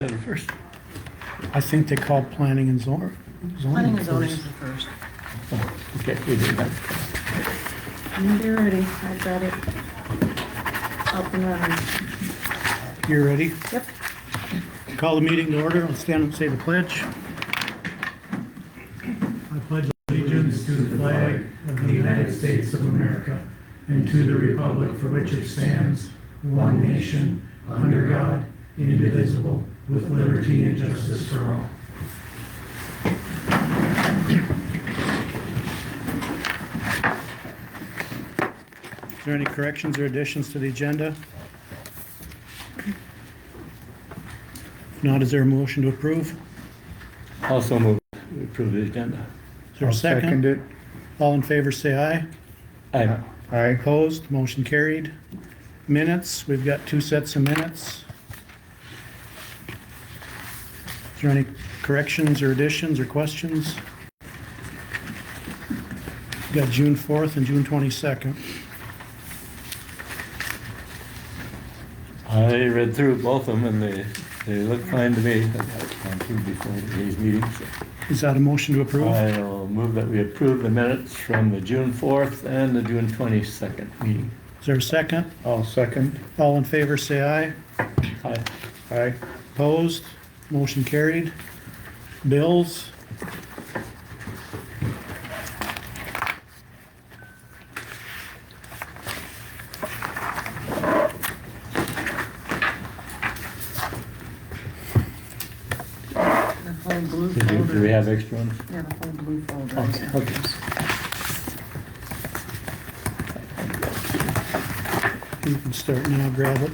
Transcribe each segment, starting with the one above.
First. I think they call planning and zoning. Planning and zoning is the first. Oh, okay, we did that. Be ready, I've got it up and running. You ready? Yep. Call the meeting to order. Let's stand and say the pledge. I pledge allegiance to the flag of the United States of America and to the republic for which it stands, one nation, under God, indivisible, with liberty and justice for all. Is there any corrections or additions to the agenda? If not, is there a motion to approve? Also move to approve the agenda. Is there a second? it. All in favor, say aye. Aye. Aye. Opposed, motion carried. Minutes, we've got 2 sets of minutes. Is there any corrections or additions or questions? We've got June 4th and June 22nd. I read through both of them and they look fine to me. I've gone through before these meetings. Is that a motion to approve? I'll move that we approve the minutes from the June 4th and the June 22nd meeting. Is there a second? I'll second. All in favor, say aye. Aye. Aye. Opposed, motion carried. Bills, The whole blue folder. Do we have extra ones? Yeah, the whole blue folder. Okay, okay. you can start now, grab it.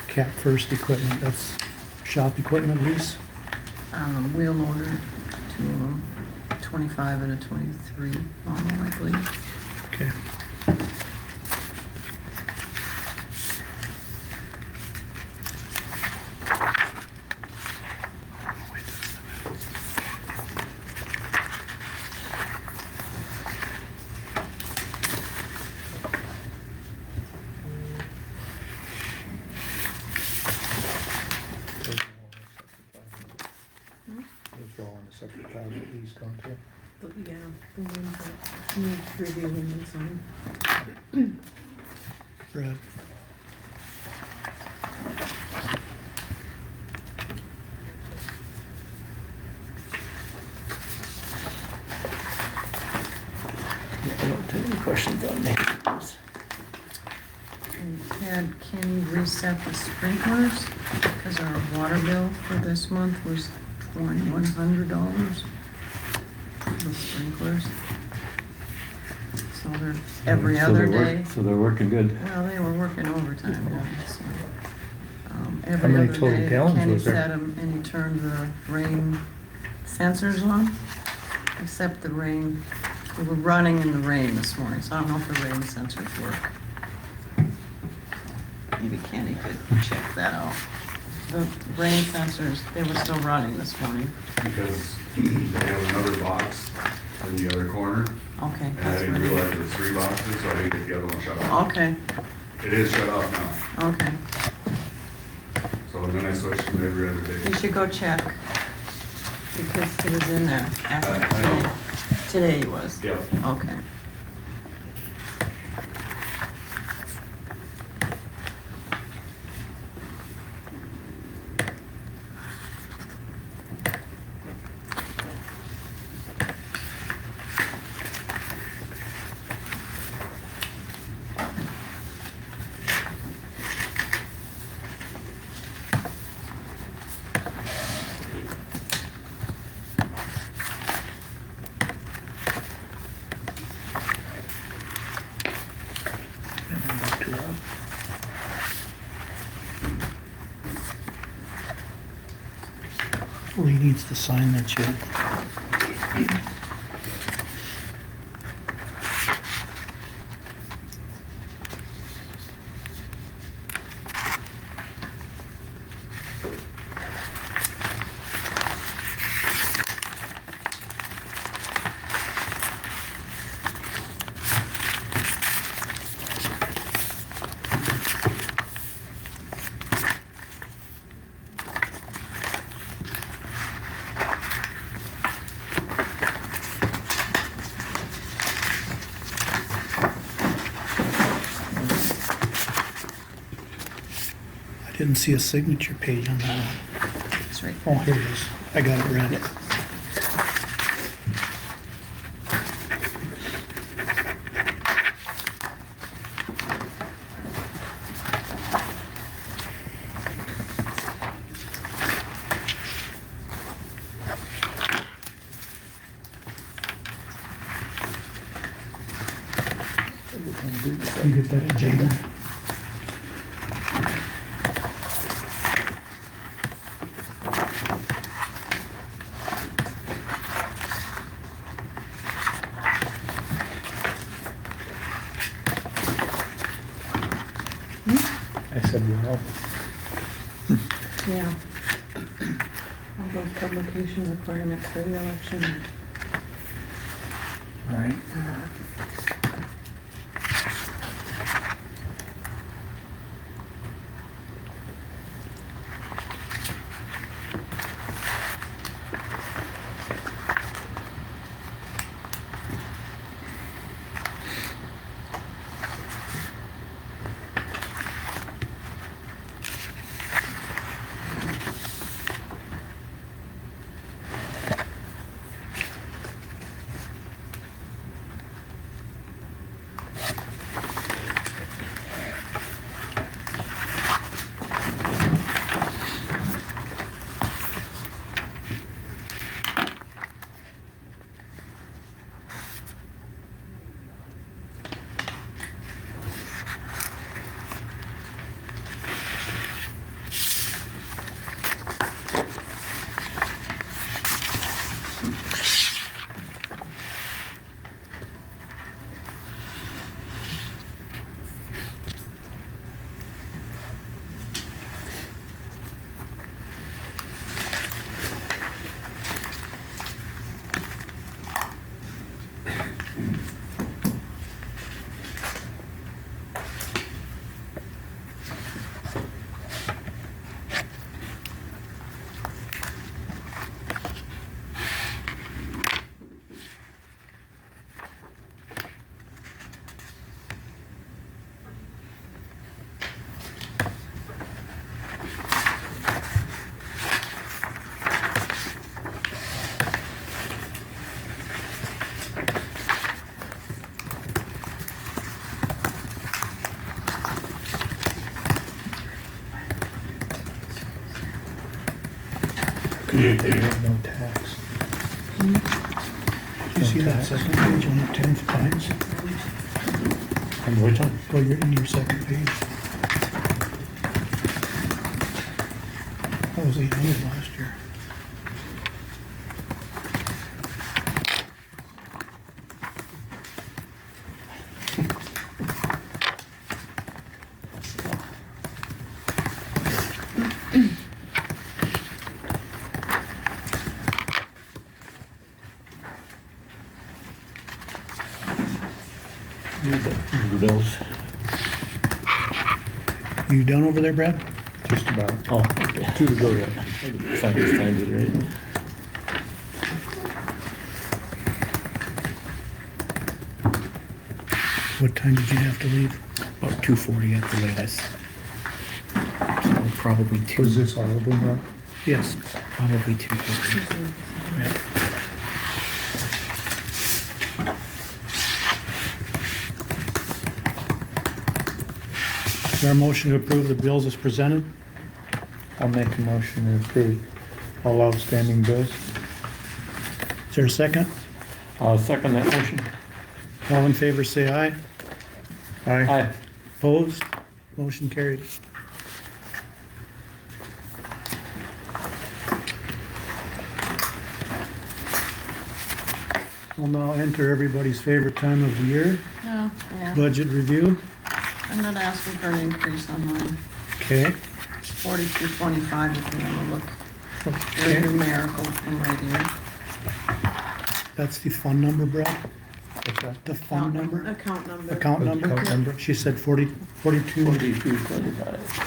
Cap First Equipment, that's shop equipment lease. Wheel loader, 2 of them, 25 and a 23, more likely. Okay. Those are all in the separate pile that these come to. But yeah, the ones that need reviewing and some. Brad. I don't have any questions on these. And had Kenny reset the sprinklers, because our water bill for this month was $2,100. The sprinklers. So they're every So other they're work- day. So they're working good. Well, they were working overtime, yeah, so. Every many other total day, gallons Kenny was there? set 'em and he turned the rain sensors on, except the rain, we were running in the rain this morning, so I don't know if the rain sensors work. Maybe Kenny could check that out. The rain sensors, they were still running this morning. Because they have another box in the other corner, Okay, and I that's didn't what realize it there was 3 boxes, so I didn't get the other one shut is. off. Okay, It is shut off now, okay. so then I switched to every other day. You should go check, because it was in there I know. after today it was. Yep. Okay. Well, he needs to sign that yet. Didn't see a signature page on that one. It's right. Oh, here it is. I got it ready. You get that agenda? I said, well, Yeah. All those publication requirements for the election. all right. No tax. You see that second page on the 10th page? And which one? Go in your second page. That was 800 last year. The bills. You done over there, Brad? Just about. Oh, okay. Two to go yet. Find it right. What time did you have to leave? About 2:40 at the latest. So probably Was two, this all of them, Rob? Yes. probably 2:50. Is there a motion to approve the bills as presented? I'll make a motion to approve all outstanding bills. Is there a second? I'll second that motion. All in favor, say aye. Aye. Opposed? Motion carried. We'll now enter everybody's favorite time of the year, No, yeah. budget review. I'm not asking for an increase on mine. Okay. It's 4225 if you want to look. Okay. Very numerical and right here. That's the fund number, Brad? What's that? The fund number? Account number. Account number? Account number. She said 42. 4225.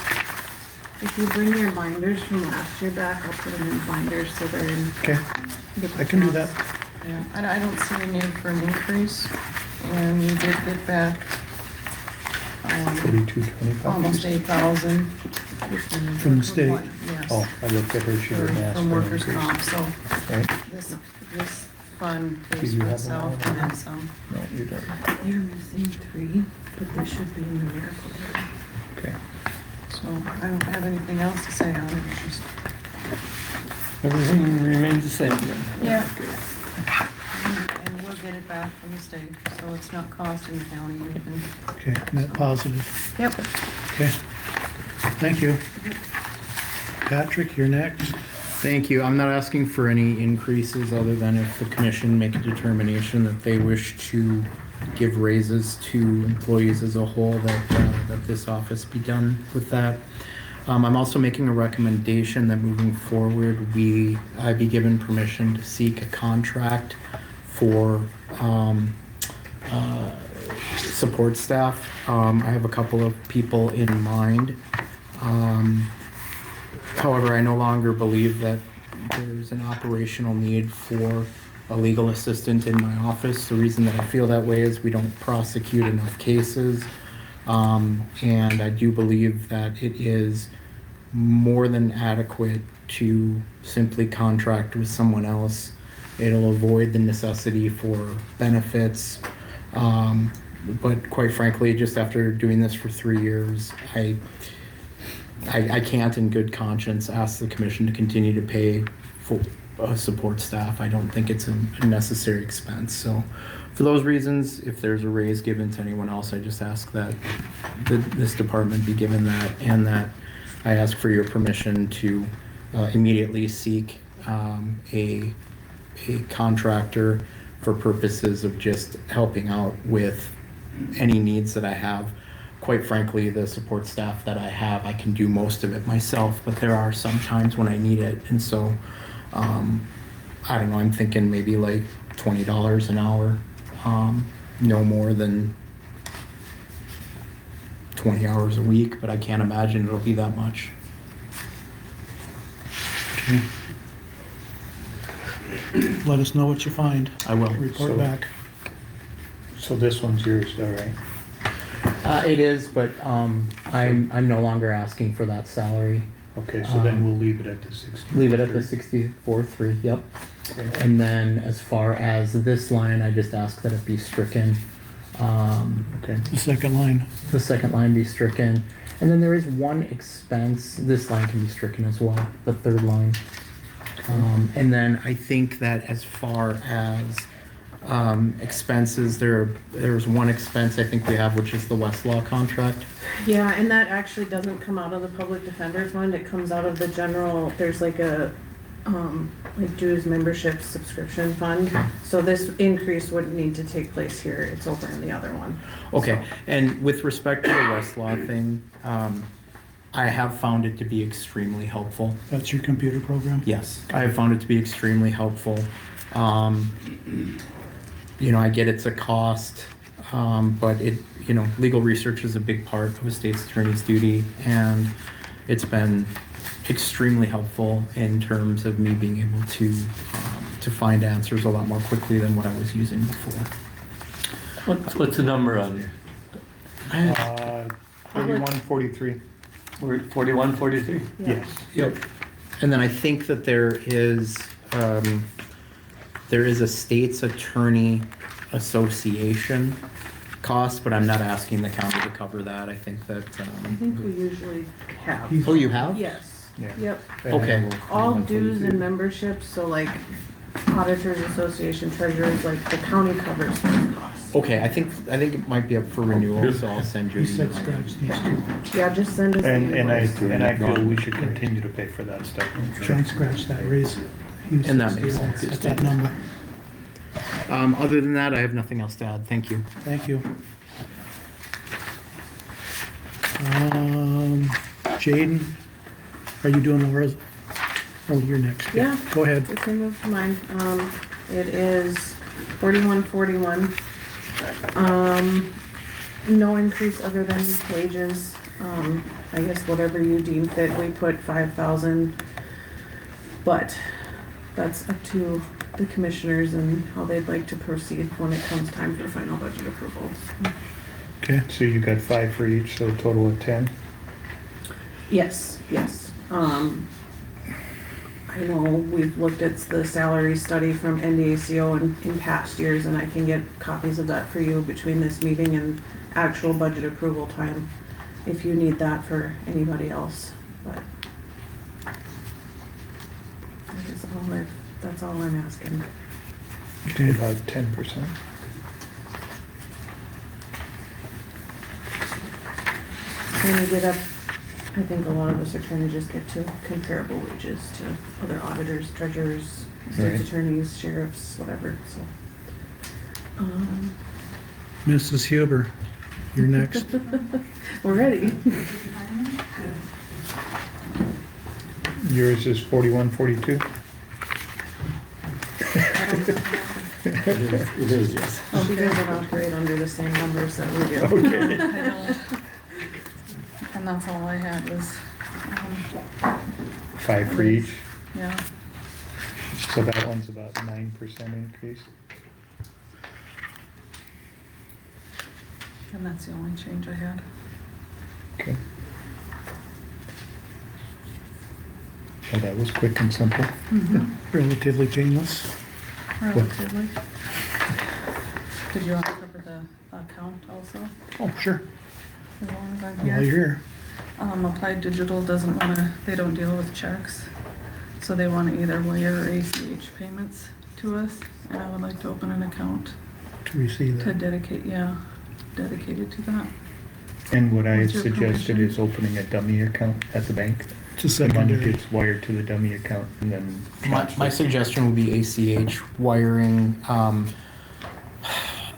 If you bring your binders from last year back, I'll put them in binders so they're in. Okay, I can do that. Yeah, I don't see a need for an increase, and you did get back 4225. almost 8,000. From the state? Yes. Oh, I looked at her, she didn't ask From for an workers' increase. comp, so Right? this fund Do pays you for have itself one? and then some. No, you don't. You're missing 3, but they should be in the miracle. Okay. So I don't have anything else to say on it, it's just. Everything remains the same then? Yeah. And we'll get it back from the state, so it's not costing the county anything. Okay, net positive. Yep. Okay. Thank you. Patrick, you're next. Thank you. I'm not asking for any increases other than if the commission make a determination that they wish to give raises to employees as a whole, that this office be done with that. I'm also making a recommendation that moving forward, I be given permission to seek a contract for support staff. I have a couple of people in mind. However, I no longer believe that there's an operational need for a legal assistant in my office. The reason that I feel that way is we don't prosecute enough cases. And I do believe that it is more than adequate to simply contract with someone else. It'll avoid the necessity for benefits. But quite frankly, just after doing this for 3 years, I can't in good conscience ask the commission to continue to pay for support staff. I don't think it's a necessary expense. So for those reasons, if there's a raise given to anyone else, I just ask that this department be given that, and that I ask for your permission to immediately seek a contractor for purposes of just helping out with any needs that I have. Quite frankly, the support staff that I have, I can do most of it myself, but there are some times when I need it. And so, I don't know, I'm thinking maybe like $20 an hour, no more than 20 hours a week, but I can't imagine it'll be that much. Okay. Let us know what you find. I will. Report So- back. So this one's yours, all right? It is, but I'm no longer asking for that salary. Okay, so then we'll leave it at the 60. Leave it at the 64.3, yep. Okay. And then as far as this line, I just ask that it be stricken. Okay. The second line. The second line be stricken. And then there is one expense, this line can be stricken as well, the third line. And then I think that as far as expenses, there's one expense I think we have, which is the Westlaw contract. Yeah, and that actually doesn't come out of the public defender fund, it comes out of the general, there's like a, like dues membership subscription fund. So this increase wouldn't need to take place here, it's over in the other one. Okay, and with respect to the Westlaw thing, I have found it to be extremely helpful. That's your computer program? Yes, I have found it to be extremely helpful. You know, I get it's a cost, but legal research is a big part of a state's attorney's duty, and it's been extremely helpful in terms of me being able to find answers a lot more quickly than what I was using before. What's the number on it? 4143. We're at 41, 43? Yes. Yep. And then I think that there is a state's attorney association cost, but I'm not asking the county to cover that. I think that. I think we usually have. Oh, you have? Yes, Yeah. yep, Okay. all dues and memberships, so like auditors association, treasurers, like the county covers those costs. Okay, I think it might be up for renewal, so I'll send you. He said an scratch email. these two. Yeah, just send us the And I invoice. feel we should continue to pay for that stuff. Try and scratch that raise. And that makes sense. At that number. Other than that, I have nothing else to add. Thank you. Thank you. Jaden, are you doing Laura's? Oh, you're next. Yeah. Go ahead. We can move to mine. It is 4141. No increase other than wages. I guess whatever you deem fit, we put 5,000. But that's up to the commissioners and how they'd like to proceed when it comes time for final budget approvals. Okay, so you got 5 for each, so a total of 10? Yes, yes. I know we've looked at the salary study from NDACO in past years, and I can get copies of that for you between this meeting and actual budget approval time, if you need that for anybody else, but that's all I'm asking. Okay, about 10%. Trying to get up, I think a lot of us are trying to just get to comparable wages to other auditors, treasurers, Right. state's attorneys, sheriffs, whatever, so. Mrs. Huber, you're next. We're ready. Yours is 4142? It is, yes. Oh, you guys don't operate under the same numbers that we do. Okay. I don't. And that's all I had was, 5 for each, yeah. so that one's about 9% increase. And that's the only change I had. Okay. Well, that was quick and simple. Relatively painless. Relatively. Did you want to cover the account also? Oh, sure. As long as I'm While you're here. here. Applied Digital doesn't wanna, they don't deal with checks. So they wanna either wire or ACH payments to us. And I would like to open an account To receive to that. dedicated to that. And what I had What's your suggested permission? is opening a dummy account at the bank. It's a The money secondary. gets wired to the dummy account and then My transferred. suggestion would be ACH wiring.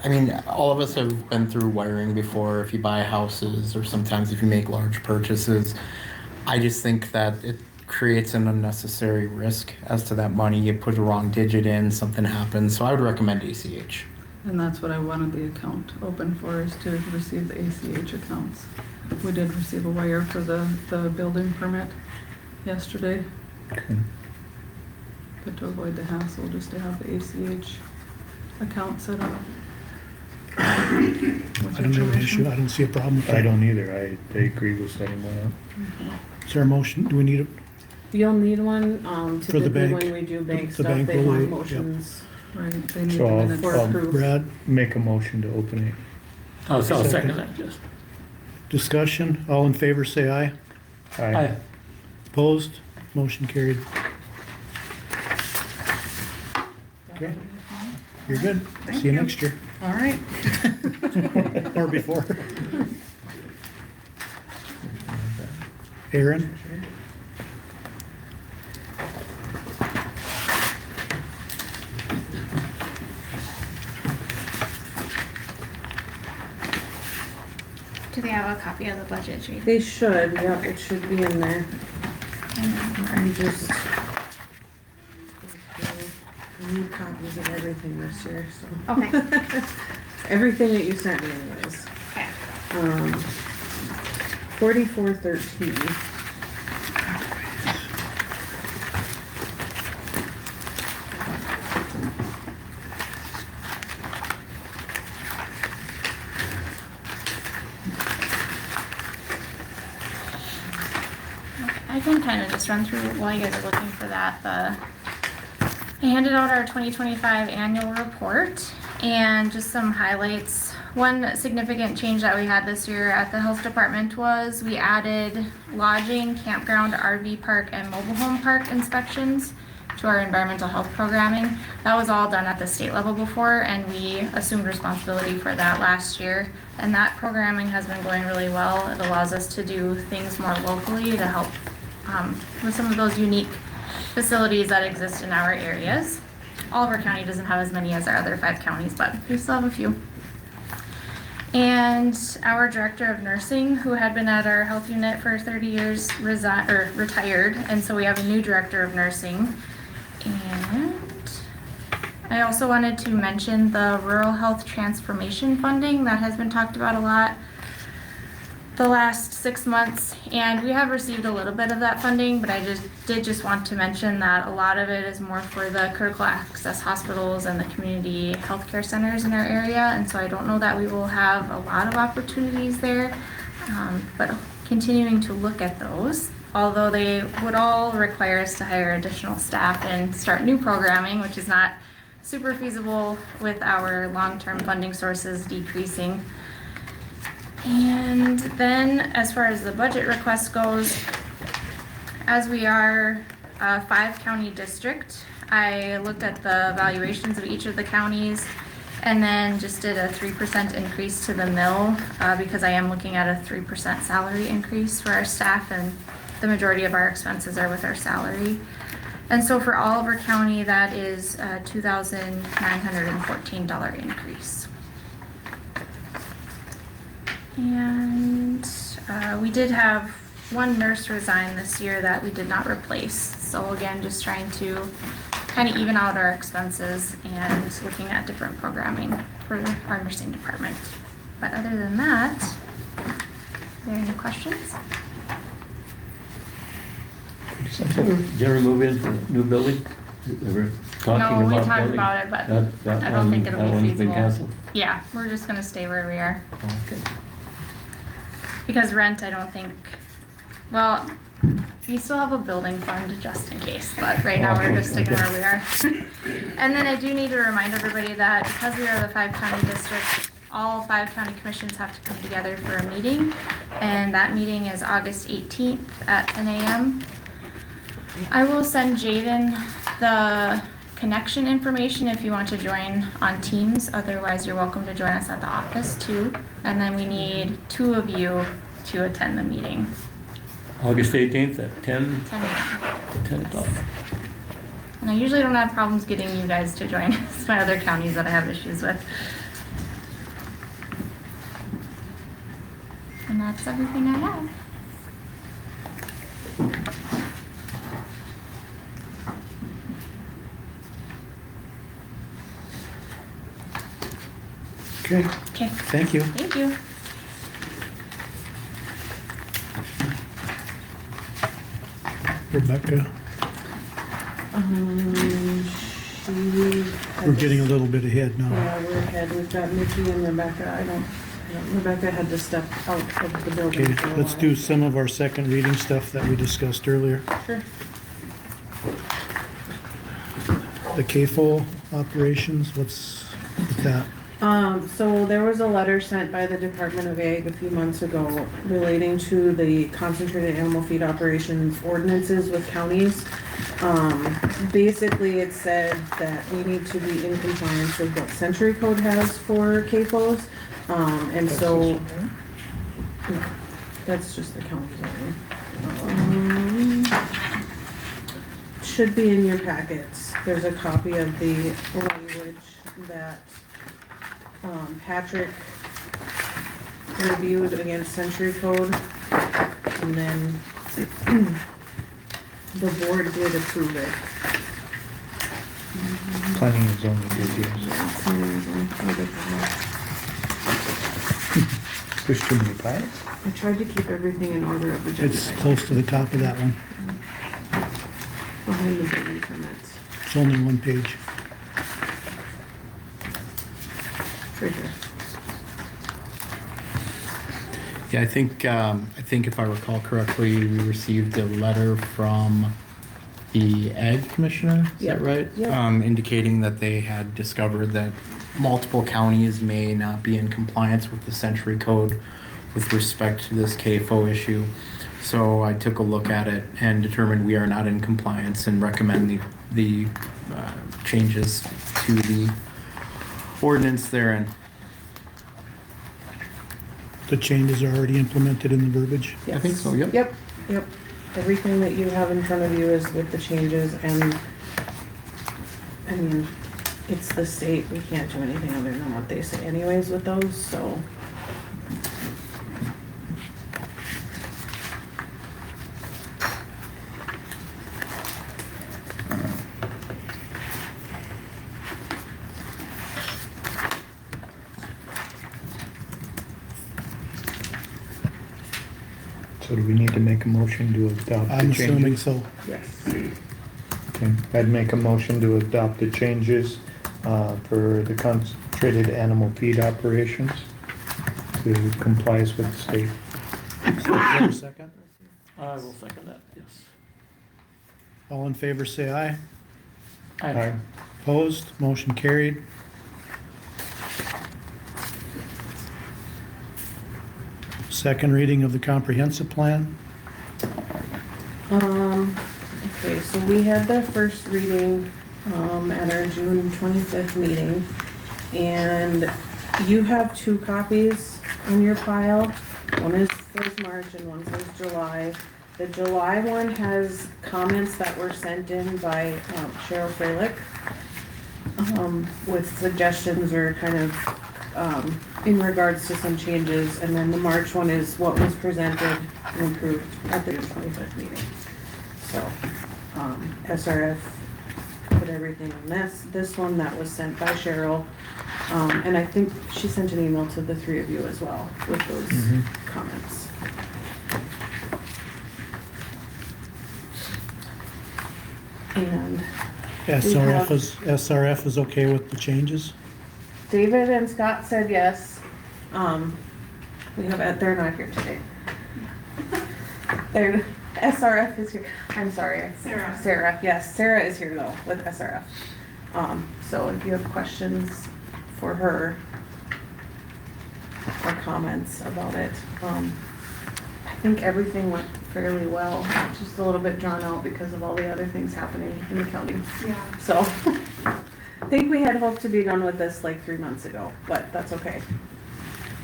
I mean, all of us have been through wiring before if you buy houses or sometimes if you make large purchases. I just think that it creates an unnecessary risk as to that money. You put the wrong digit in, something happens. So I would recommend ACH. And that's what I wanted the account open for, is to receive the ACH accounts. We did receive a wire for the building permit yesterday, Okay. but to avoid the hassle, just to have the ACH account set up. I don't have an issue. I don't see a problem with that. I don't either. I agree with setting one up. Is there a motion? Do we need it? You'll need one, For the typically bank. when we do bank The stuff, bank they will want wait, motions. Right, they need So the I'll- minutes For I'll approved. Brad, Make a motion to open it. I'll second that, yes. discussion, all in favor say aye. Aye. Opposed? Motion carried. Okay, you're good. Thank See you you. next year. All right. Or before. Aaron? Do they have a copy of the budget, Chief? They should, yep, it should be in there. I'm just. I need copies of everything this year, so. Okay. Everything that you sent me anyways. Okay. 4413. I can kind of just run through while you guys are looking for that. I handed out our 2025 annual report and just some highlights. One significant change that we had this year at the health department was we added lodging, campground, RV park, and mobile home park inspections to our environmental health programming. That was all done at the state level before, and we assumed responsibility for that last year. And that programming has been going really well. It allows us to do things more locally to help with some of those unique facilities that exist in our areas. Oliver County doesn't have as many as our other 5 counties, but we still have a few. And our director of nursing, who had been at our health unit for 30 years, retired, and so we have a new director of nursing. And I also wanted to mention the Rural Health Transformation Funding that has been talked about a lot. the last 6 months, and we have received a little bit of that funding, but I just want to mention that a lot of it is more for the critical access hospitals and the community healthcare centers in our area, and so I don't know that we will have a lot of opportunities there, but continuing to look at those, although they would all require us to hire additional staff and start new programming, which is not super feasible with our long-term funding sources decreasing. And then as far as the budget request goes, as we are a 5-county district, I looked at the valuations of each of the counties and then just did a 3% increase to the mill because I am looking at a 3% salary increase for our staff, and the majority of our expenses are with our salary. And so for Oliver County, that is a $2,914 increase. And we did have one nurse resign this year that we did not replace. So again, just trying to kind of even out our expenses and looking at different programming for our nursing department. But other than that, are there any questions? Did you ever move into the new building? They were talking No, we about talked building? about it, but That I don't think it'll that be one's been feasible. canceled? Yeah, we're just gonna stay where we are. Okay. Because rent, I don't think, well, we still have a building fund just in case, but right now we're just sticking where we are. And then I do need to remind everybody that because we are the 5-county district, all 5 county commissions have to come together for a meeting, and that meeting is August 18th at 10 a.m. I will send Jaden the connection information if you want to join on Teams. Otherwise, you're welcome to join us at the office too. And then we need 2 of you to attend the meeting. August 18th at 10 10 a.m. 10 o'clock. And I usually don't have problems getting you guys to join. It's my other counties that I have issues with. And that's everything I have. Okay, Okay, thank you. thank you. Rebecca, She. we're getting a little bit ahead now. Yeah, we're ahead. We've got Nikki and Rebecca. Rebecca had to step out of the building. Okay, for a let's while. do some of our second reading stuff that we discussed earlier. Sure. The KFOL operations, what's with that? So there was a letter sent by the Department of Ag a few months ago relating to the concentrated animal feed operations ordinances with counties. Basically, it said that we need to be in compliance with what Century Code has for CAFOs. And so, that's just the county zone. Should be in your packets. There's a copy of the language that Patrick reviewed against Century Code, and then the board did approve it. Planning and zoning did, There's too many plans. I tried to keep everything in order of agenda It's items close to the top of that one. behind the building permits. It's only one page. Right here. Yeah, I think if I recall correctly, we received a letter from the Ag Commissioner, is Yep. that right? Yep. Indicating that they had discovered that multiple counties may not be in compliance with the Century Code with respect to this KFO issue. So I took a look at it and determined we are not in compliance and recommend the changes to the ordinance therein. The changes are already implemented in the verbiage. I think so, yep. Yep, yep. Everything that you have in front of you is with the changes, and, I mean, it's the state, we can't do anything other than what they say anyways with those, so. So do we need to make a motion to adopt the I'm changes? assuming so. Yes. Okay, I'd make a motion to adopt the changes for the concentrated animal feed operations to complies with the state. Is there a second? I will second that, yes. All in favor, say aye. Aye. Opposed, motion carried. Second reading of the comprehensive plan. Okay, so we had the first reading, at our June 25th meeting. And you have 2 copies in your pile. One says March and one says July. The July one has comments that were sent in by Cheryl Freilich, with suggestions or kind of, in regards to some changes. And then the March one is what was presented and approved at the June 25th meeting. So, SRF put everything on this one that was sent by Cheryl. And I think she sent an email to the 3 of you as well with those comments. And SRF is okay with the changes? David and Scott said yes. They're not here today. SRF is here. I'm sorry. Sarah, yes, Sarah is here though with SRF. So if you have questions for her or comments about it, I think everything went fairly well, just a little bit drawn out because of all the other things happening in the county. Yeah. So, I think we had hoped to be done with this like 3 months ago, but that's okay.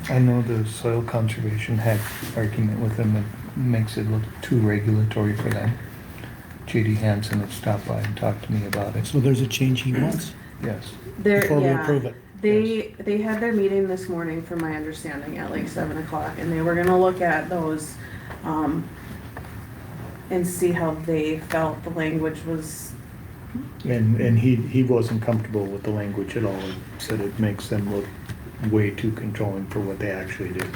I know the soil conservation had argument with them that makes it look too regulatory for them. J.D. Hansen had stopped by and talked to me about it. So there's a change he wants Yes. before we approve it. They had their meeting this morning, from my understanding, at like 7 o'clock, and they were gonna look at those, and see how they felt the language was. And he wasn't comfortable with the language at all. He said it makes them look way too controlling for what they actually do.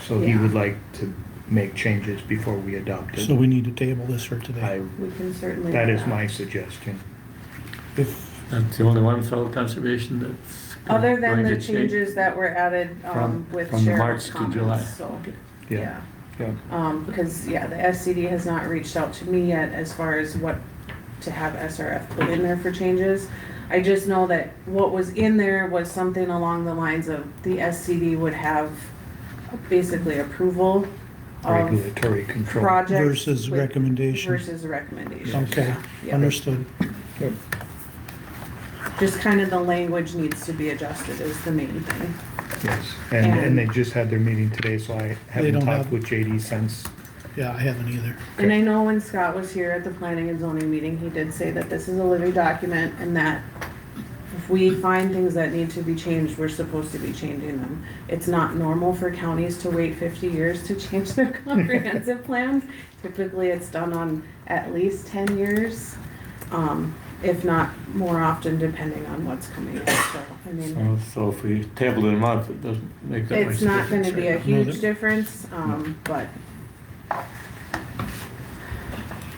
So he Yeah. would like to make changes before we adopt it. So we need to table this for today. We can certainly. That do is my suggestion. If, That's the only one, soil conservation, that's. Other than going the to change changes that were added, from- with from Cheryl's March to July. comments, so, Yeah, yeah. yeah. Because, yeah, the SCD has not reached out to me yet as far as what to have SRF put in there for changes. I just know that what was in there was something along the lines of the SCD would have basically approval of Regulatory control. projects. versus with- recommendation. Versus a recommendation. Okay, Yeah. understood. Yep. Just kind of the language needs to be adjusted is the main thing. Yes, and And- they just had their meeting today, so I haven't don't talked have- with JD since. Yeah, I haven't either. And I know when Scott was here at the planning and zoning meeting, he did say that this is a living document and that if we find things that need to be changed, we're supposed to be changing them. It's not normal for counties to wait 50 years to change their comprehensive plans. Typically, it's done on at least 10 years, if not more often, depending on what's coming up. So, I mean, So if we table it a month, it doesn't make that much it's difference. not gonna be a right? huge difference, but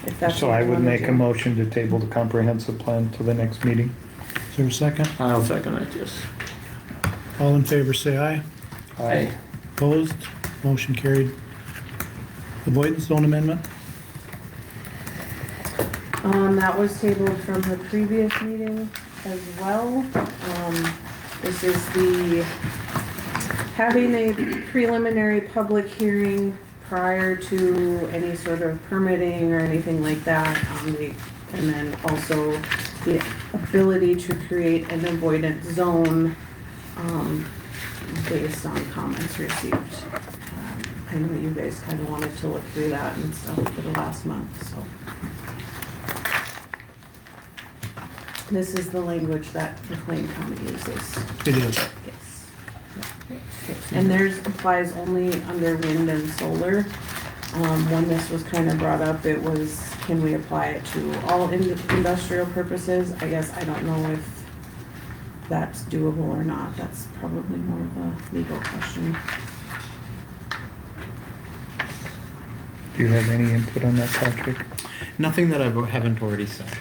if that's So what I you would wanna make a do. motion to table the comprehensive plan to the next meeting. Is there a second? I'll second that, yes. All in favor, say aye. Aye. Opposed? Motion carried. Avoidance zone amendment? That was tabled from the previous meeting as well. This is having a preliminary public hearing prior to any sort of permitting or anything like that. And then also the ability to create an avoidance zone, based on comments received. I know you guys kind of wanted to look through that and stuff for the last month, so. This is the language that McLean County uses, It is. yes. And theirs applies only under wind and solar. When this was kind of brought up, it was, can we apply it to all industrial purposes? I guess I don't know if that's doable or not. That's probably more of a legal question. Do you have any input on that, Patrick? Nothing that I haven't already said.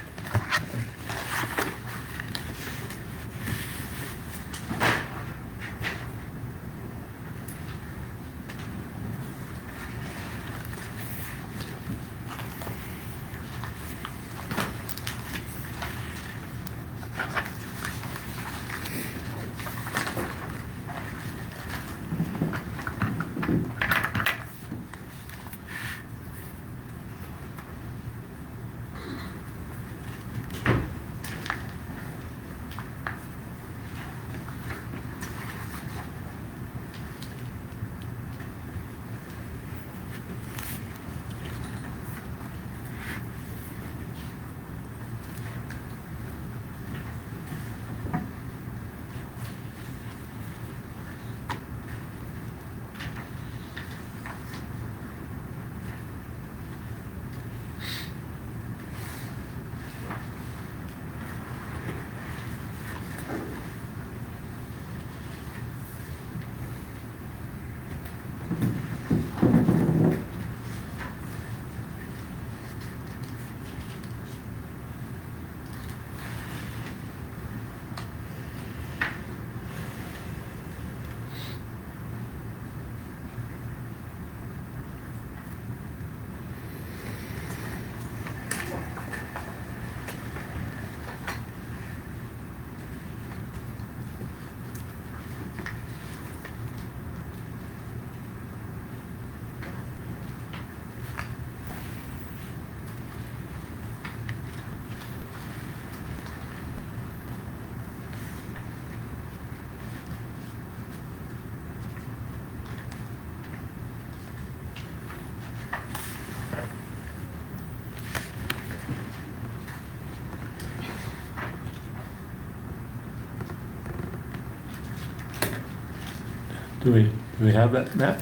Do we have that map?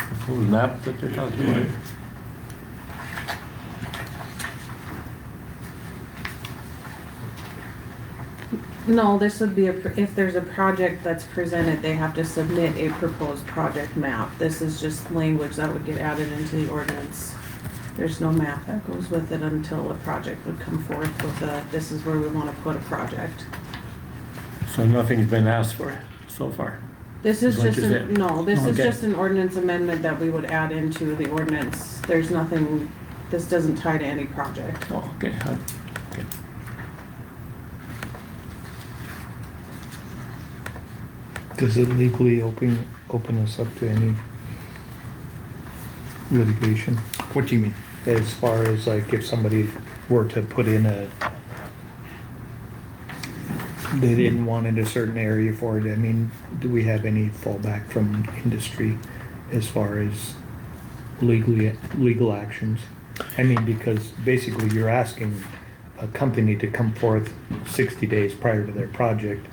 The full map that they're talking about? No, this would be if there's a project that's presented, they have to submit a proposed project map. This is just language that would get added into the ordinance. There's no map that goes with it until a project would come forth with this is where we wanna put a project. So nothing's been asked for so far? This is Is what just, you said. no, this is Okay. just an ordinance amendment that we would add into the ordinance. There's nothing, this doesn't tie to any project. Oh, okay. Okay. Does it legally open us up to any litigation? What do you mean? As far as like if somebody were to put in they didn't want in a certain area for it, I mean, do we have any fallback from industry as far as legal actions? I mean, because basically you're asking a company to come forth 60 days prior to their project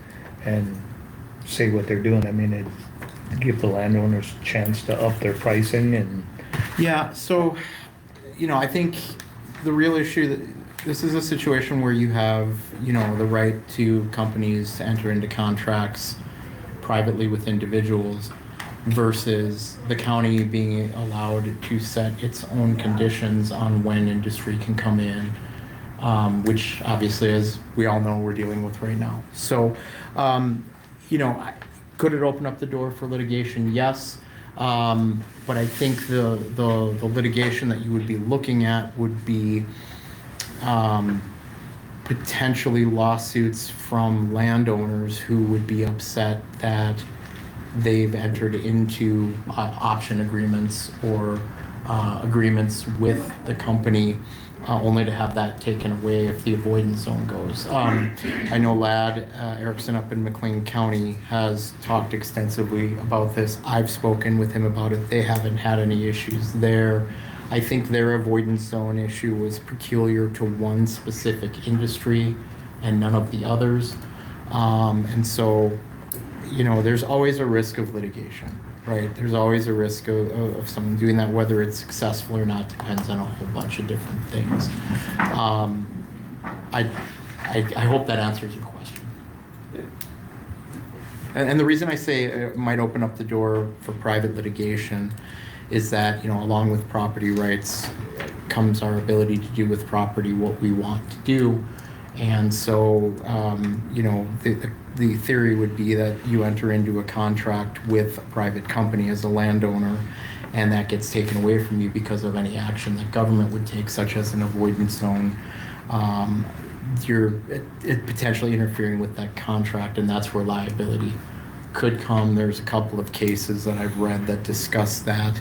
and say what they're doing. I mean, it give the landowners a chance to up their pricing and. Yeah, so, I think the real issue that this is a situation where you have, the right to companies to enter into contracts privately with individuals versus the county being allowed to set its own conditions on when industry can come in, which obviously, as we all know, we're dealing with right now. So, could it open up the door for litigation? Yes. But I think the litigation that you would be looking at would be potentially lawsuits from landowners who would be upset that they've entered into option agreements or agreements with the company only to have that taken away if the avoidance zone goes. I know Ladd Erickson up in McLean County has talked extensively about this. I've spoken with him about it. They haven't had any issues there. I think their avoidance zone issue was peculiar to one specific industry and none of the others. And so, there's always a risk of litigation, right? There's always a risk of someone doing that, whether it's successful or not, depends on a whole bunch of different things. I hope that answers your question. And the reason I say it might open up the door for private litigation is that, you know, along with property rights comes our ability to do with property what we want to do. And so, you know, the theory would be that you enter into a contract with a private company as a landowner, and that gets taken away from you because of any action that government would take, such as an avoidance zone. You're potentially interfering with that contract, and that's where liability could come. There's a couple of cases that I've read that discuss that.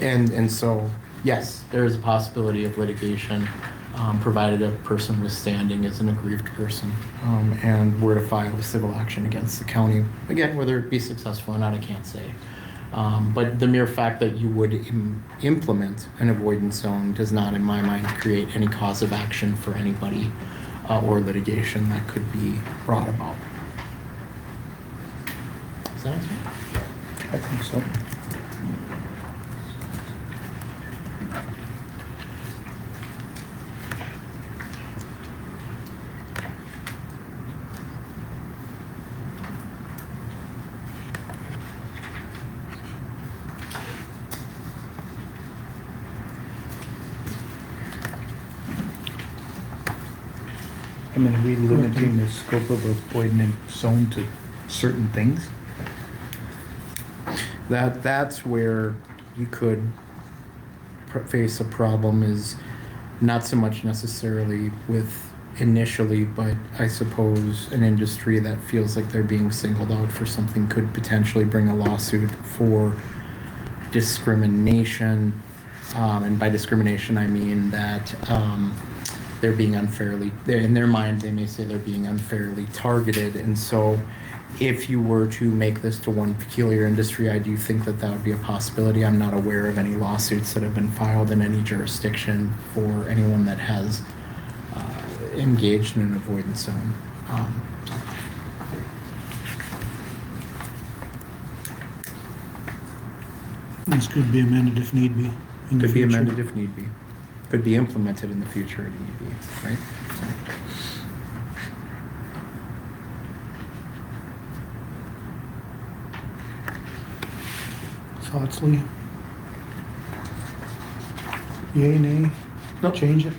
And so, yes, there is a possibility of litigation, provided a person with standing is an aggrieved person, and were to file a civil action against the county. Again, whether it be successful or not, I can't say. But the mere fact that you would implement an avoidance zone does not, in my mind, create any cause of action for anybody or litigation that could be brought about. Does that answer? I think so. I mean, are we limiting the scope of avoidance zone to certain things? That's where you could face a problem, is not so much necessarily with initially, but I suppose an industry that feels like they're being singled out for something could potentially bring a lawsuit for discrimination. And by discrimination, I mean that they're being unfairly, in their mind, they may say they're being unfairly targeted. And so if you were to make this to one peculiar industry, I do think that that would be a possibility. I'm not aware of any lawsuits that have been filed in any jurisdiction for anyone that has engaged in an avoidance zone. This could be amended if need be. in the Could be future. amended if need be. Could be implemented in the future if need be, right? Thoughts, Lee? Yay, nay? Nope. Change it?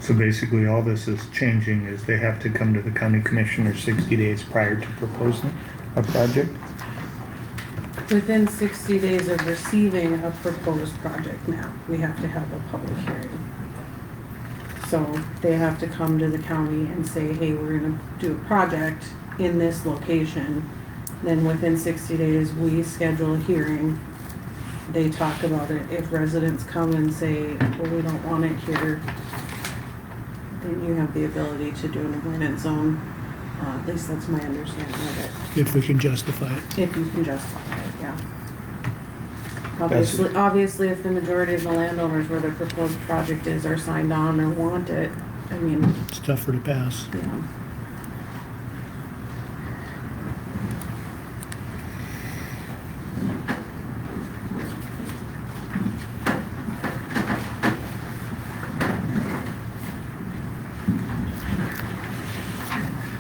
So basically, all this is changing is they have to come to the county commissioner 60 days prior to proposing a project? Within 60 days of receiving a proposed project map, we have to have a public hearing. So they have to come to the county and say, hey, we're gonna do a project in this location. Then within 60 days, we schedule a hearing. They talk about it. If residents come and say, well, we don't want it here, then you have the ability to do an avoidance zone. At least that's my understanding of it. If we can justify it. If you can justify it, yeah. Obviously, if the majority of the landowners where the proposed project is are signed on or want it, I mean, It's tougher to pass. yeah.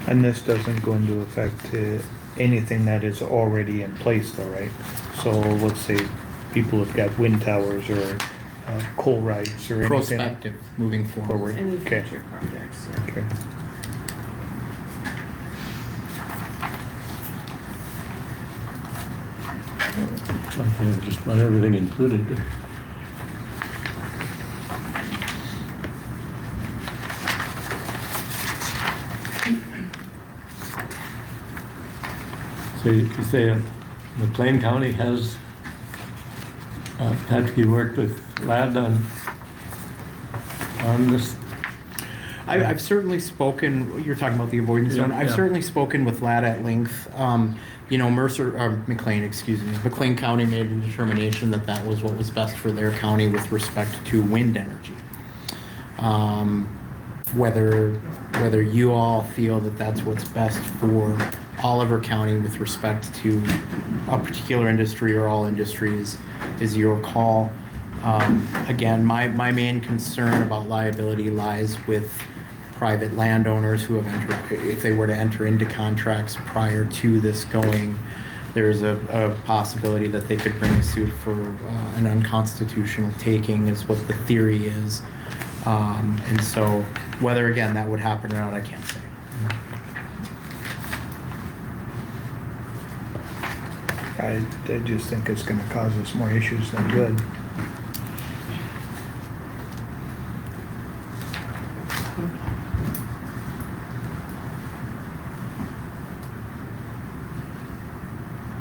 And this doesn't go into effect anything that is already in place though, right? So let's say people have got wind towers or coal rights or anything. Prospective, moving forward. Any Okay. future projects, yeah. Okay. Okay, just want everything included. So you say McLean County has, Patrick, you worked with LAD on this? I've certainly spoken, you're talking about the avoidance zone, I've Yeah. certainly spoken with LAD at length. McLean, excuse me, McLean County made a determination that that was what was best for their county with respect to wind energy. Whether you all feel that that's what's best for Oliver County with respect to a particular industry or all industries is your call. Again, my main concern about liability lies with private landowners who have entered, if they were to enter into contracts prior to this going, there's a possibility that they could bring a suit for an unconstitutional taking is what the theory is. And so whether again that would happen or not, I can't say. I just think it's gonna cause us more issues than good.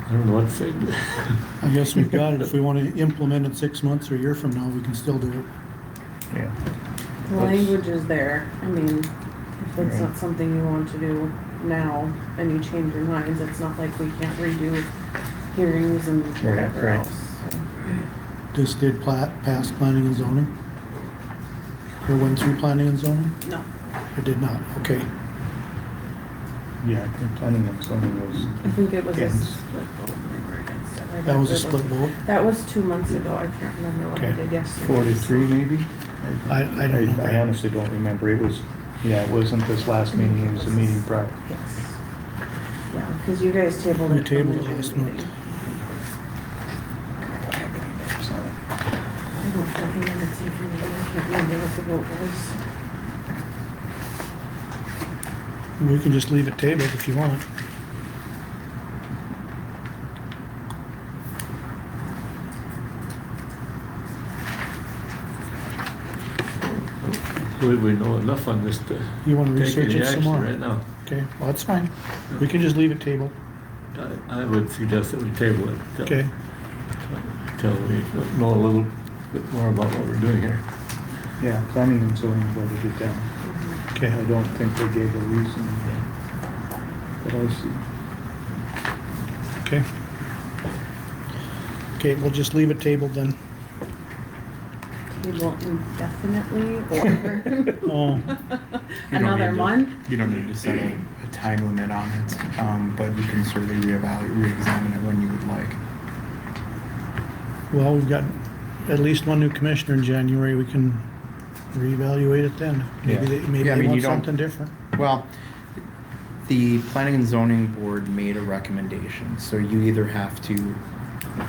I don't know what to say. I guess we've got it. If we want to implement it 6 months or a year from now, we can still do it. Yeah. The language is there. I mean, if it's not something you want to do now and you change your minds, it's not like we can't redo hearings and whatever right. else. So. This did pass planning and zoning? Or went through planning and zoning? No. It did not, okay. Yeah, I think planning and zoning was, I think it was a Against. split vote. We were against it. I'd That have was a to split look. vote? That was 2 months ago. I can't remember what I Okay. did yesterday. 43 maybe? I don't know. I honestly don't remember. It was, yeah, it wasn't this last meeting, it was the meeting prior. Yes. Yeah, because you guys tabled We it. from tabled the it June last month. meeting. I don't have the minutes in front of me. I can't remember what the vote was. We can just leave it tabled if you want. We know enough on this to You want to take research any it some action more? right now. Okay, well, that's fine. We can just leave it tabled. I would suggest that we table it Okay, till we know a little bit more about what we're doing here. Yeah, planning and zoning voted it down. okay. I don't think they gave a reason that I see. Okay. Okay, we'll just leave it tabled then. Table indefinitely or Oh, another month? You don't need to set a time limit on it, but you can certainly re-examine it when you would like. well, we've got at least one new commissioner in January. We can reevaluate it then. Maybe Yeah. they, maybe Yeah, I they mean, want you don't- something different. Well, the planning and zoning board made a recommendation, so you either have to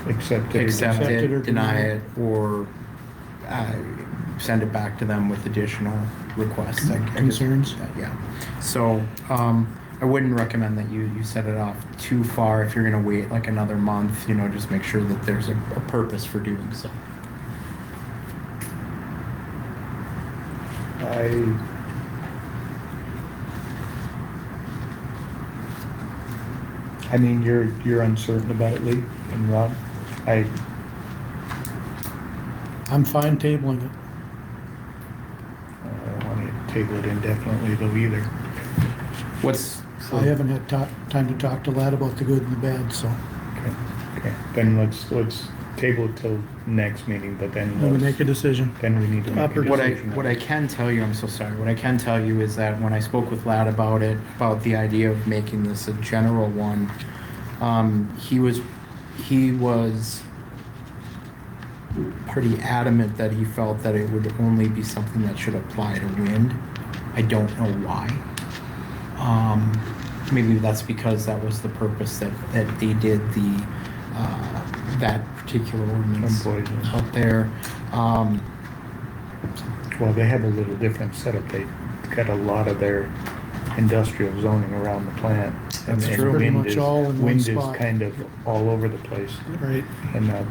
Accept it. accept Accept it or it, deny deny it, or send it back to them with additional requests. I guess. Concerns? Yeah. So I wouldn't recommend that you set it off too far. If you're gonna wait like another month, just make sure that there's a purpose for doing so. I mean, you're uncertain about it, Lee and Rob. I'm fine tabling it. I don't want to table it indefinitely though either. What's I haven't had time to talk to Lad about the good and the bad, so Okay, then let's table it till next meeting, but then then we make a decision. then we need to make a What decision. what I can tell you, I'm so sorry. What I can tell you is that when I spoke with Lad about it, about the idea of making this a general one, he was pretty adamant that he felt that it would only be something that should apply to wind. I don't know why. Maybe that's because that was the purpose that they did that particular ordinance Unpoison. out there. Well, they have a little different setup. They got a lot of their industrial zoning around the plant. That's and true. Pretty wind much is- all in one Wind spot. is kind of all over the place, Right. and that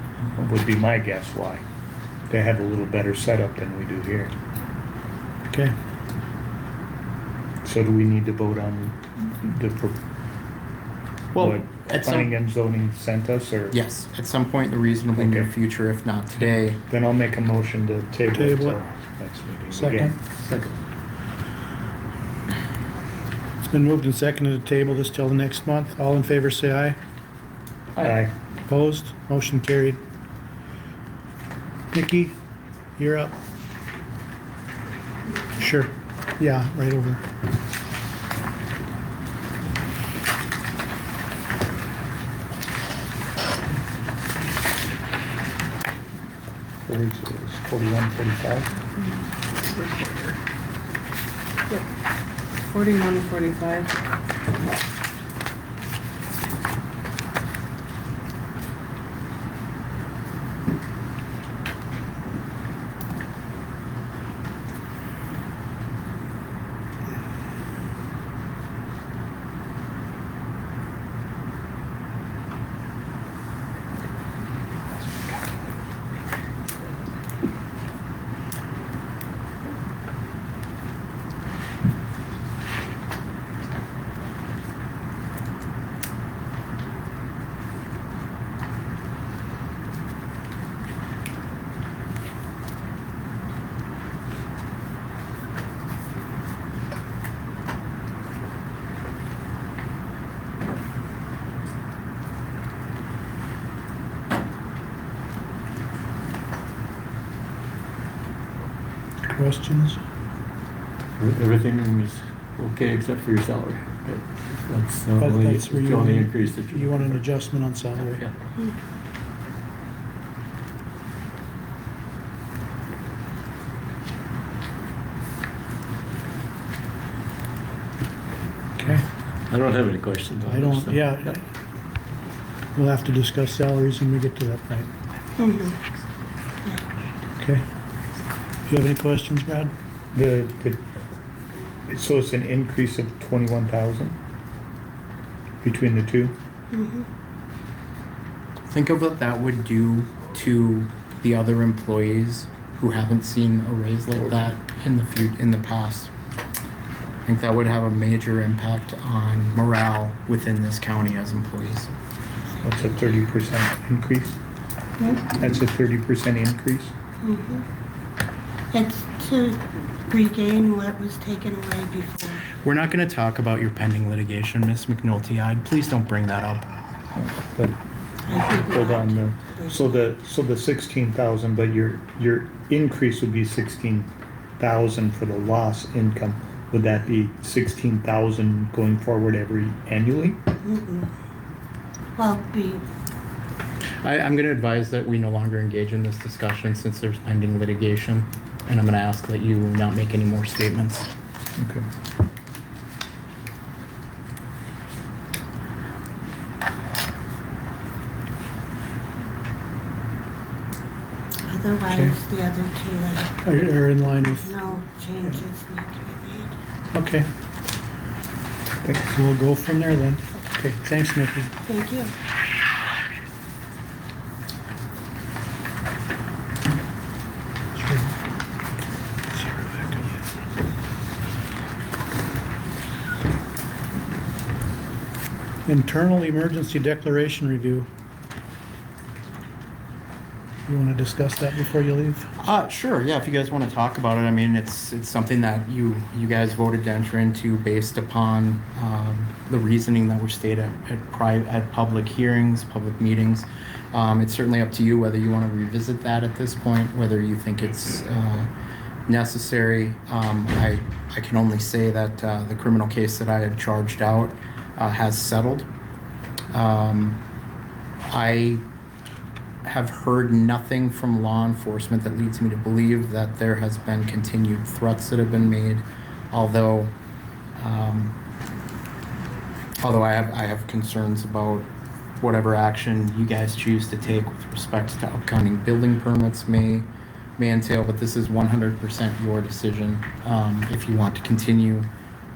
would be my guess why. They have a little better setup than we do here. Okay. So do we need to vote on Well, what at planning some, and zoning sent us, or? yes, at some point in the reasonably near Okay. future, if not today. Then I'll make a motion to table it Table till it. next meeting. Second. Again. Second. It's been moved and seconded to table this till the next month. All in favor, say aye. Aye. Opposed? Motion carried. Nikki, you're up. Sure. Yeah, right over. Where is it? It's 41, 45? 41, 45. Questions? Everything is okay except for your salary. That's the But only, that's where the you only want- increase that You want an adjustment on salary? Yeah. Okay. I don't have any questions on I this, don't, so- yeah. We'll have to discuss salaries when we get to that point. Okay. Do you have any questions, Brad? So it's an increase of 21,000 between the two? Think of what that would do to the other employees who haven't seen a raise like that in the past. I think that would have a major impact on morale within this county as employees. That's a 30% increase? That's a 30% increase? It's to regain what was taken away before. We're not going to talk about your pending litigation, Miss McNulty. Please don't bring that up. But I think hold not. on, so the 16,000, but your increase would be 16,000 for the lost income. Would that be 16,000 going forward annually? Well, I'm going to advise that we no longer engage in this discussion since there's pending litigation, and I'm going to ask that you not make any more statements. Okay. otherwise, the other two, Are in line with, no changes need to be made. okay. We'll go from there then. Okay, thanks, Nikki. Thank you. Internal Emergency Declaration Review. You want to discuss that before you leave? Sure, yeah, if you guys want to talk about it, I mean, it's something that you guys voted to enter into based upon the reasoning that were stated at public hearings, public meetings. It's certainly up to you whether you want to revisit that at this point, whether you think it's necessary. I can only say that the criminal case that I had charged out has settled. I have heard nothing from law enforcement that leads me to believe that there has been continued threats that have been made, although I have concerns about whatever action you guys choose to take with respect to upcoming building permits may entail, but this is 100% your decision. If you want to continue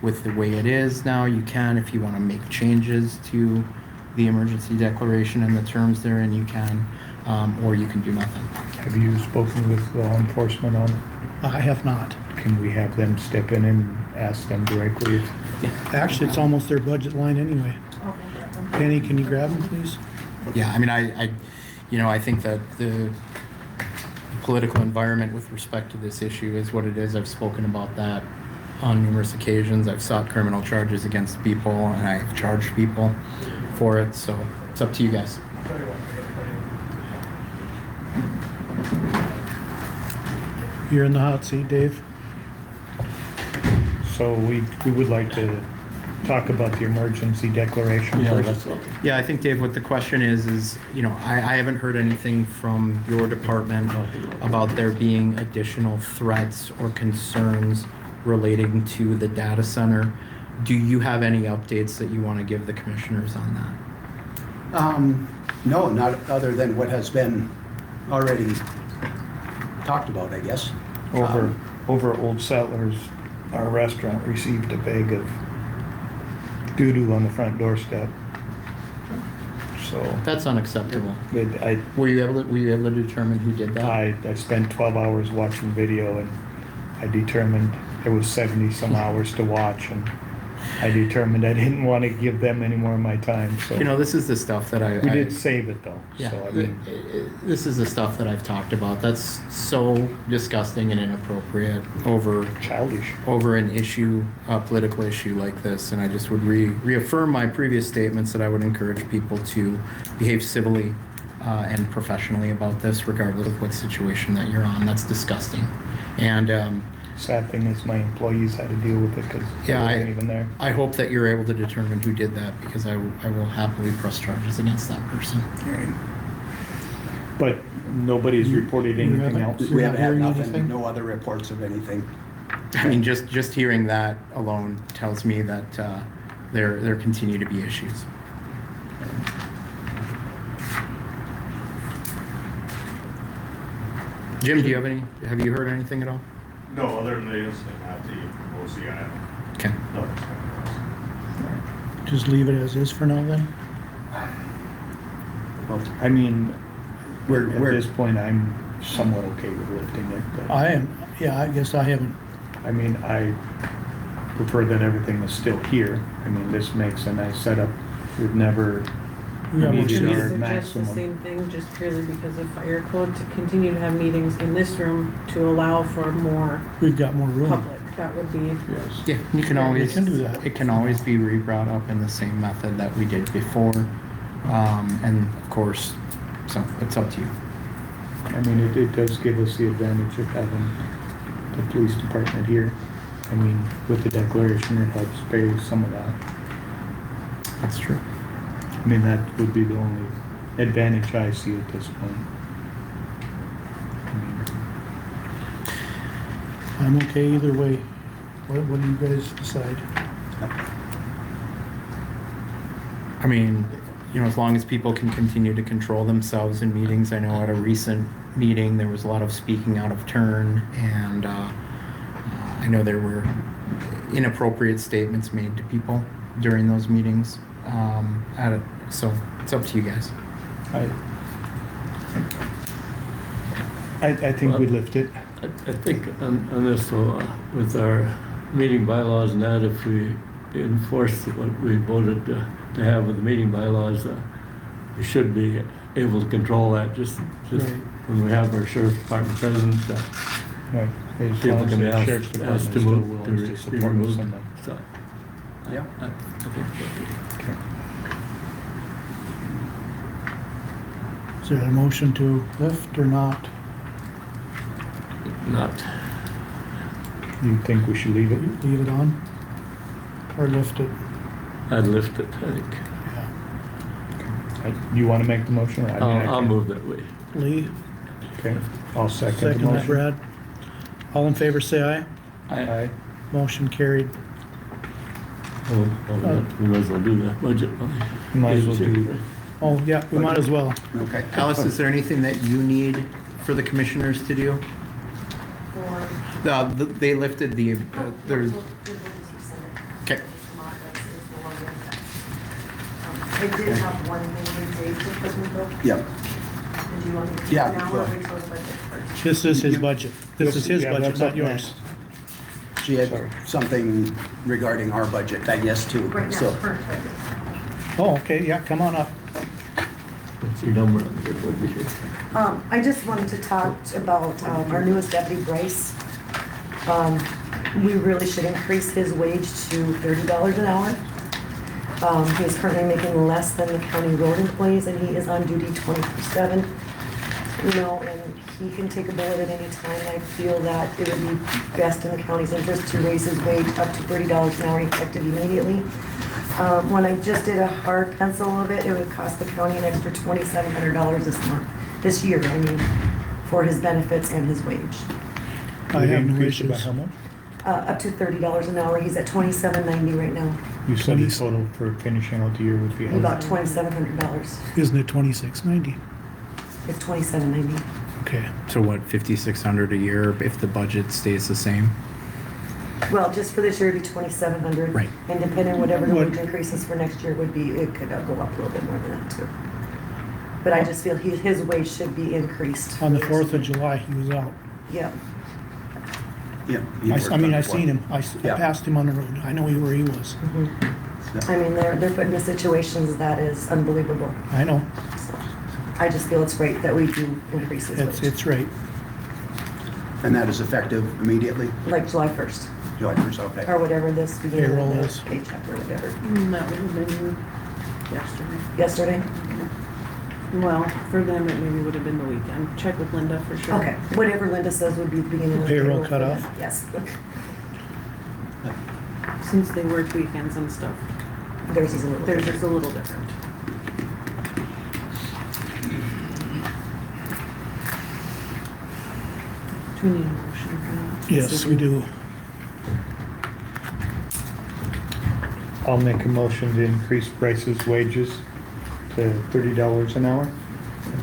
with the way it is now, you can. If you want to make changes to the emergency declaration and the terms therein, you can. Or you can do nothing. Have you spoken with law enforcement on it? I have not. Can we have them step in and ask them directly? Actually, it's almost their budget line anyway. Penny, can you grab them, please? Yeah, I mean, I think that the political environment with respect to this issue is what it is. I've spoken about that on numerous occasions. I've sought criminal charges against people, and I've charged people for it. So it's up to you guys. You're in the hot seat, Dave. So we would like to talk about the emergency declaration Yeah, first. that's all. Yeah, I think, Dave, what the question is, you know, I haven't heard anything from your department about there being additional threats or concerns relating to the data center. Do you have any updates that you want to give the commissioners on that? No, not other than what has been already talked about, I guess. Over at Old Settlers, our restaurant received a bag of doo-doo on the front doorstep. So, That's unacceptable. I Were you able to determine who did that? I spent 12 hours watching video, and I determined there was 70 some hours to watch, and I determined I didn't want to give them any more of my time, so. You know, this is the stuff that We did save it though, Yeah, so I mean, this is the stuff that I've talked about. That's so disgusting and inappropriate over childish. an issue, a political issue like this. And I just would reaffirm my previous statements that I would encourage people to behave civilly and professionally about this, regardless of what situation that you're on. That's disgusting. And Sad thing is my employees had to deal with it because Yeah, I wasn't even there. I hope that you're able to determine who did that, because I will happily press charges against that person. But nobody's reported anything else. We haven't had hearing nothing, anything? no other reports of anything. I mean, just hearing that alone tells me that there continue to be issues. Jim, do you have you heard anything at all? No, other than the incident at the OCI. Okay. No. Just leave it as is for now then? I mean, We're, at we're, this point, I'm somewhat okay with lifting it, but I am, yeah, I guess I haven't. I mean, I prefer that everything is still here. I mean, this makes a nice setup. We've never Yeah, needed Can you our suggest the maximum. same thing, just purely because of fire code, to continue to have meetings in this room to allow for more We've got more room. public? That would be, Yes. Yeah, you can always can do that. It can always be re-brought up in the same method that we did before, and of course, so it's up to you. I mean, it does give us the advantage of having the police department here. I mean, with the declaration, it helps pay some of that. That's true. I mean, that would be the only advantage I see at this point. I mean, I'm okay either way. What do you guys decide? I mean, you know, as long as people can continue to control themselves in meetings. I know at a recent meeting, there was a lot of speaking out of turn, and I know there were inappropriate statements made to people during those meetings. So it's up to you guys. I think we lift it. I think on this, though, with our meeting bylaws and that, if we enforce what we voted to have with the meeting bylaws, we should be able to control that, just Right. when we have our sheriff's department present, Right. As people long as can the ask sheriff's us department to still move, willing to to be support us removed, on that. so. Yeah. I think Okay. Is there a motion to lift or not? not, You think we should leave it? Leave it on? Or lift it? I'd lift it, I think. Yeah. You want to make the motion? Or I mean, I I'll can- move that way. Lee, Okay, I'll second the second that, motion. Brad. All in favor, say aye. Aye. Motion carried. We might as well do the budget. Might as well do- Oh, yeah, we might as well. okay. Alice, is there anything that you need for the commissioners to do? They lifted there's, okay. I did have one thing to say to President. Yeah, Did you want me to? Yeah, Now go or ahead. wait till the budget first? This is his budget. This is his Yeah, budget, that's not up yours. next. she had something regarding our budget, I guess, too. Right So, now, perfect. Oh, okay, yeah, come on up. What's your number on it? Would be here. I just wanted to talk about our newest deputy, Bryce. We really should increase his wage to $30 an hour. He is currently making less than the county road employees, and he is on duty 24/7. You know, and he can take a bullet at any time. I feel that it would be best in the county's interest to raise his wage up to $30 an hour effective immediately. When I just did a hard pencil of it, it would cost the county an extra $2,700 this year, I mean, for his benefits and his wage. I have no Increase it by issues. how much? Up to $30 an hour. He's at $27.90 right now. You said the total for finishing out the year would be how About much? $2,700. Isn't it 2690? It's $27.90. Okay. So what, 5,600 a year if the budget stays the same? Well, just for this year, it'd be $2,700. Right. And depending on whatever the What- wage increases for next year would be, it could go up a little bit more than that too. But I just feel his wage should be increased. On the 4th of July, he was out. Yeah. Yeah. I mean, I seen him. I Yeah. passed him on the road. I know where he was. I mean, they're put into situations that is unbelievable. I know. So I just feel it's right that we do increase his wage. It's right. And that is effective immediately? Like July 1st, July 1st, okay. or whatever this beginning Payroll of the is. paycheck or whatever. That would have been yesterday. Yesterday? Well, for them, it maybe would have been the weekend. Check with Linda for sure. Okay, whatever Linda says would be the beginning of the Payroll payroll. for them. cutoff? Yes. Since they work weekends and stuff. Theirs is a little Theirs different. is a little different. Do we need a motion for that? Yes, we do. I'll make a motion to increase Bryce's wages to $30 an hour,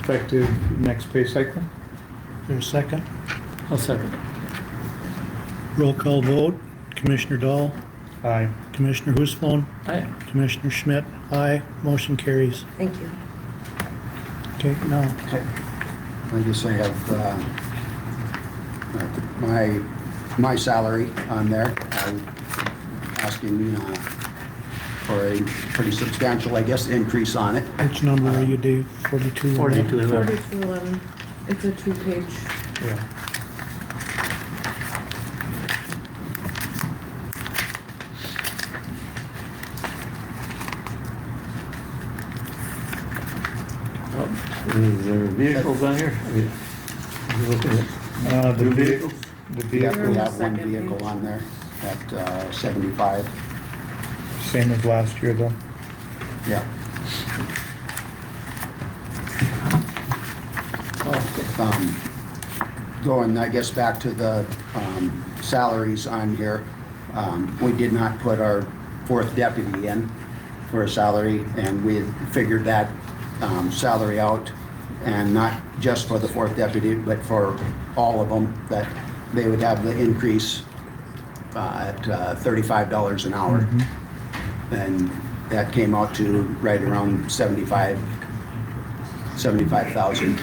effective next pay cycle. There's a second. I'll second. Roll call vote. Commissioner Dahl, Aye. Commissioner Husflon, Aye. Commissioner Schmidt, aye. Motion carries. Thank you. Okay, now, Okay. I guess I have my salary on there. I'm asking for a pretty substantial, I guess, increase on it. which number are you, Dave? 42? 4211. 4211. It's a 2-page. Yeah. Is there vehicles on here? Are you looking at The new vehicle, vehicles? the Yeah, vehicle, we the have one second vehicle page. on there at 75. same as last year though. Yeah. Going, I guess, back to the salaries on here, we did not put our fourth deputy in for a salary, and we had figured that salary out, and not just for the fourth deputy, but for all of them, that they would have the increase at $35 an hour. And that came out to right around 75,000.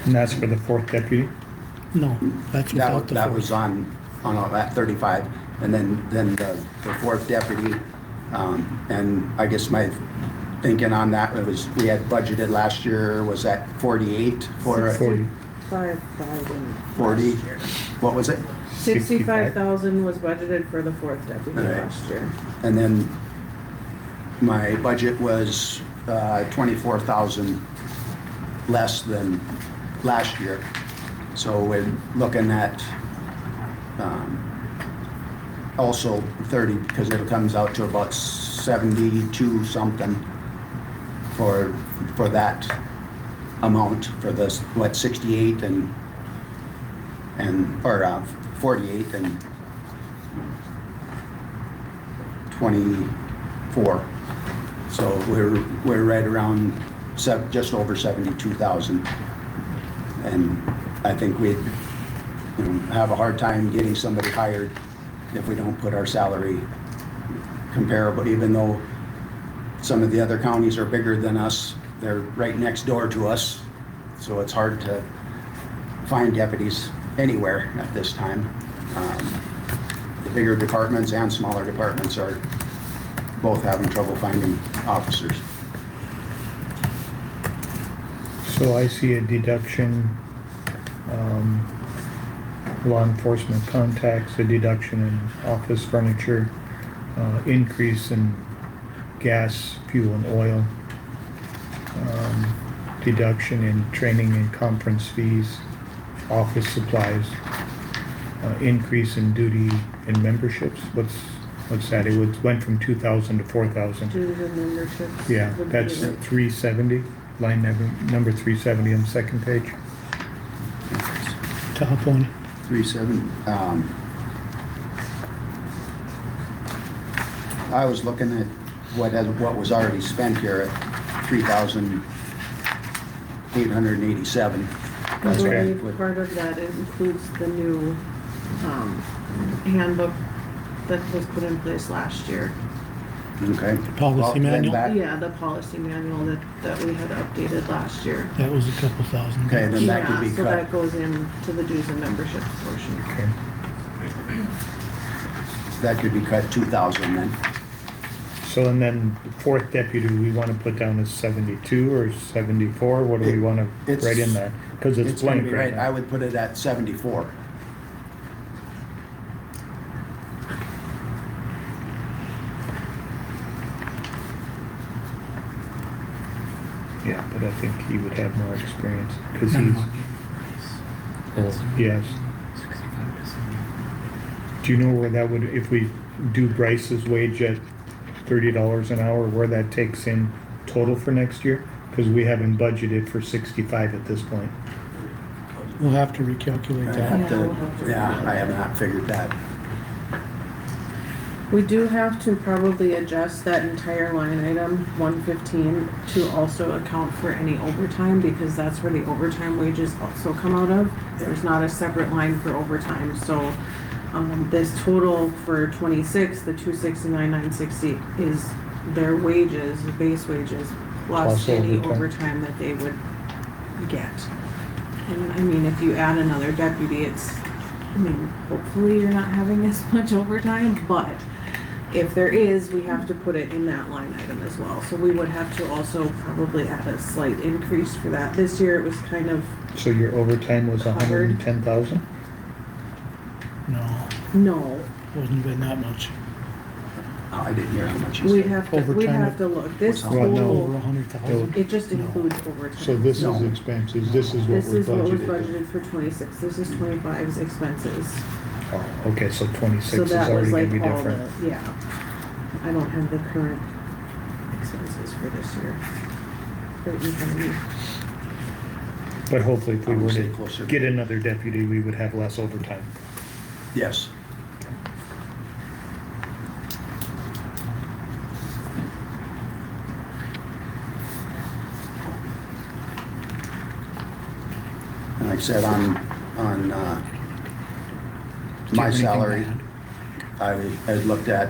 And that's for the fourth deputy? No, that's without the That was fourth. on that 35, and then the fourth deputy, and I guess my thinking on that was, we had budgeted last year, was at 48 for, 40. 65,000. 40, what was it? 65,000 was budgeted for the fourth deputy Alright. last year. And then my budget was 24,000 less than last year. So we're looking at also 30, because it comes out to about 72 something for that amount, for this, 68 or 48 and 24. So we're right around just over 72,000. And I think we'd have a hard time getting somebody hired if we don't put our salary comparable, even though some of the other counties are bigger than us. They're right next door to us, so it's hard to find deputies anywhere at this time. The bigger departments and smaller departments are both having trouble finding officers. So I see a deduction, law enforcement contacts, a deduction in office furniture, increase in gas, fuel, and oil, deduction in training and conference fees, office supplies, increase in duty and memberships. What's that? It went from 2,000 to 4,000. Dues and memberships. Yeah, would be that's like- 370, line number 370 on the second page. Top one. 3.7. I was looking at what was already spent here at 3,887. I That's what I believe put. part of that includes the new, handbook that was put in place last year. Okay. Policy Well, then manual? that- Yeah, the policy manual that we had updated last year. That was a couple thousand. Okay, then that could be Yeah, so cut. that goes into the dues and memberships portion. Okay. That could be cut 2,000 then. So, and then fourth deputy, we want to put down as 72 or 74? What do we want to It's- write in that? Because it's It's gonna blank be right right, I now. would put it at 74. Yeah, but I think he would have more experience because he's, yes. Do you know where that would, if we do Bryce's wage at $30 an hour, where that takes in total for next year? Because we haven't budgeted for 65 at this point. We'll have to recalculate I that. have Yeah, we'll have to, to- yeah, I have not figured that. We do have to probably adjust that entire line item, 115, to also account for any overtime, because that's where the overtime wages also come out of. There's not a separate line for overtime, so, this total for 26, the 269,960 is their wages, the base wages, plus Plus any overtime. overtime that they would get. And I mean, if you add another deputy, hopefully you're not having as much overtime, but if there is, we have to put it in that line item as well. So we would have to also probably add a slight increase for that. This year it was kind of, So your overtime was Covered. 110,000? No, no, wasn't been that much. Oh, I didn't hear how much you we'd said. have to Overtime. look. This Well, Over total, 100,000. it just No. includes overtime. So this is No. expenses, this is what This we're is what was budgeted. budgeted for 26. This is 25's expenses. Oh, okay, so 26 So is that was already like gonna be all different. the, yeah. I don't have the current expenses for this year. Right in front of me. But hopefully if we I would were say to closer. get another deputy, we would have less overtime. Yes. And like I said, on my salary, I had looked at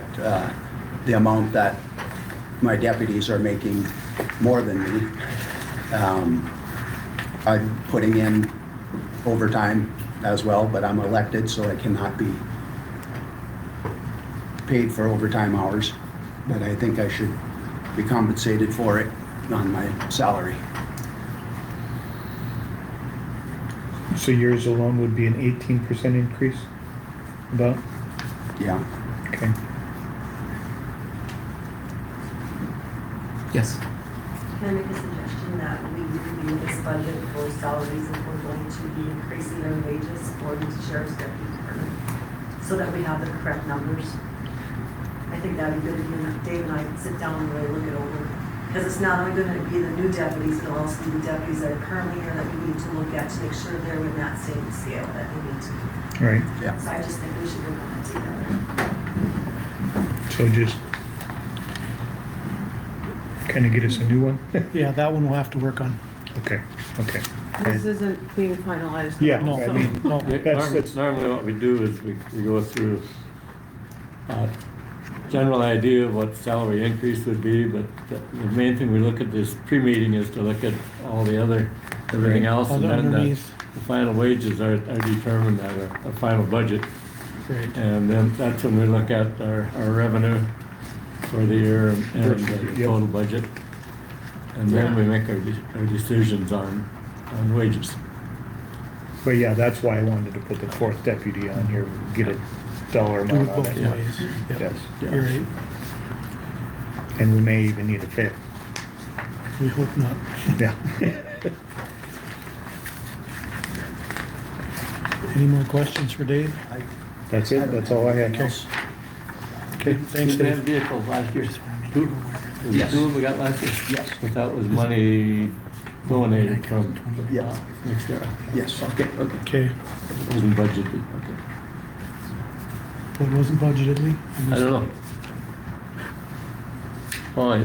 the amount that my deputies are making more than me. I'm putting in overtime as well, but I'm elected, so I cannot be paid for overtime hours. But I think I should be compensated for it on my salary. So yours alone would be an 18% increase? About? Yeah. Okay. Yes. Can I make a suggestion that we review this budget for salaries if we're going to be increasing our wages for the sheriff's deputy department, so that we have the correct numbers? I think that'd be good if you and Dave and I can sit down and really look it over. Because it's not only going to be the new deputies, it'll also be the deputies that are currently here that we need to look at to make sure they're in that same scale that we need to. Right, Yeah. So I just think we should work on that together. so just kind of get us a new one? Yeah, that one we'll have to work on. Okay, okay. This isn't being finalized. Yeah, No, I mean, no, Normally what we do is we go through general idea of what salary increase would be, but the main thing we look at this pre-meeting is to look at all the other, everything else, and then Underneath. the final wages are determined at our final budget. Great. And then that's when we look at our revenue for the year and the Yep. total budget. And then we make our decisions on wages. But yeah, that's why I wanted to put the fourth deputy on here, get a dollar Do it amount on both it. ways. Yep. Yes, You're right. and we may even need a fifth. We hope not. Yeah. Any more questions for Dave? That's it, that's all I have. Okay, thanks, Did we have Dave. vehicles last year? Two? Was it Yes. two we got last year? Yes. But that was money donated from. Yeah. Next year. Yes. Okay, okay. Okay, Wasn't budgeted, okay. what wasn't budgeted, Lee? I don't know. Oh,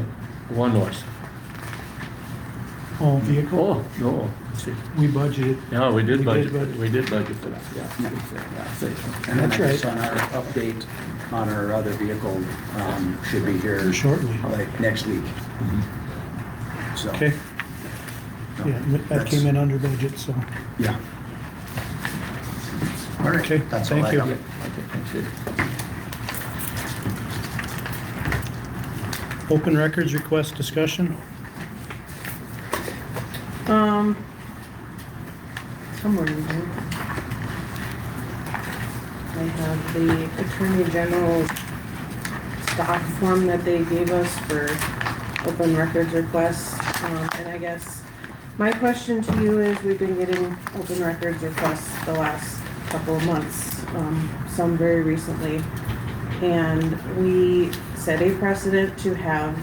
one was. Oh, vehicle? Oh, no, let's see. We budgeted. Yeah, we did We did budget, budget. we did budget for that, yeah. See. And then That's I guess right. on our update on our other vehicle, should be here Shortly. like next week. So. Okay, yeah, that came in under budget, so. Yeah. All right. Okay, That's all thank I you. have. Okay, thanks, Dave. Open records request discussion? Somewhere in here. I have the Attorney General's stock form that they gave us for open records requests. And I guess my question to you is, we've been getting open records requests the last couple of months, some very recently. And we set a precedent to have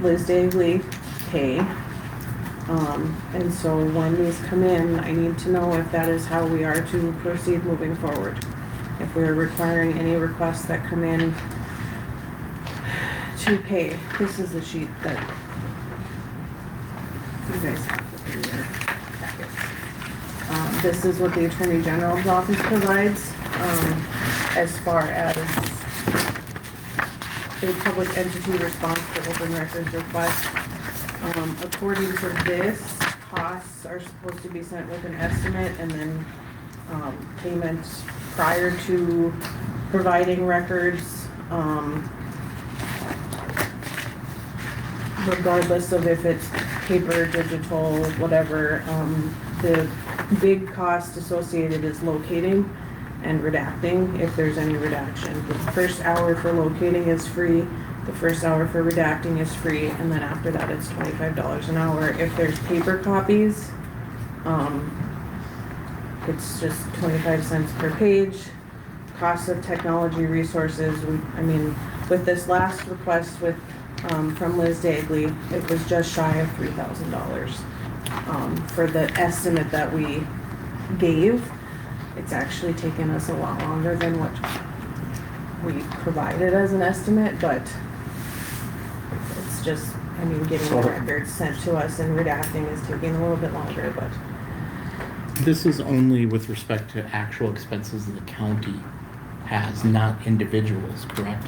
Liz Dagley pay. And so when these come in, I need to know if that is how we are to proceed moving forward. If we are requiring any requests that come in to pay. This is the sheet that you guys have in your packets. This is what the Attorney General's office provides, as far as a public entity response to open records requests. According to this, costs are supposed to be sent with an estimate and then, payments prior to providing records, regardless of if it's paper, digital, whatever. The big cost associated is locating and redacting, if there's any redaction. The first hour for locating is free. The first hour for redacting is free, and then after that, it's $25 an hour. If there's paper copies, it's just 25 cents per page. Cost of technology resources, with this last request from Liz Dagley, it was just shy of $3,000. For the estimate that we gave, it's actually taken us a lot longer than what we provided as an estimate, but it's just, getting the records sent to us and redacting is taking a little bit longer, but. This is only with respect to actual expenses that the county has, not individuals, correct?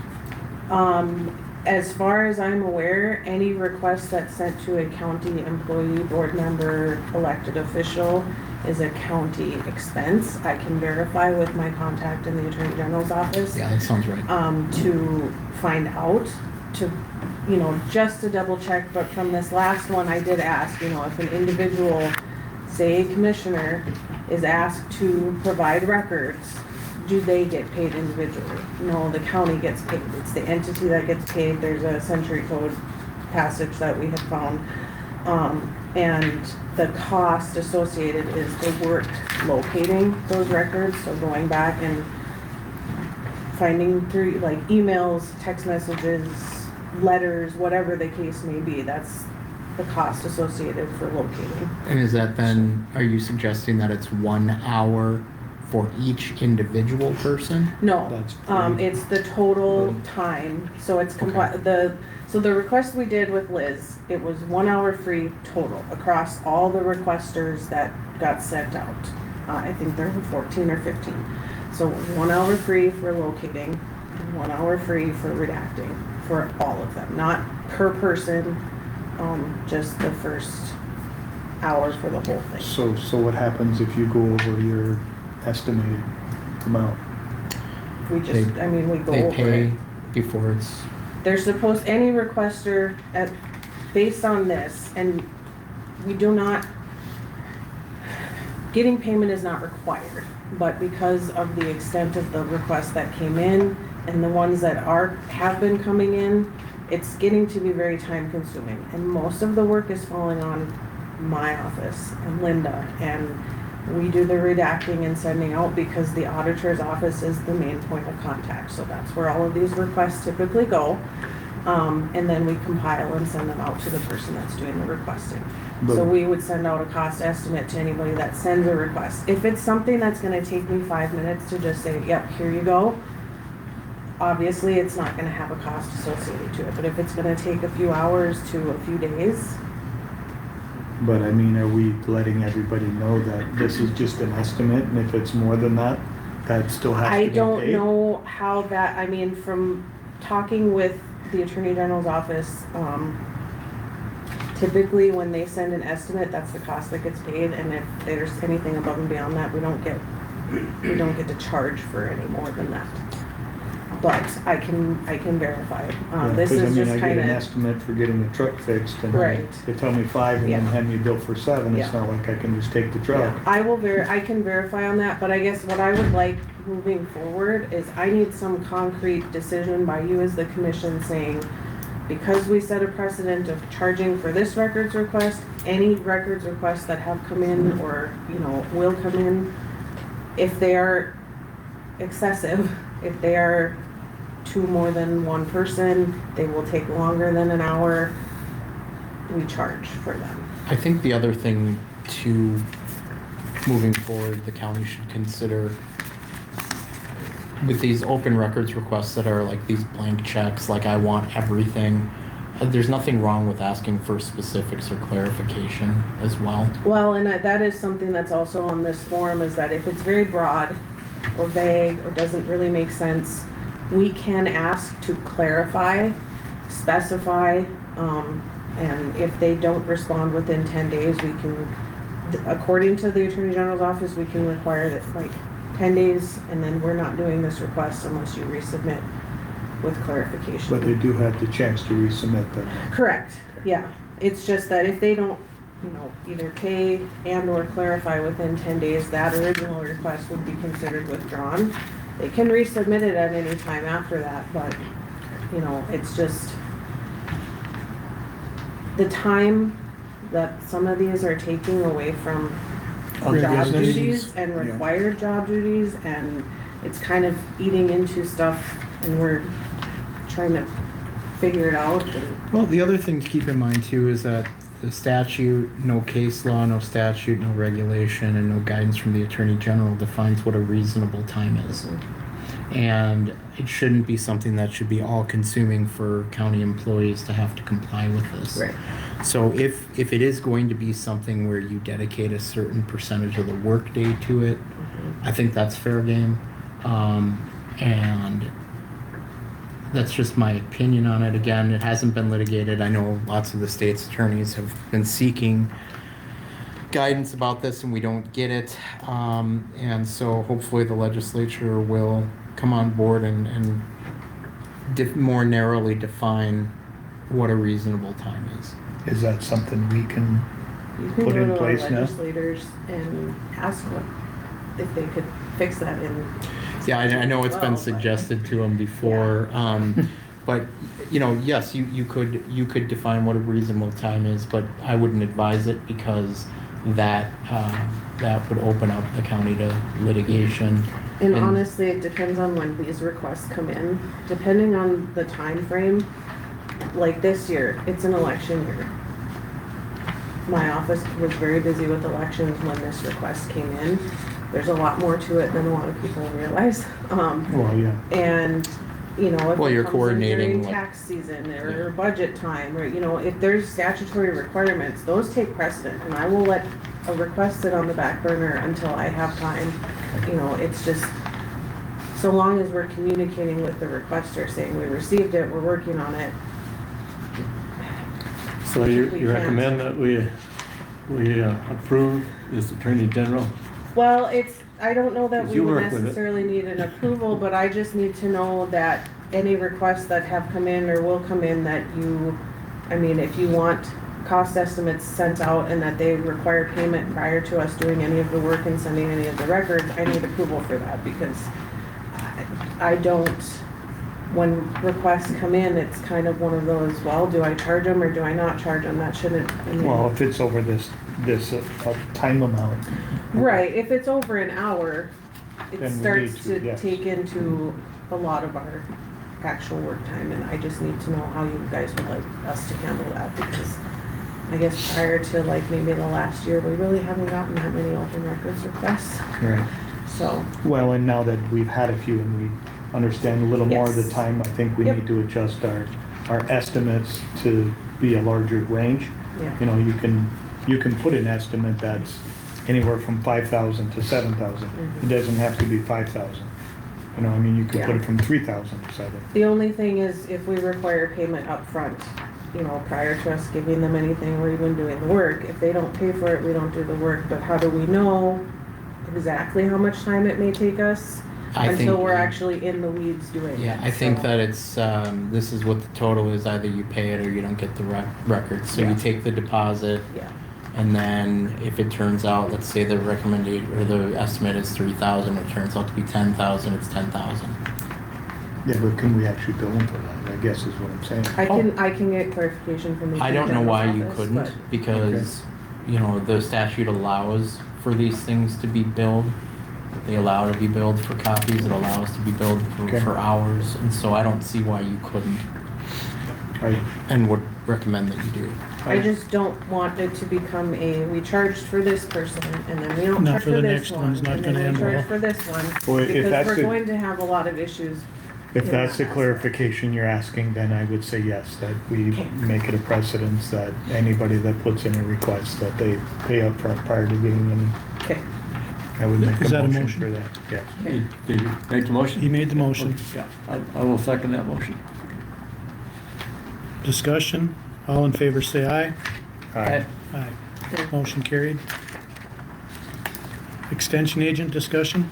As far as I'm aware, any request that's sent to a county employee, board member, elected official is a county expense. I can verify with my contact in the Attorney General's office. Yeah, that sounds right. To find out, just to double check, but from this last one, I did ask, if an individual, say a commissioner, is asked to provide records, do they get paid individually? No, the county gets paid. It's the entity that gets paid. There's a century code passage that we have found. And the cost associated is the work locating those records, so going back and finding through like emails, text messages, letters, whatever the case may be. That's the cost associated for locating. And is that then, are you suggesting that it's 1 hour for each individual person? No, That's it's the total time, so it's so the request we did with Liz, it was 1 hour free total across all the requesters that got sent out. I think there were 14 or 15. So 1 hour free for locating, 1 hour free for redacting, for all of them, not per person, just the first hour for the whole thing. So what happens if you go over your estimated amount? We just, we go They over pay it. before it's, They're supposed, any requester based on this, and we do not, getting payment is not required, but because of the extent of the requests that came in and the ones that have been coming in, it's getting to be very time consuming. And most of the work is falling on my office and Linda, and we do the redacting and sending out because the auditor's office is the main point of contact. So that's where all of these requests typically go. And then we compile and send them out to the person that's doing the requesting. So we would send out a cost estimate to anybody that sends a request. If it's something that's gonna take me 5 minutes to just say, yep, here you go, obviously it's not gonna have a cost associated to it. But if it's gonna take a few hours to a few days, But I mean, are we letting everybody know that this is just an estimate, and if it's more than that, that still has to I get don't paid? know how that, I mean, from talking with the Attorney General's office, typically when they send an estimate, that's the cost that gets paid, and if there's anything above and beyond that, we don't get to charge for any more than that. But I can verify. Yeah, This 'cause I is mean, just I get an kinda, estimate for getting the truck fixed, and Right. they tell me 5 and then Yeah. hand me a bill for 7, it's Yeah. not like I can just take the truck. yeah, I can verify on that, but I guess what I would like moving forward is I need some concrete decision by you as the commission saying, because we set a precedent of charging for this records request, any records requests that have come in or, will come in, if they are excessive, if they are to more than one person, they will take longer than an hour, we charge for them. I think the other thing to, moving forward, the county should consider with these open records requests that are like these blank checks, like I want everything, there's nothing wrong with asking for specifics or clarification as well. Well, and that is something that's also on this form, is that if it's very broad or vague or doesn't really make sense, we can ask to clarify, specify, and if they don't respond within 10 days, we can, according to the Attorney General's office, we can require that like 10 days, and then we're not doing this request unless you resubmit with clarification. But they do have the chance to resubmit them. Correct, yeah. It's just that if they don't, either pay and or clarify within 10 days, that original request would be considered withdrawn. They can resubmit it at any time after that, but, it's just the time that some of these are taking away from Other job business. duties and Yeah. required job duties, and it's kind of eating into stuff, and we're trying to figure it out. Well, the other thing to keep in mind too is that the statute, no case law, no statute, no regulation, and no guidance from the Attorney General defines what a reasonable time is. And it shouldn't be something that should be all-consuming for county employees to have to comply with this. Right. So if it is going to be something where you dedicate a certain percentage of the workday to it, I think that's fair game. And that's just my opinion on it. Again, it hasn't been litigated. I know lots of the state's attorneys have been seeking guidance about this and we don't get it. And so hopefully the legislature will come on board and more narrowly define what a reasonable time is. Is that something we can You can put go in to our place now? legislators and ask if they could fix that in. Yeah, I know it's been Well, suggested to them before, but, yes, you could define what a reasonable time is, but I wouldn't advise it because that would open up the county to litigation. And honestly, it depends on when these requests come in. Depending on the time frame, like this year, it's an election year. My office was very busy with elections when this request came in. There's a lot more to it than a lot of people realize. Well, yeah. And, if Well, it you're comes in coordinating during what- tax season or budget time, or, if there's statutory requirements, those take precedent. And I will let a request sit on the back burner until I have time. It's just, so long as we're communicating with the requester, saying we received it, we're working on it. So you We you can't. recommend that we approve this Attorney General? Well, I don't know that we You would work with it. necessarily need an approval, but I just need to know that any requests that have come in or will come in that if you want cost estimates sent out and that they require payment prior to us doing any of the work and sending any of the records, I need approval for that because I don't, when requests come in, it's kind of one of those, well, do I charge them or do I not charge them? That shouldn't, I mean. Well, if it's over this time amount. Right, if it's over an hour, it Then we starts need to, to yes. take into a lot of our actual work time, and I just need to know how you guys would like us to handle that, because I guess prior to like maybe the last year, we really haven't gotten that many open records requests, Right. so. Well, and now that we've had a few and we understand a little more of the Yes. time, I think we Yep. need to adjust our estimates to be a larger range. Yeah. You know, you can put an estimate that's anywhere from 5,000 to 7,000. It doesn't have to be 5,000. You know, I mean, you could put Yeah. it from 3,000 to 7. The only thing is if we require payment up front, you know, prior to us giving them anything or even doing the work, if they don't pay for it, we don't do the work, but how do we know exactly how much time it may take us I until think- we're actually in the weeds doing it? Yeah, I think So- that it's, this is what the total is, either you pay it or you don't get the record. So Yeah. you take the deposit, Yeah, and then if it turns out, let's say the recommended, or the estimate is 3,000, it turns out to be 10,000, it's 10,000. Yeah, but can we actually bill them for that? I guess is what I'm saying. I can get clarification from the. I don't know Attorney why General's you office, couldn't, but- because, you know, the statute allows for these things to be billed. They allow to be billed for copies, it allows to be billed Okay. for hours, and so I don't see why you couldn't, Right. and would recommend that you do. I just don't want it to become we charged for this person and then we don't Not charge for for the this next one. one's not And then gonna we end charge well. for this one, Well, if because that's we're the- going to have a lot of issues. If that's the clarification you're asking, then I would say yes, that we Okay. make it a precedence that anybody that puts in a request, that they pay up front prior to getting any. Okay, I would make Is that a a motion motion? for that, yes. okay. Did you make the motion? He made the motion. Yeah, I will second that motion. Discussion, all in favor say aye. Aye. Aye. Motion carried. Extension agent discussion?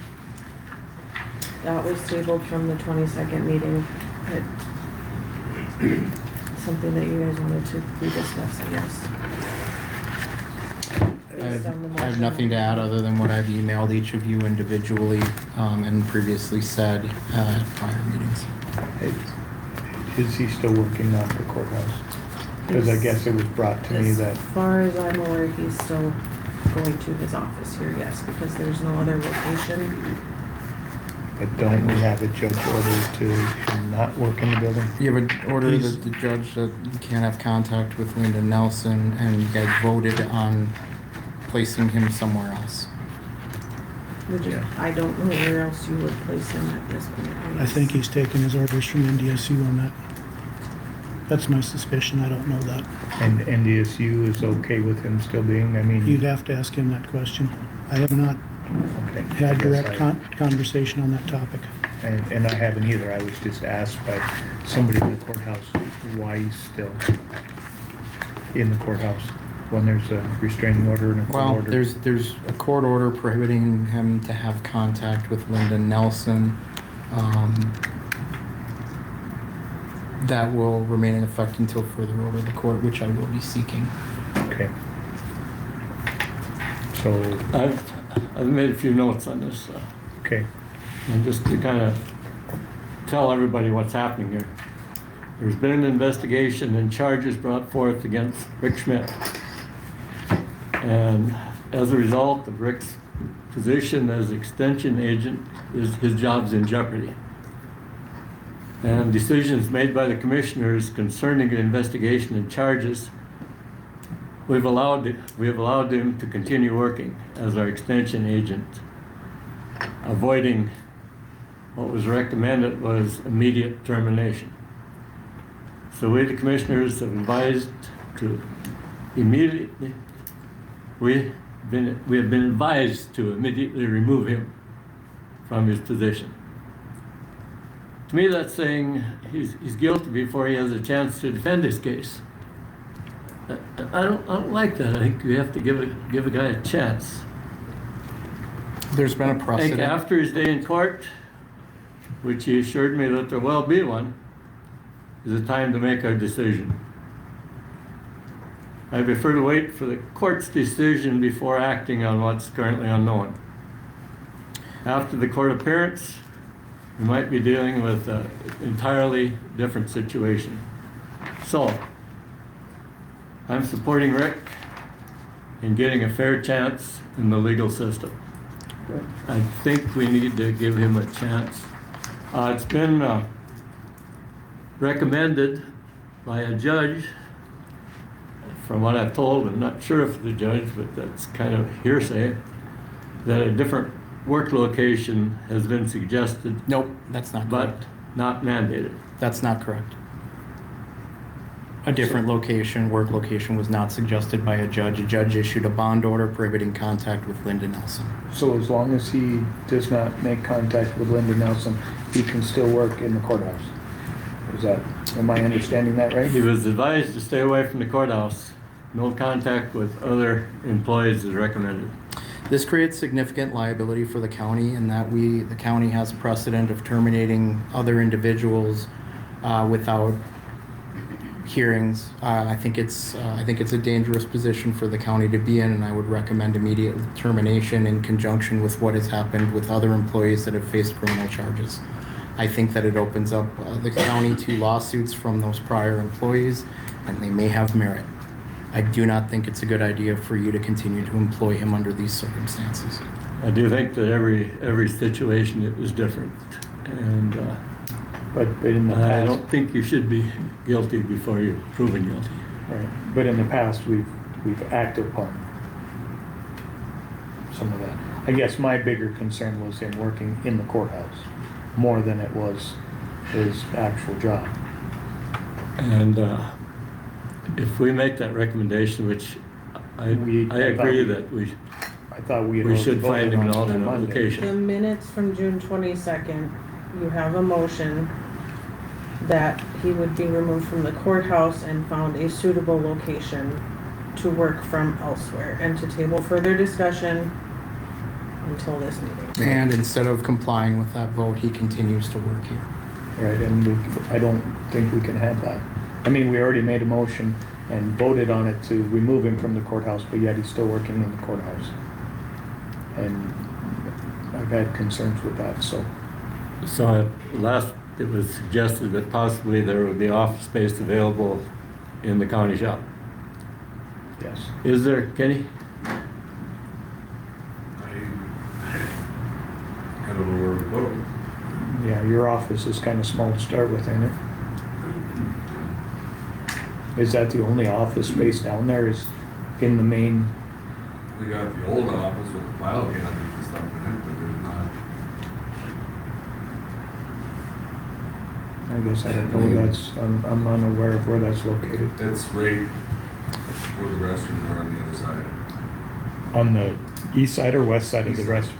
That was tabled from the 22nd meeting. Something that you guys wanted to rediscuss, I guess. I have nothing to add other than what I've emailed each of you individually, and previously said at prior meetings. Is he still working at the courthouse? Because I guess it was brought to me that, As far as I'm aware, he's still going to his office here, yes, because there's no other location. but don't we have a judge order to not work in the building? You have an order that the judge that you can't have contact with Linda Nelson, and you guys voted on placing him somewhere else. I don't know where else you would place him at this point. I think he's taking his orders from NDSU on that. That's my suspicion, I don't know that. And NDSU is okay with him still being, I mean. You'd have to ask him that question. I have not Okay. had I direct guess I- conversation on that topic. And I haven't either. I was just asked by somebody in the courthouse why he's still in the courthouse when there's a restraining order and a court Well, order. there's a court order prohibiting him to have contact with Linda Nelson. That will remain in effect until further order of the court, which I will be seeking. Okay. So, I've made a few notes on this, okay, and just to kind of tell everybody what's happening here. There's been an investigation and charges brought forth against Rick Schmidt. And as a result of Rick's position as extension agent, his job's in jeopardy. And decisions made by the commissioners concerning the investigation and charges, we have allowed him to continue working as our extension agent, avoiding what was recommended was immediate termination. So we, the commissioners, have advised to immediately, we have been advised to immediately remove him from his position. To me, that's saying he's guilty before he has a chance to defend his case. I don't like that. I think we have to give a guy a chance. There's been a I think precedent. after his day in court, which he assured me that there will be one, is the time to make our decision. I prefer to wait for the court's decision before acting on what's currently unknown. After the court appearance, we might be dealing with an entirely different situation. So, I'm supporting Rick in getting a fair chance in the legal system. I think we need to give him a chance. It's been recommended by a judge, from what I've told, I'm not sure if the judge, but that's kind of hearsay, that a different work location has been suggested, Nope, that's not but correct. not mandated. That's not correct. A different location, work location was not suggested by a judge. A judge issued a bond order prohibiting contact with Linda Nelson. So as long as he does not make contact with Linda Nelson, he can still work in the courthouse? Am I understanding that right? He was advised to stay away from the courthouse. No contact with other employees is recommended. This creates significant liability for the county in that the county has a precedent of terminating other individuals without hearings. I think it's a dangerous position for the county to be in, and I would recommend immediate termination in conjunction with what has happened with other employees that have faced criminal charges. I think that it opens up the county to lawsuits from those prior employees, and they may have merit. I do not think it's a good idea for you to continue to employ him under these circumstances. I do think that every situation is different, and But in the I past, don't think you should be guilty before you're proven guilty. right, but in the past, we've acted upon some of that. I guess my bigger concern was him working in the courthouse more than it was his actual job. And if we make that recommendation, which I agree that I thought we had we already should find voted him an on it on alternate Monday. The location. minutes from June 22nd, you have a motion that he would be removed from the courthouse and found a suitable location to work from elsewhere, and to table further discussion until this meeting. And instead of complying with that vote, he continues to work here. Right, and I don't think we can have that. I mean, we already made a motion and voted on it to remove him from the courthouse, but yet he's still working in the courthouse. And I've had concerns with that, so. So it was suggested that possibly there would be office space available in the county shop. Yes. Is there, Kenny? I don't know where to put them. Yeah, your office is kind of small to start with, ain't it? Is that the only office space down there is in the main? We got the old office with the file cabinets and stuff in it, but there's not. I guess I don't know, I'm unaware of where that's located. It's right where the restrooms are on the other side. On the east side or west side of the restroom?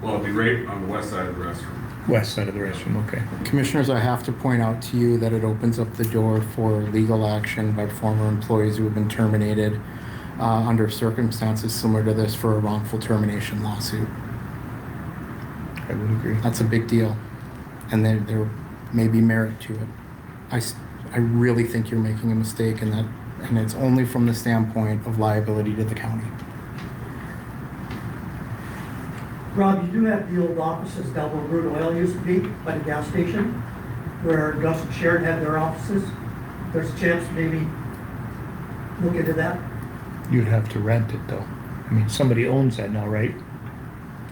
Well, it'd be right on the west side of the restroom. West side of the restroom, okay. Commissioners, I have to point out to you that it opens up the door for legal action by former employees who have been terminated under circumstances similar to this for a wrongful termination lawsuit. I would agree. That's a big deal, and there may be merit to it. I really think you're making a mistake in that, and it's only from the standpoint of liability to the county. Rob, you do have the old offices down where Root Oil used to be, by the gas station, where Gus and Sharon had their offices. There's a chance maybe look into that. You'd have to rent it though. I mean, somebody owns that now, right?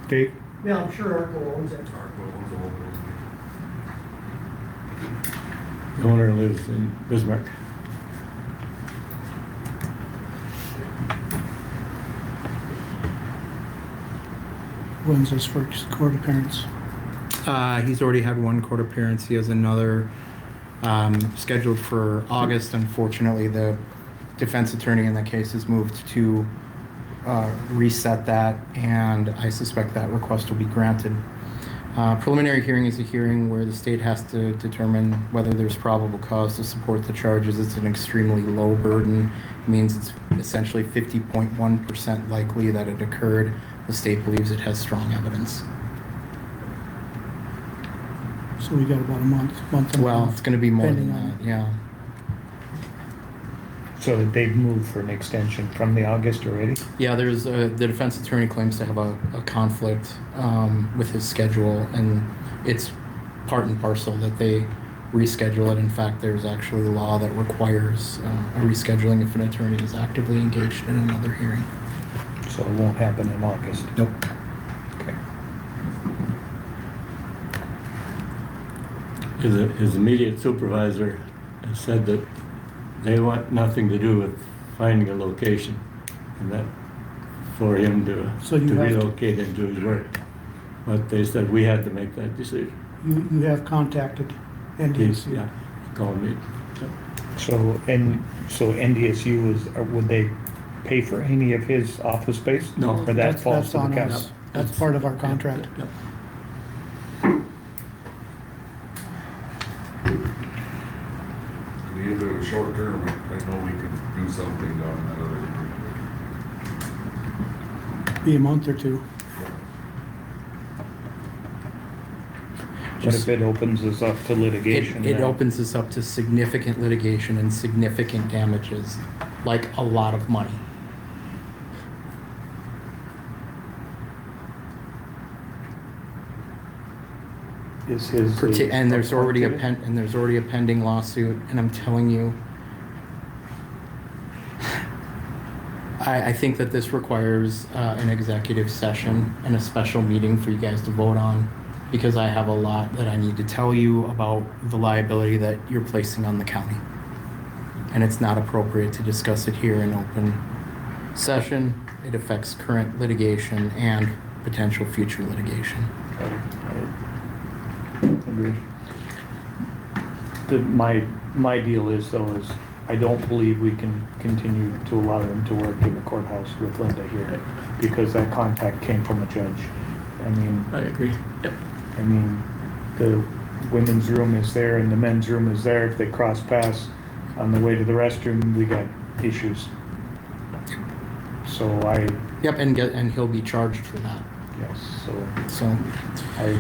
Dave? Yeah, I'm sure Arco owns it. The owner lives in Bismarck. When's his first court appearance? He's already had one court appearance. He has another scheduled for August. Unfortunately, the defense attorney in that case has moved to reset that, and I suspect that request will be granted. Preliminary hearing is a hearing where the state has to determine whether there's probable cause to support the charges. It's an extremely low burden. It means it's essentially 50.1% likely that it occurred. The state believes it has strong evidence. So we got about a month and a Well, half. it's going to be more than Depending on- that, yeah. So they've moved for an extension from the August already? Yeah, there's, the defense attorney claims to have a conflict with his schedule, and it's part and parcel that they reschedule it. In fact, there's actually a law that requires a rescheduling if an attorney is actively engaged in another hearing. So it won't happen in August? Nope. Okay. His immediate supervisor has said that they want nothing to do with finding a location, and that for him to So you have to- relocate into his work. But they said we had to make that decision. You have contacted He's, NDSU. yeah, he called me. So NDSU is, would they pay for any of his office space? No. Or that falls That's to the on county? us. That's part of our contract. Yep. Be a bit of a short term, I know we could do something on that other. Be a month or two. But if it opens us up to litigation? It then- opens us up to significant litigation and significant damages, like a lot of money. Is his? And there's already a pending lawsuit, and I'm telling you, I think that this requires an executive session and a special meeting for you guys to vote on, because I have a lot that I need to tell you about the liability that you're placing on the county. And it's not appropriate to discuss it here in open session. It affects current litigation and potential future litigation. Agreed. My deal is though, is I don't believe we can continue to allow them to work in the courthouse with Linda here, because that contact came from a judge. I mean, I agree. Yep. I mean, the women's room is there and the men's room is there. If they cross paths on the way to the restroom, we got issues. So Yep, and he'll be charged for that. yes, So I.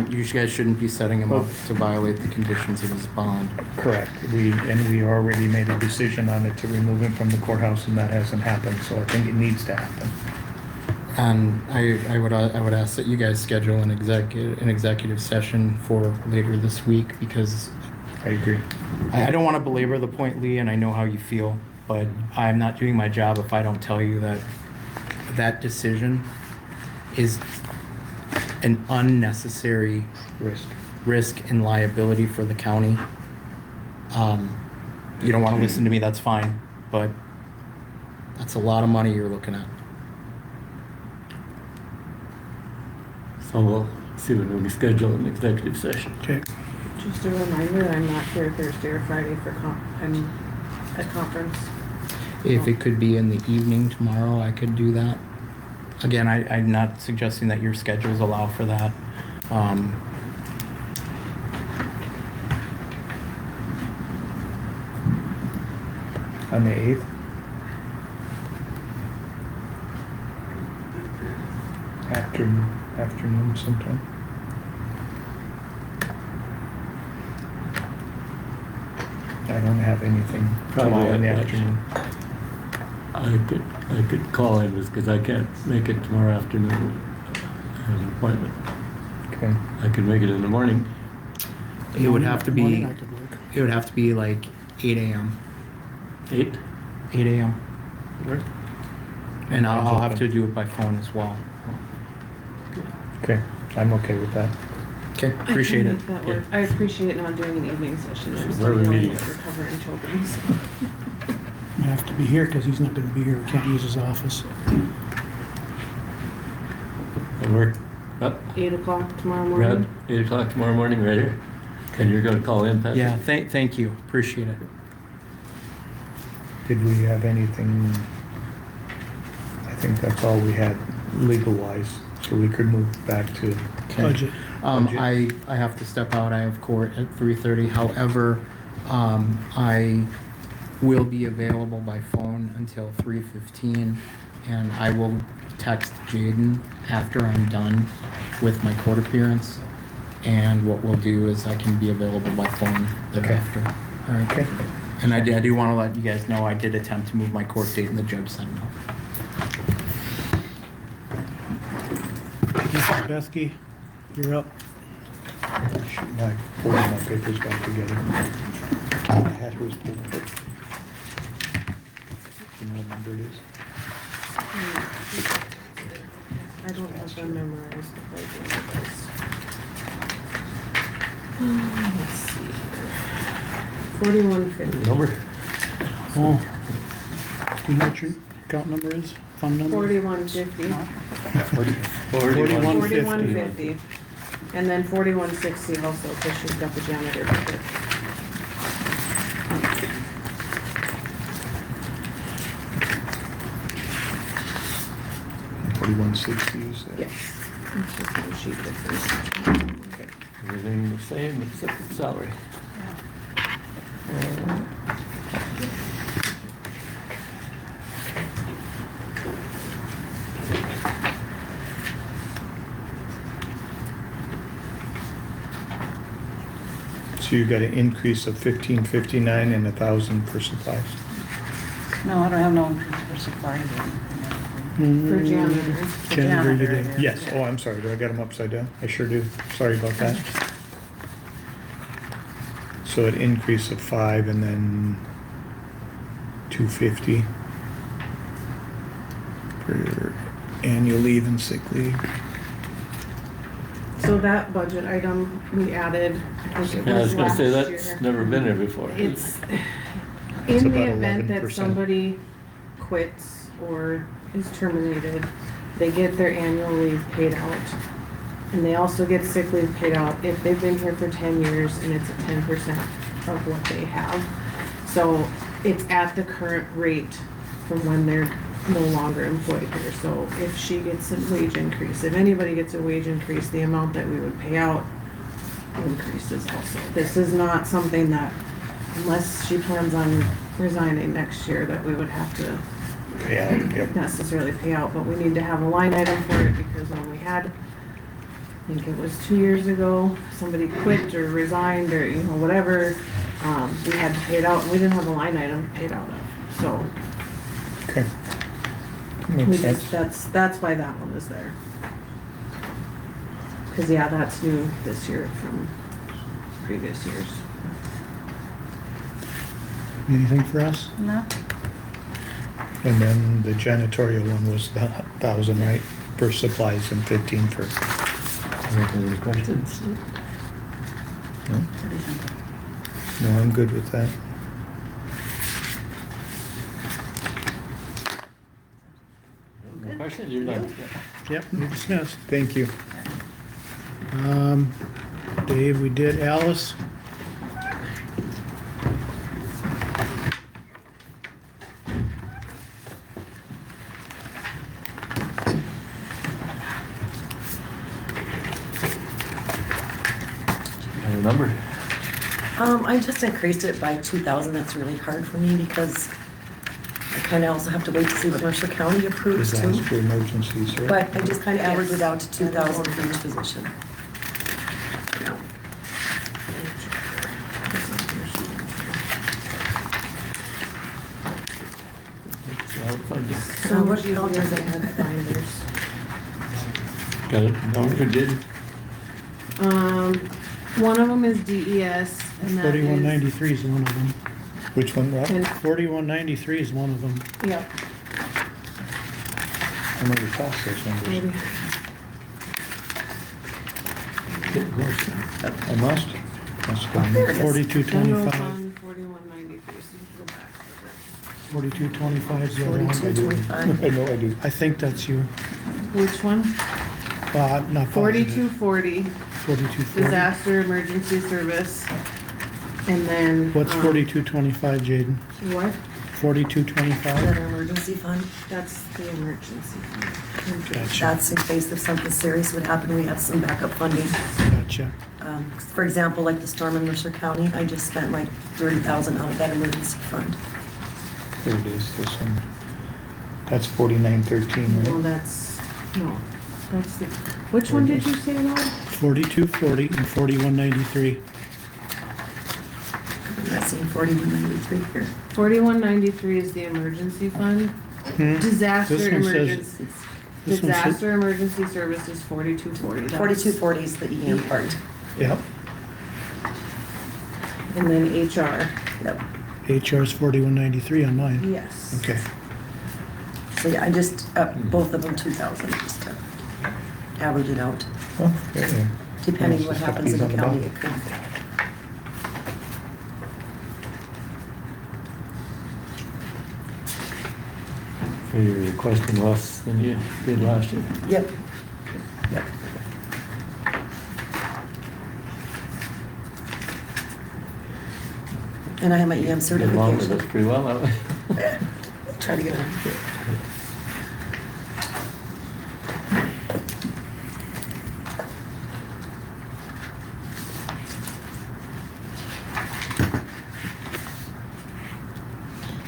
you guys shouldn't be setting him up to violate the conditions of his bond. Correct. We already made a decision on it to remove him from the courthouse, and that hasn't happened, so I think it needs to happen. And I would ask that you guys schedule an executive session for later this week, because I agree. I don't want to belabor the point, Lee, and I know how you feel, but I'm not doing my job if I don't tell you that that decision is an unnecessary risk and liability for the county. You don't want to listen to me, that's fine, but that's a lot of money you're looking at. So we'll see when we can schedule an executive session. Okay. Just a reminder, I'm not here Thursday or Friday for I'm at conference. If it could be in the evening tomorrow, I could do that. Again, I'm not suggesting that your schedules allow for that. On the 8th? Afternoon sometime. I don't have anything tomorrow in the afternoon. I could call in because I can't make it tomorrow afternoon. I have an appointment. Okay. I could make it in the morning. It would have to be, Morning I could work. it would have to be like 8 a.m. 8? 8 a.m. Work? And I'll have to do it by phone as well. Okay, I'm okay with that. Okay, appreciate it. That work. I appreciate not doing an evening session. I'm Where still are we dealing meeting? with recovering children. So. I have to be here because he's not going to be here. We can't use his office. I work up, 8 o'clock tomorrow we're at morning. 8 o'clock tomorrow morning, right here. And you're gonna call in, Patrick? Yeah, thank you, appreciate it. Did we have anything? I think that's all we had legal-wise, so we could move back to Ken. Budget. I have to step out, I have court at 3:30, however, I will be available by phone until 3:15, and I will text Jaden after I'm done with my court appearance, and what we'll do is I can be available by phone thereafter. All right, Okay, And I do want to let you guys know, I did attempt to move my court date and the judge said no. Mr. Bethke, you're up. Shoot, now I pulled my papers back together. I had hers pulled up. You know what number it is? I don't have them memorized. Let's see. 4150. Number? Oh. Do you know what your account number is? Fund number? 4150. 4150. And then 4160 also, because she's got the janitor budget. 4160, you said? Yes. It's just one sheet difference. Okay. Everything the same except the salary. So you got an increase of 1559 and 1,000 for supplies. No, I don't have no increase for supplies. For janitor. Janitor, you did. Yes, oh, I'm sorry, do I got them upside down? I sure do, sorry about that. So an increase of 5 and then 250 for annual leave and sick leave. So that budget item we added, I think it Yeah, I was was gonna last say, year. that's never been there before. It's, It's in the about event that 11%. somebody quits or is terminated, they get their annual leave paid out. And they also get sick leave paid out if they've been here for 10 years and it's at 10% of what they have. So it's at the current rate from when they're no longer employed here. So if she gets a wage increase, if anybody gets a wage increase, the amount that we would pay out increases also. This is not something that, unless she plans on resigning next year, that we would have to Yeah, yep. necessarily pay out, but we need to have a line item for it because when we had, I think it was 2 years ago, somebody quit or resigned or, you know, whatever, we had to pay it out and we didn't have a line item paid out of, so. Okay. We Makes sense. just, that's why that one is there. Cause yeah, that's new this year from previous years. Anything for us? No? And then the janitorial one was the 1,000, right, for supplies and 15 for, Any questions? no? No, I'm good with that. No questions? You're done. Yep, we discussed. Thank you. Dave, we did Alice. Any number? I just increased it by 2,000. That's really hard for me because I kind of also have to wait to see what Mercer County approves too. Disaster emergencies, right? But I just kind of averaged it out to 2,000 for each position. So what else does it have binders? Got it? No, you did? One of them is DES and that is. 4193 is one of them. Which one, Rob? And, 4193 is one of them. yep, I never passed those numbers. maybe. Getting close. I must. Must go. There it is. 4225. 4193, so you can go back. 4225 is the other one. 4225. I know I do. I think that's you. Which one? Not positive. 4240, 4240. disaster emergency service. And then. What's 4225, Jaden? What? Is that 4225? our emergency fund? That's the emergency fund. Gotcha. That's in case if something serious would happen, we have some backup funding. Gotcha. For example, like the storm in Mercer County, I just spent like 30,000 out of that emergency fund. There it is, this one. That's 4913, No, right? that's, no, that's the, which one did you say, Rob? 4240 and 4193. That's in 4193 here. 4193 is the emergency fund. Disaster This one says- emergencies. this one says- Disaster emergency services 4240. 4240 is the EM part. Yep. And then HR. Yep. HR's 4193 on mine. Yes. Okay. So yeah, I just upped both of them 2,000 just to average it out. Oh, yeah. Depending Nice, what just happens in the these on the county, bottom. it could. So you're requesting less than you did last year? Yep. Yep. And I have my EM Get along with certification. us pretty well, haven't we? Try to get on.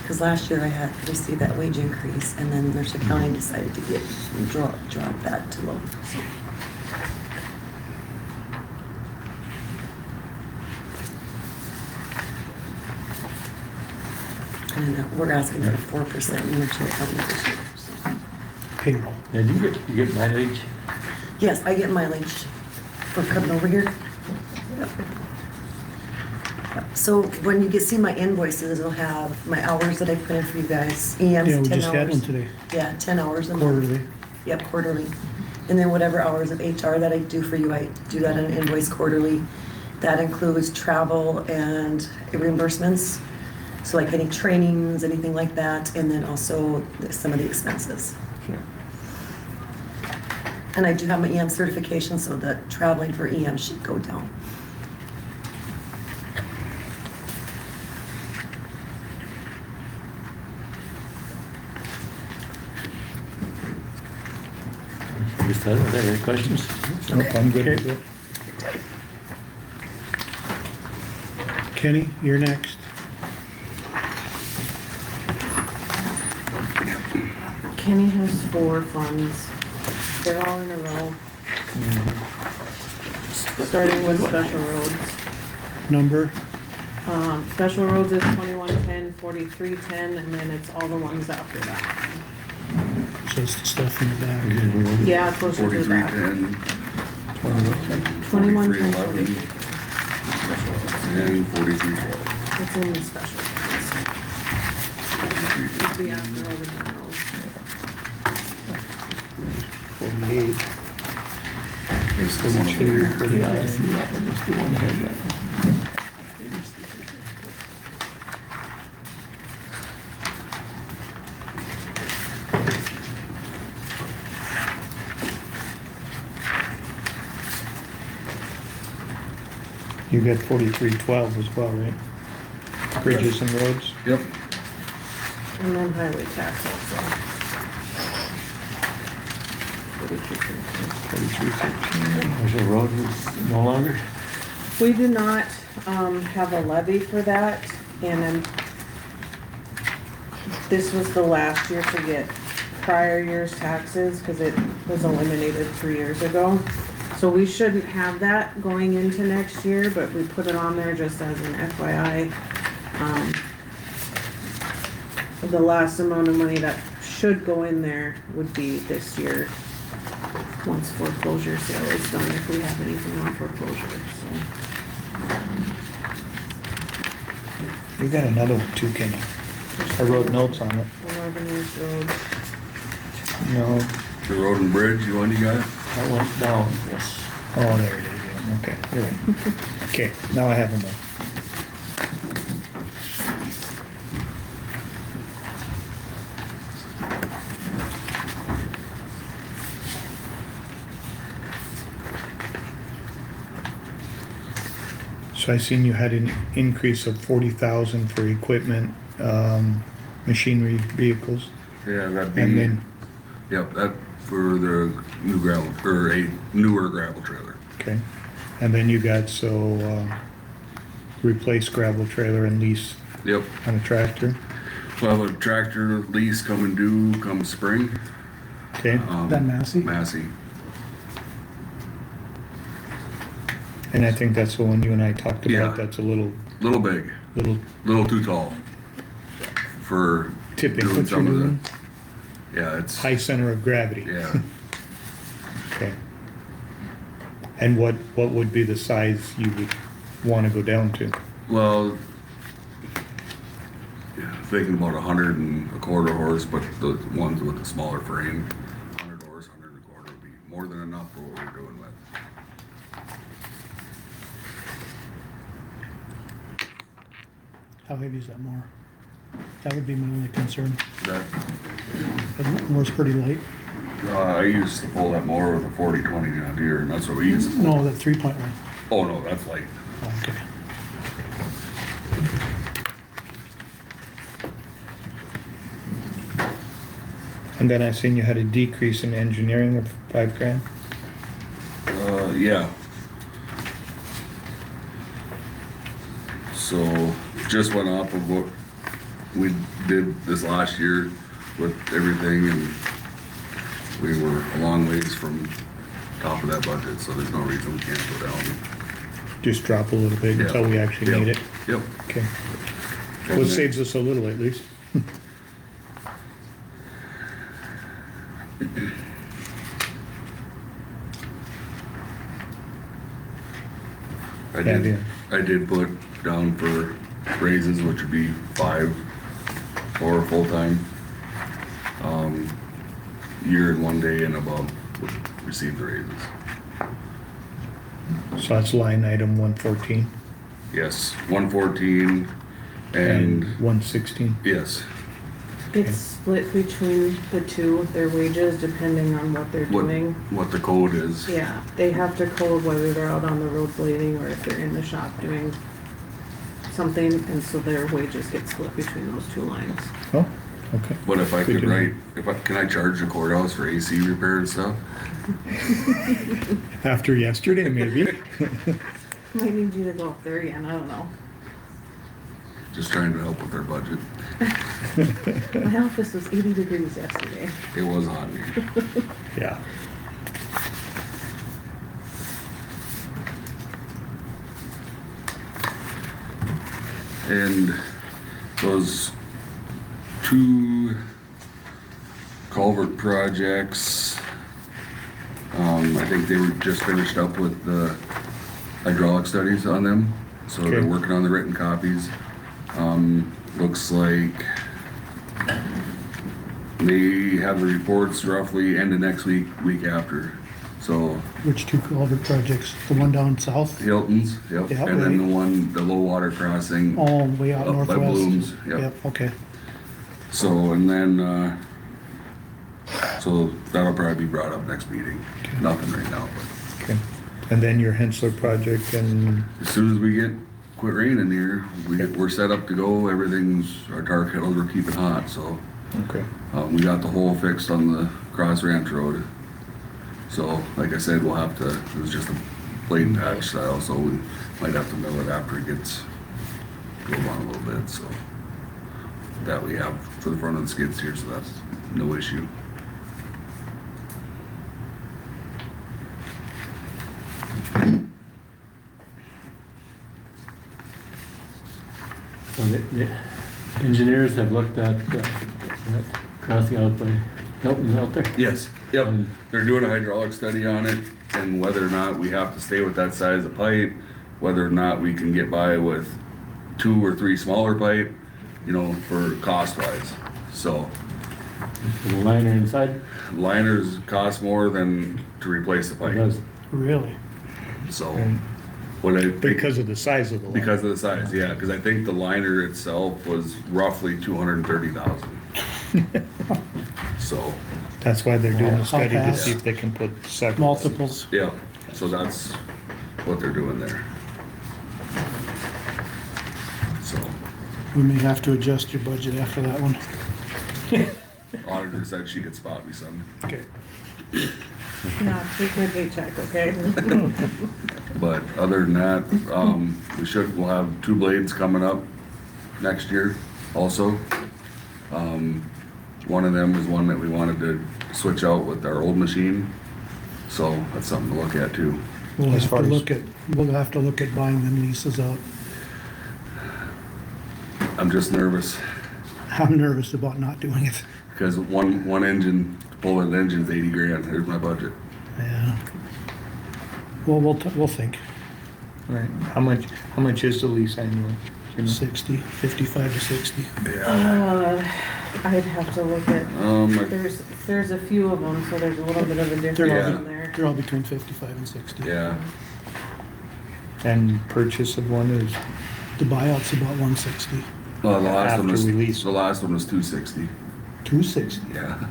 Because last year I had received that wage increase, and then Mercer County decided to drop that to low. So, and then we're asking for 4% in Mercer County this year. So. Payroll. And you get mileage? Yes, I get mileage for coming over here. Yep. So when you see my invoices, it'll have my hours that I put in for you guys. EM's 10 hours. Yeah, we just had one today, Yeah, 10 hours a month. quarterly. Yep, quarterly. And then whatever hours of HR that I do for you, I do that on an invoice quarterly. That includes travel and reimbursements. So like any trainings, anything like that, and then also some of the expenses. Sure. And I do have my EM certification, so the traveling for EM should go down. You said, are there any questions? Nope, I'm good with it. Kenny, you're next. Kenny has 4 funds. They're all in a row. Starting with special roads. Number, Special roads is 2110, 4310, and then it's all the ones after that. so it's the stuff in the back. Yeah, closer to the back. 4310, 2110, 4311, and 4312. it's in the special ones. It'd be after all the generals. 48. There's the one here for the IC, that one, there's the one ahead of that one. You got 4312 as well, right? Bridges and roads? Yep. And then highway tax also. 4313. There's a road that's no longer? We do not, have a levy for that, and this was the last year to get prior year's taxes, cause it was eliminated 3 years ago. So we shouldn't have that going into next year, but we put it on there just as an FYI. The last amount of money that should go in there would be this year, once foreclosure sale is done, if we have anything on foreclosure, so. You got another one too, Kenny. I wrote notes on it. 11 East Road. No, The road and bridge, you got? That went down, yes. oh, there it is, yeah, okay, you're right. Okay, now I have them all. So I seen you had an increase of 40,000 for equipment, machinery, vehicles, Yeah, that'd be, and then, yep, that for the new gravel, or a newer gravel trailer. okay, and then you got, replace gravel trailer and lease Yep. on a tractor, We'll have a tractor lease coming due come spring. okay? That Massey? Massey. And I think that's the one you and I talked Yeah. about, that's a little, Little big. Little too tall for tipping, doing what you're some of doing, the, yeah, it's, high center of gravity. yeah. Okay. And what would be the size you would wanna go down to? Well, yeah, thinking about 125 horse, but the ones with the smaller frame, 100 horse, 125 would be more than enough for what we're doing with. How heavy is that mower? That would be my only concern. That, That mower's pretty light. I used to pull that more with a 40-20 John Deere, and that's what we used to pull. No, that 3-point one. Oh, no, that's light. Oh, okay. And then I seen you had a decrease in engineering of $5,000. Yeah. So, just went off of what we did this last year with everything, and we were a long ways from top of that budget, so there's no reason we can't go down. Just drop a little bit until we actually Yep. need it. Yep. Okay. Well, it saves us a little at least. I Yeah, did, I did put down for raises, which would be 5 or full-time. Year and 1 day and above would receive the raises. So that's line item 114 Yes, 114 and, 116. yes, It's split between the two, their wages, depending on what they're what, doing. what the code is. Yeah, they have to code whether they're out on the road blading or if they're in the shop doing something, and so their wages get split between those two lines. Oh, okay. But if I Good could to know. write, can I charge the courthouse for AC repair and stuff? After yesterday, maybe. Might need you to go up there again, I don't know. Just trying to help with their budget. My office was 80 degrees yesterday. It was hot in here. Yeah. And those 2 culvert projects, I think they were just finished up with the hydraulic studies on them. So they're Okay. working on the written copies. Looks like they have the reports roughly end of next week, week after. So Which 2 culvert projects? The one down south? Hilton's, yep, Yeah, and then right. the one, the low water crossing. All way out Up by northwest? Blooms, yep. Okay. So, and then, so that'll probably be brought up next meeting. Nothing right now, but Okay. And then your Hensler project and, as soon as we quit raining here, we're set up to go. Everything's, our tar kettles we're keeping hot, so. okay. We got the hole fixed on the Cross Ranch Road. So, like I said, we'll have to, it was just a blade and patch style, so we might have to mill it after it gets, go on a little bit, so. That we have for the front of the skid steer, so that's no issue. So the engineers have looked at that crossing out by Hilton's out there. Yes, yep. They're doing a hydraulic study on it and whether or not we have to stay with that size of pipe, whether or not we can get by with 2 or 3 smaller pipe, you know, for cost wise. So The liner inside. liners cost more than to replace the It pipe. does. Really? So And what I think, because of the size of the line. because of the size, yeah, because I think the liner itself was roughly 230,000. So, That's why they're doing the How study to fast? see if they can put several. Multiples? yeah, so that's what they're doing there. So. We may have to adjust your budget after that one. Auditor said she could spot me some. Okay. Yeah, take my paycheck, okay? But other than that, we'll have 2 blades coming up next year also. One of them is one that we wanted to switch out with our old machine. So that's something to look at too. We'll As have far to as- look at buying them leases out. I'm just nervous, I'm nervous about not doing it. because one engine, to pull an engine is 80 grand, there's my budget. Yeah. Well, we'll think. Right. How much is the lease annually? You know? 60, 55 to 60. I'd have to look at, there's a few of them, so there's a little bit of a difference Yeah. in there. They're all between 55 and 60. Yeah, And purchase of one is The buyout's about 160. well, the last one After was, release. the last one was 260, 260. yeah,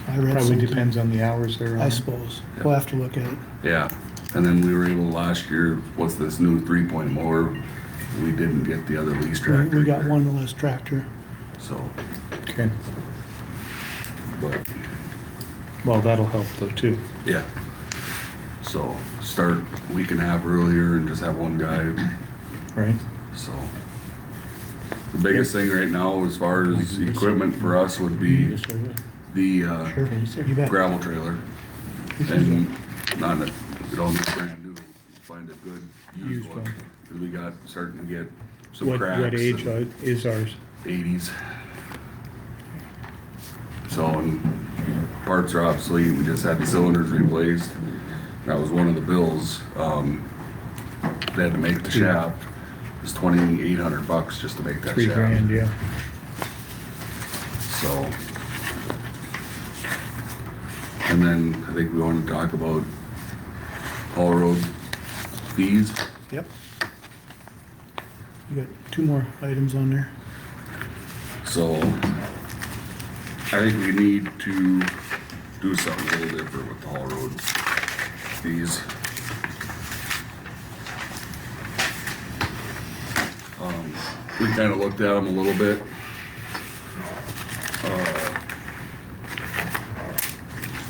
I read probably something. depends on the hours they're on. I suppose. We'll have to look at it. yeah. And then we were able last year, what's this new 3-point mower, we didn't get the other lease tractor. We got one less tractor. So, Okay. but, Well, that'll help though too. yeah. So, start a week and a half earlier and just have one guy, Right. so. The biggest thing right now, as far as equipment for us, would be the Sure, you bet. gravel trailer. And not that, we don't need brand new, find a good used Used one. one. 'Cause we got, starting to get some What cracks. age and is ours? 80s. So, and parts are obsolete, we just had the cylinders replaced. That was one of the bills, they had to make the shaft. It was $2,800 just to make that shaft. $3,000, yeah. So. And then I think we want to talk about all road fees. Yep. You got 2 more items on there. So I think we need to do something a little different with the haul road fees. We kind of looked at them a little bit.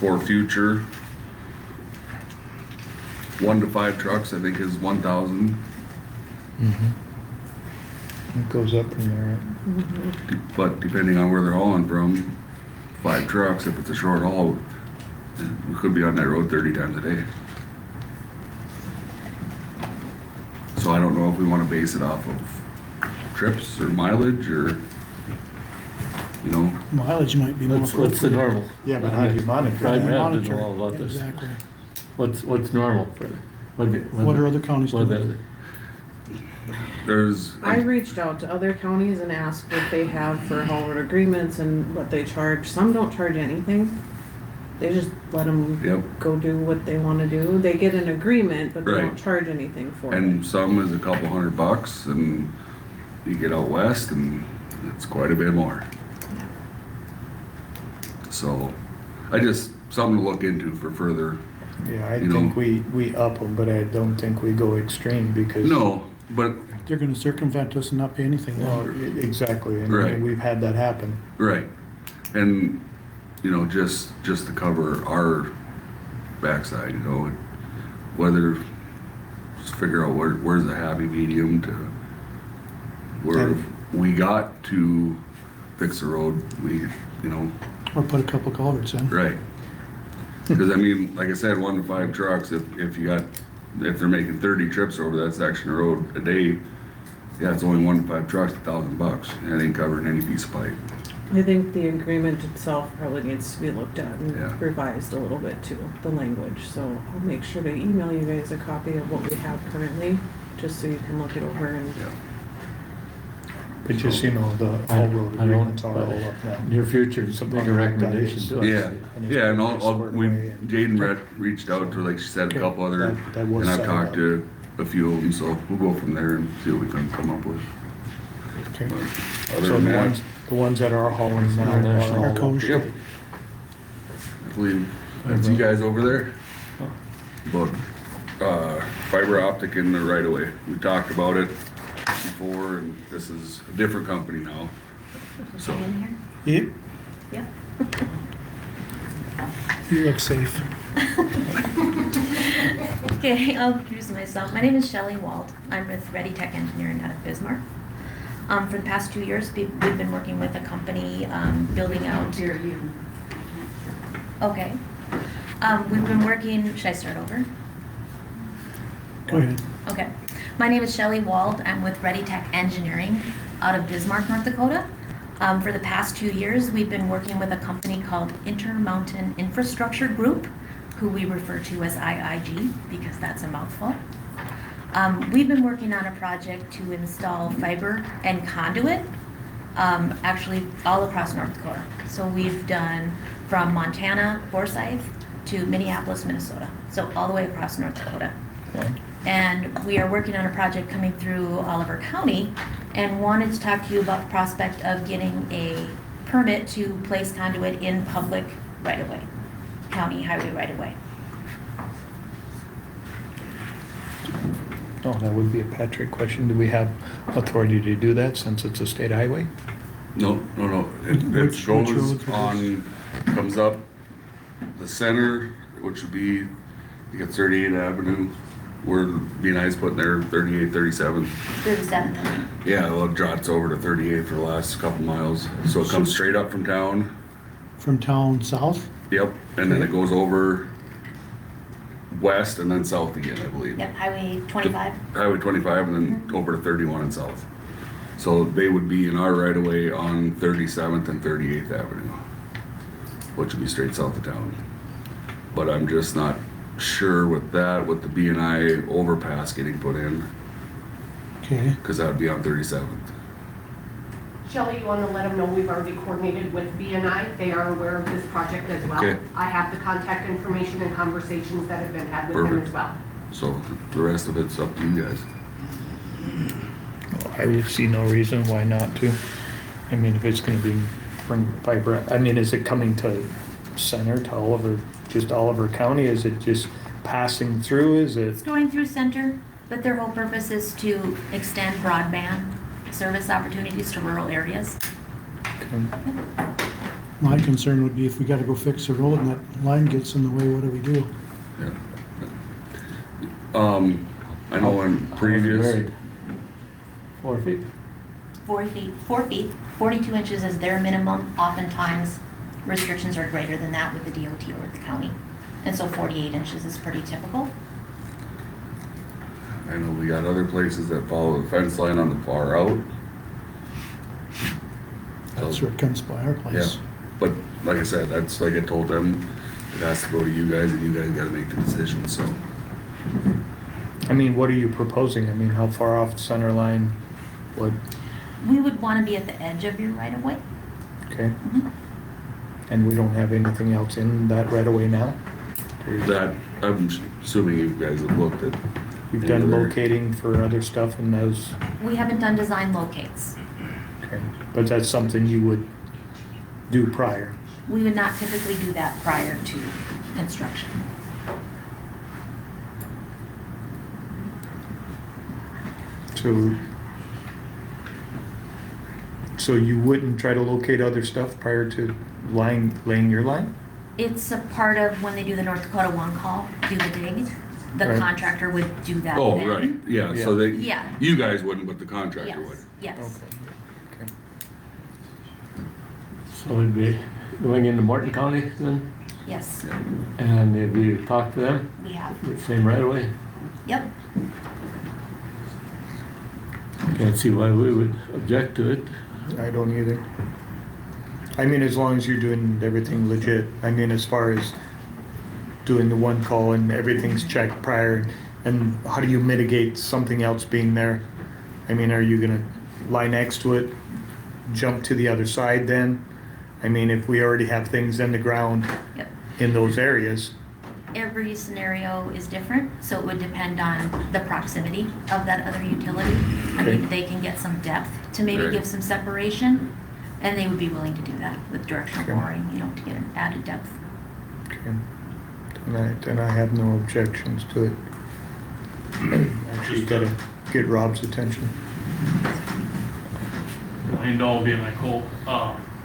For future, 1 to 5 trucks, I think is 1,000. It goes up from there. But depending on where they're hauling from, 5 trucks, if it's a short haul, we could be on that road 30 times a day. So I don't know if we wanna base it off of trips or mileage or, you know, Mileage might be more What's the appropriate. normal? Yeah, but how do you monitor I'd that? have to Monitor. know all about this. Exactly. What's normal for, What are other counties what doing? there's, I reached out to other counties and asked what they have for haul road agreements and what they charge. Some don't charge anything. They just let them Yep. go do what they wanna do. They get an agreement, but they Right. don't charge anything for it. and some is a couple $100 and you get out west and it's quite a bit more. So, something to look into for further. Yeah, I You know. think we up them, but I don't think we go extreme because. No, but, They're gonna circumvent us and not pay anything. Well, exactly, and Right. we've had that happen. right, and, you know, just to cover our backside, you know, whether, just figure out where's the happy medium to, where And- we got to fix the road, we, you know, Or put a couple culverts in. right. Because I mean, like I said, 1 to 5 trucks, if they're making 30 trips over that section of road a day, yeah, it's only 1 to 5 trucks, $1,000. That ain't covering any piece of pipe. I think the agreement itself probably needs to be looked at Yeah. and revised a little bit too, the language. So I'll make sure to email you guys a copy of what we have currently, just so you can look it over and. Yeah. But just, you know, the all road I don't, agreements are all up now. near future, some big recommendation to us. Yeah, yeah, and Squared away and- Jaden reached out to, like she said, a couple other, That was and I've set talked up. to a few of them, so we'll go from there and see what we can come up with. Okay. But other So than the that, ones that are hauling now International. are Our all. coast. yep. I believe that's you guys over there. About, fiber optic in the right of way. We talked about it before, and this is a different company now, so. Yep, Yeah. you look safe. Okay, I'll introduce myself. My name is Shelley Wald. I'm with Ready Tech Engineering out of Bismarck. For the past 2 years, we've been working with a company building out. Okay. We've been working. Should I start over? Go ahead. Okay. My name is Shelley Wald. I'm with Ready Tech Engineering. out of Bismarck, North Dakota. For the past 2 years, we've been working with a company called Intermountain Infrastructure Group, who we refer to as IIG because that's a mouthful. We've been working on a project to install fiber and conduit, actually all across North Dakota. So we've done from Montana, Forsyth, to Minneapolis, Minnesota. So all the way across North Dakota. Okay. And we are working on a project coming through Oliver County and wanted to talk to you about the prospect of getting a permit to place conduit in public right-of-way, county highway right-of-way. Oh, that would be a Patrick question. Do we have authority to do that since it's a state highway? No. It Which goes road on, comes up the center, which would be, you got 38th Avenue, where BNI's putting their 38, 37. 37. Yeah, well, it drops over to 38 for the last couple miles. So it comes straight up from town. From town south? Yep, and then it goes over west and then south again, I believe. Yep, Highway 25. Highway 25 and then over to 31 and south. So they would be in our right of way on 37th and 38th Avenue, which would be straight south of town. But I'm just not sure with that, with the BNI overpass getting put in, Okay. because that would be on 37th. Shelley, you want to let them know we've already coordinated with BNI. They are aware of this project as well. Okay. I have the contact information and conversations that have been had with them Perfect. as well. So the rest of it's up to you guys. I see no reason why not to. I mean, if it's gonna be bring fiber, I mean, is it coming to center, to Oliver, just Oliver County? Is it just passing through? Is It's it? going through center, but their whole purpose is to extend broadband service opportunities to rural areas. My concern would be if we gotta go fix the road and that line gets in the way, what do we do? Yeah. I know in previous, Buried. 4 feet. 4 feet, 42 inches is their minimum. Oftentimes, restrictions are greater than that with the DOT or the county. And so 48 inches is pretty typical. I know we got other places that follow the fence line on the far out. That's where it comes by our Yeah, place. but like I said, that's like I told them, it has to go to you guys and you guys gotta make the decision, so. I mean, what are you proposing? I mean, how far off the center line would, We would want to be at the edge of your right of way. okay? And we don't have anything else in that right away now? That, I'm assuming you guys have looked at. You've any done other- locating for other stuff and those, We haven't done design locates. okay, but that's something you would do prior. We would not typically do that prior to construction. So you wouldn't try to locate other stuff prior to laying your line? It's a part of when they do the North Dakota one call, do the dig. The Right. contractor would do that Oh, then. right, yeah, so they, Yeah. you guys wouldn't, but the contractor would. Yes, yes. Okay. So we'd be going into Morton County then, Yes, and if you talk to them, we have. same right away. Yep. Can't see why we would object to it. I don't either. I mean, as long as you're doing everything legit. I mean, as far as doing the one call and everything's checked prior, and how do you mitigate something else being there? I mean, are you gonna lie next to it, jump to the other side then? I mean, if we already have things in the ground Yep. in those areas, Every scenario is different, so it would depend on the proximity of that other utility. I Okay. mean, they can get some depth to maybe Right. give some separation, and they would be willing to do that with directional Okay. boring, you know, to get an added depth. okay, then I have no objections to it. Actually, you gotta get Rob's attention. Ryan Dahl, BMI Colt.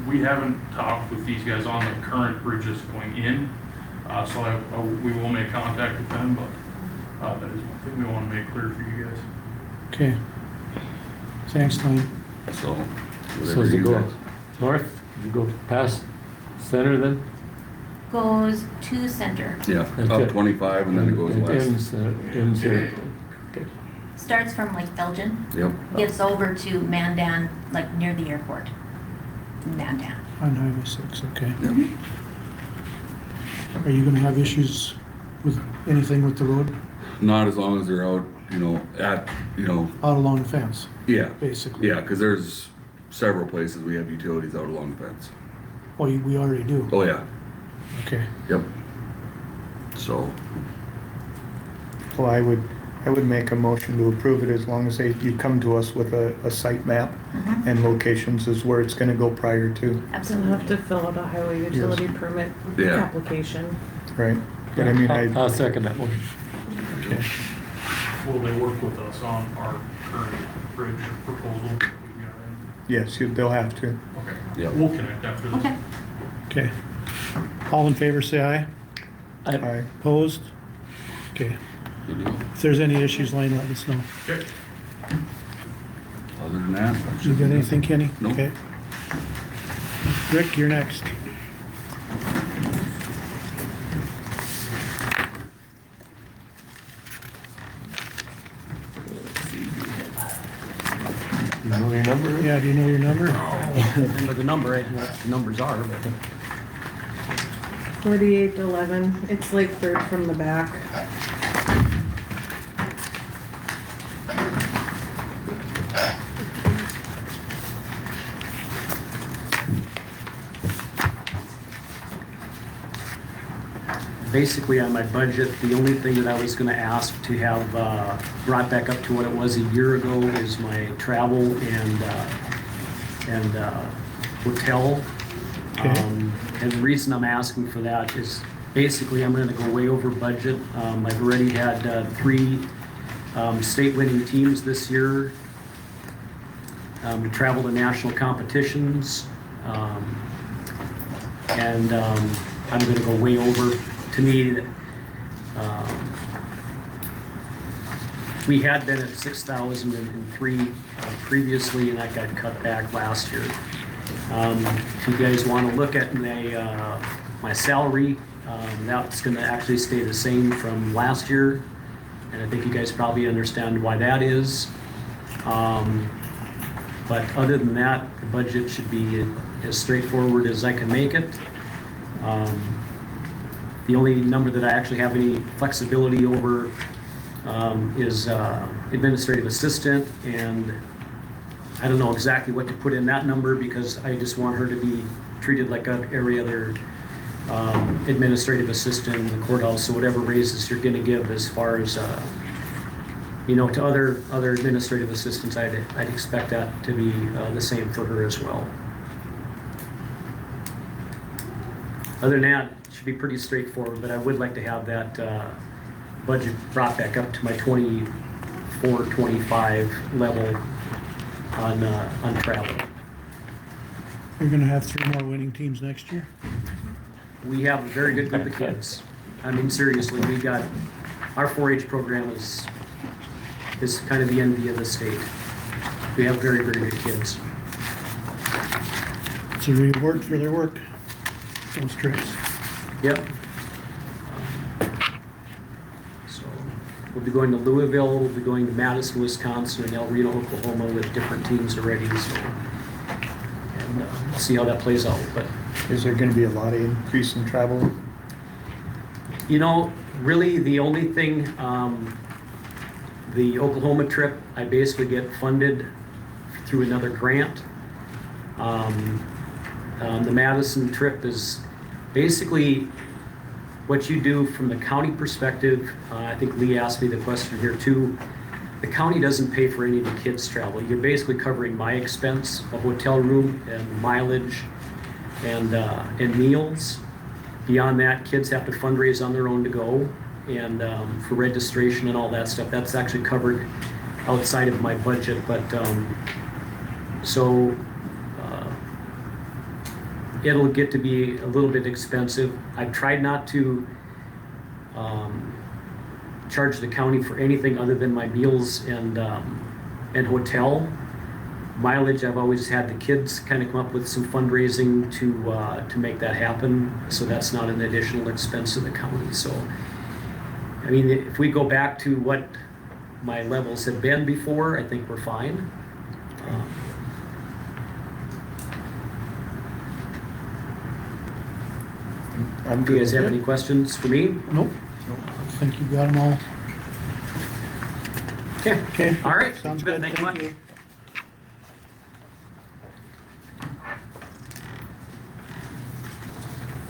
We haven't talked with these guys on the current bridges going in, so we will make contact with them, but that is one thing we want to make clear for you guys. Okay. Thanks, Tom. So, So whatever does it you go guys. north, you go past center then? Goes to center, Yeah, Okay. up 25 and then it goes west. Ends here. Okay. starts from like Elgin, Yep, gets over to Mandan, like near the airport, in Mandan. On Highway 6, okay. Are you gonna have issues with anything with the road Not as long as they're out, out along the fence, yeah, basically? yeah, because there's several places we have utilities out along the fence. Oh, we already do? Oh, yeah, Okay. yep. So, Well, I would make a motion to approve it as long as you come to us with a site map and locations is where it's gonna go prior to, You'll have to fill out a highway utility permit Yeah. application. right? But I mean, I'll second that motion. okay. Will they work with us on our current bridge proposal? that we've got in? Yes, they'll have to. Okay. Yep. We'll connect after this. Okay. Okay. All in favor, say aye. Aye. Opposed? Okay. good deal. If there's any issues, Lane, let us know. Okay. Other than that. You got anything, Kenny? Nope. Okay. Rick, you're next. You know your number? Yeah, do you know your number? Remember the number, I know what the numbers are, but 4811, it's like third from the back. basically on my budget, the only thing that I was gonna ask to have brought back up to what it was a year ago is my travel and hotel. And the reason I'm asking for that is basically I'm gonna go way over budget. I've already had 3 state winning teams this year. We travel to national competitions. And I'm gonna go way over. To me, we had been at 6,003 previously, and that got cut back last year. If you guys want to look at my salary, that's going to actually stay the same from last year, and I think you guys probably understand why that is. But other than that, the budget should be as straightforward as I can make it. The only number that I actually have any flexibility over is administrative assistant, and I don't know exactly what to put in that number because I just want her to be treated like every other administrative assistant in the courthouse. So whatever raises you're going to give as far as to other administrative assistants, I'd expect that to be the same for her as well. Other than that, it should be pretty straightforward, but I would like to have that budget brought back up to my 24, 25 level on travel. You're gonna have 3 more winning teams next year? We have a very good group of kids. I mean, seriously, we got, our 4-H program is kind of the envy of the state. We have very, very good kids. It's a reward for their work, those trips. Yep. So we'll be going to Louisville, we'll be going to Madison, Wisconsin, and El Reno, Oklahoma with different teams already. So, and we'll see how that plays out. But is there going to be a lot of increase in travel? Really the only thing, the Oklahoma trip, I basically get funded through another grant. The Madison trip is basically what you do from the county perspective. I think Lee asked me the question here too. The county doesn't pay for any of the kids' travel. You're basically covering my expense, a hotel room and mileage and meals. Beyond that, kids have to fundraise on their own to go, and for registration and all that stuff. That's actually covered outside of my budget, but it'll get to be a little bit expensive. I've tried not to charge the county for anything other than my meals and hotel. Mileage, I've always had the kids kind of come up with some fundraising to make that happen, so that's not an additional expense to the county. So, I mean, if we go back to what my levels have been before, I think we're fine. I'm Do you good guys with have it. any questions for me? Nope. I think you got them all. Okay. Okay. All right. Sounds You bet. good. Thank you much.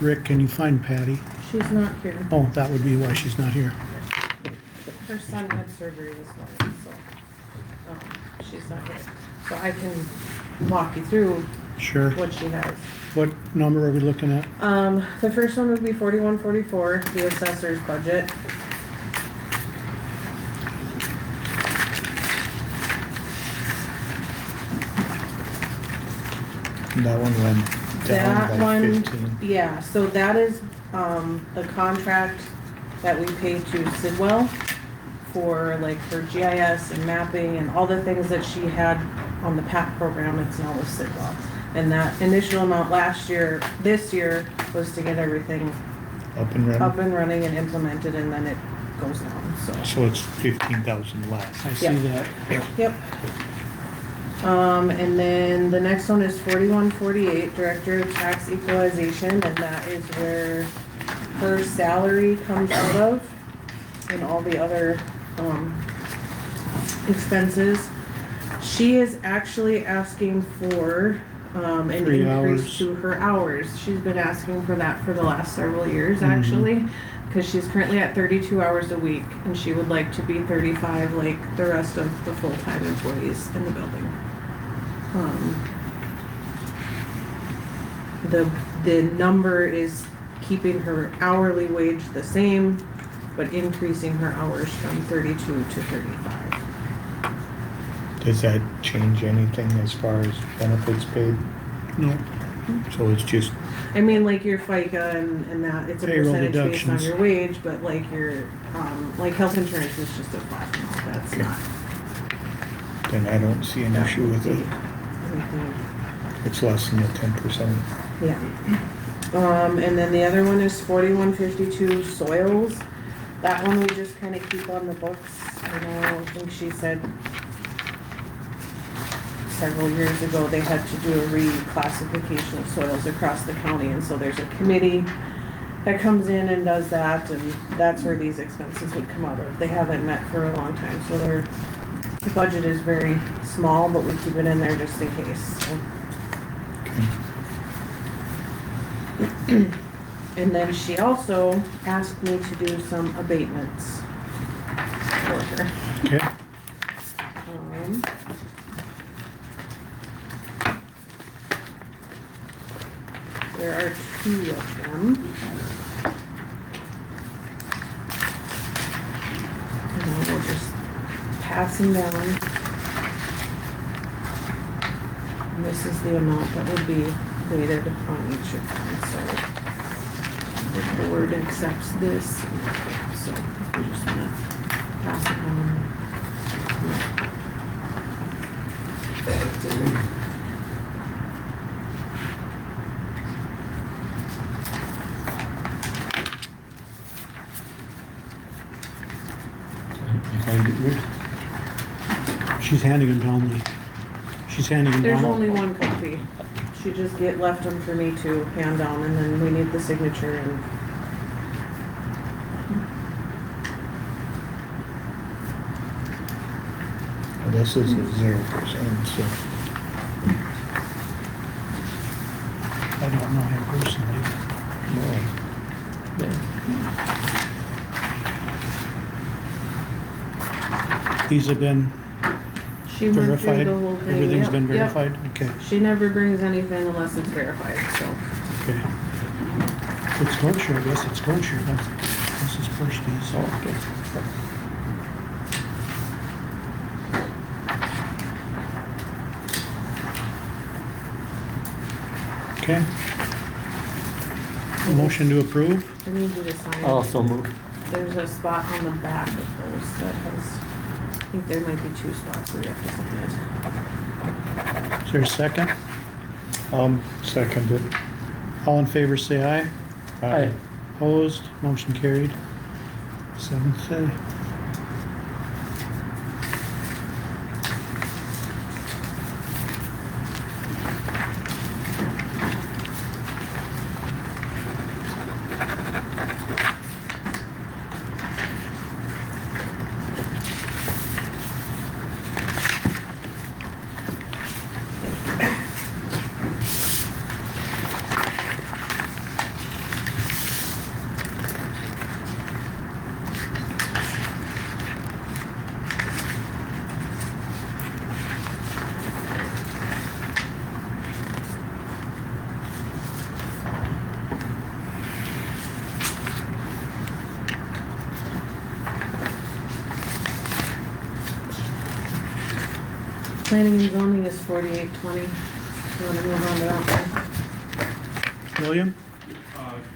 Rick, can you find Patty? She's not here. Oh, that would be why she's not here. Her son had surgery this morning, so, she's not here. So I can walk you through Sure. what she has. What number are we looking at? The first one would be 4144, the assessor's budget. That one went down That by one, 15. yeah, so that is, the contract that we pay to Sidwell for like her GIS and mapping and all the things that she had on the PAC program, it's now with Sidwell. And that initial amount last year, this year, was to get everything Up and up running. and running and implemented, and then it goes down, so. So it's 15,000 less. I see Yeah. that. Yep. And then the next one is 4148, Director of Tax Equalization, and that is where her salary comes out of and all the other, expenses. She is actually asking for, an 3 increase hours. to her hours. She's been asking for that for the last several years, actually, because she's currently at 32 hours a week, and she would like to be 35 like the rest of the full-time employees in the building. The number is keeping her hourly wage the same, but increasing her hours from 32 to 35. Does that change anything as far as benefits paid? No. So it's just, I mean, like your FICA and that, it's a Payroll percentage based on deductions. your wage, but like your, like health insurance is just a flat amount, that's Okay. not. then I don't see an issue with it. anything. It's less than the 10%. Yeah. And then the other one is 4152 soils. That one we just kind of keep on the books. I know, I think she said several years ago, they had to do a reclassification of soils across the county, and so there's a committee that comes in and does that, and that's where these expenses would come out of. They haven't met for a long time, so the budget is very small, but we keep it in there just in case, so. And then she also asked me to do some abatements for her. Okay. There are 2 of them. And I will just pass them down. And this is the amount that would be weighted on each of them, so if the board accepts this, so we just wanna pass it down. She's handing them down she's handing them There's down. only one copy. She just left them for me to hand down, and then we need the signature and. This is a 0%, so I don't know him personally. These have been She went through verified? the whole thing. Everything's Yep, been yep. verified? Okay, She never brings anything unless it's verified, so. okay. It's Gosher, I guess it's Gosher, this is first piece. Okay. Okay. Motion to approve? I need you to sign. Also move. There's a spot on the back of those that has, I think there might be 2 spots where you have to sign it. Is there a second? second it. All in favor, say aye. Aye. Opposed, motion carried. 7th, Planning and zoning is 4820. You wanna move on to that one? William?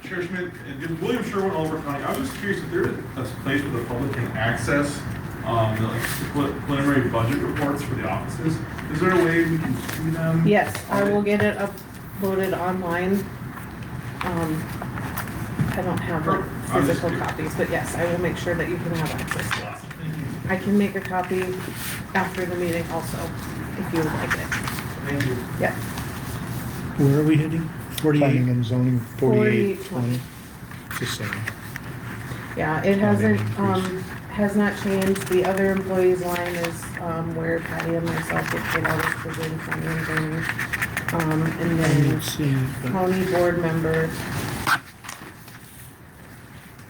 Chair Schmidt, and William Sherwin, Oliver County, I was just curious if there is a place where the public can access the preliminary budget reports for the offices. Is there a way we can see them? Yes, I will get it uploaded online. I don't have like physical copies, but yes, I will make sure that you can have access to it. Thank you. I can make a copy after the meeting also, if you would like it. Thank you. Yeah. Where are we hitting? 48? Planning and zoning, 4820. 4820. It's the same. Yeah, it hasn't, has not changed. The other employees line is, where Patty and myself get paid out as prison, county and zoning. And then Let's see, but- county board member.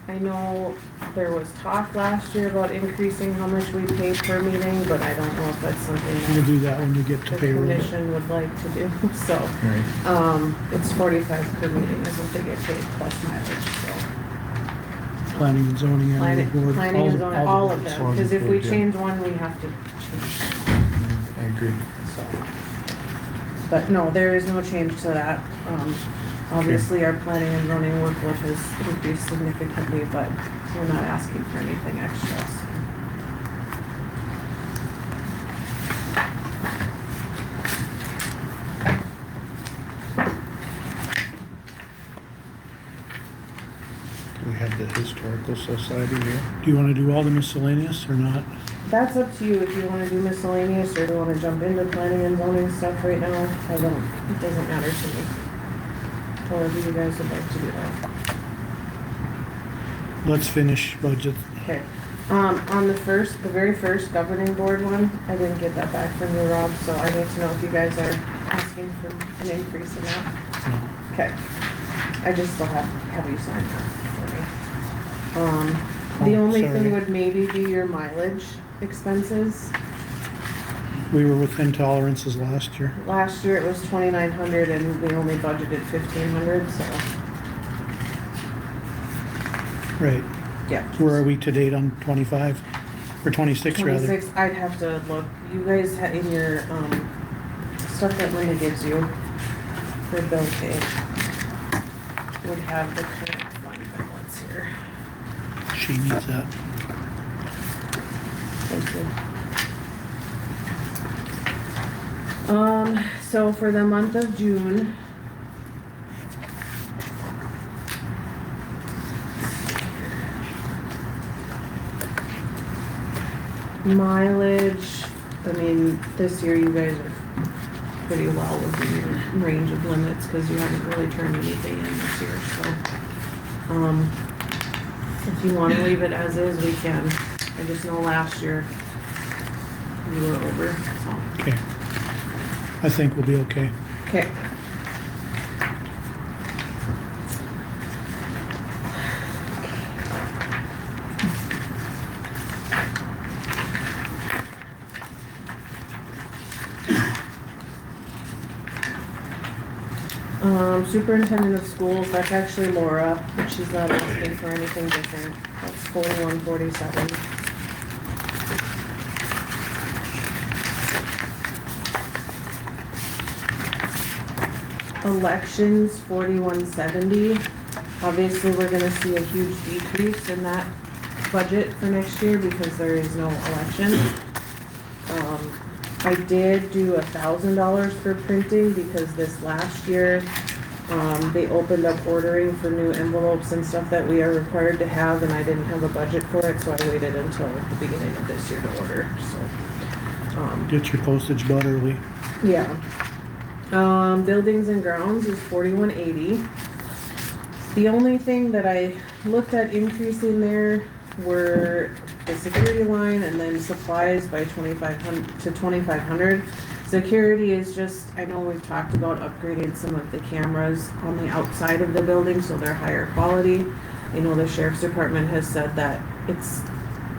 I know there was talk last year about increasing how much we pay per meeting, but I don't know if that's something We'll that do that when we get to the payroll. commission would like to do, so. Right. It's 45 per meeting is what they get paid plus mileage, so. Planning and zoning and Planning the board. planning and zoning, all of them, because if we yeah. change one, we have to change, I agree. so. But no, there is no change to that. Obviously, our planning and zoning workload has increased significantly, but we're not asking for anything extra, so. We have the historical society here. Do you want to do all the miscellaneous or not? That's up to you, if you wanna do miscellaneous, or do you wanna jump into planning and zoning stuff right now, it doesn't matter to me. However you guys would like to do that. Let's finish budget. Okay, on the very first governing board one, I didn't get that back from you, Rob, so I need to know if you guys are asking for an increase in that. Okay, I just still have you sign that for me. The Oh, only sorry. thing would maybe be your mileage expenses. We were within tolerances last year. Last year it was 2,900 and we only budgeted 1,500, so, Right. yeah. Where are we to date on 25, or 26 rather? 26, I'd have to look, you guys had in your, stuff that Linda gives you for bill pay would have the current fund balance here. She needs that. Thank you. So for the month of June, mileage, I mean, this year you guys are pretty well within your range of limits, cause you haven't really turned anything in this year, so. If you wanna leave it as is, we can. I just know last year we were over, so. Okay. I think we'll be okay. Okay. Superintendent of schools, that's actually Laura, but she's not asking for anything different. That's 4147. Elections, 4170. Obviously, we're gonna see a huge decrease in that budget for next year because there is no election. I did do $1,000 for printing because this last year, they opened up ordering for new envelopes and stuff that we are required to have, and I didn't have a budget for it, so I waited until the beginning of this year to order, so. Get your postage bought early. Yeah. Buildings and grounds is 4180. The only thing that I looked at increasing there were the security line and then supplies by 2,500 to 2,500. Security is just, I know we've talked about upgrading some of the cameras on the outside of the building so they're higher quality. I know the sheriff's department has said that it's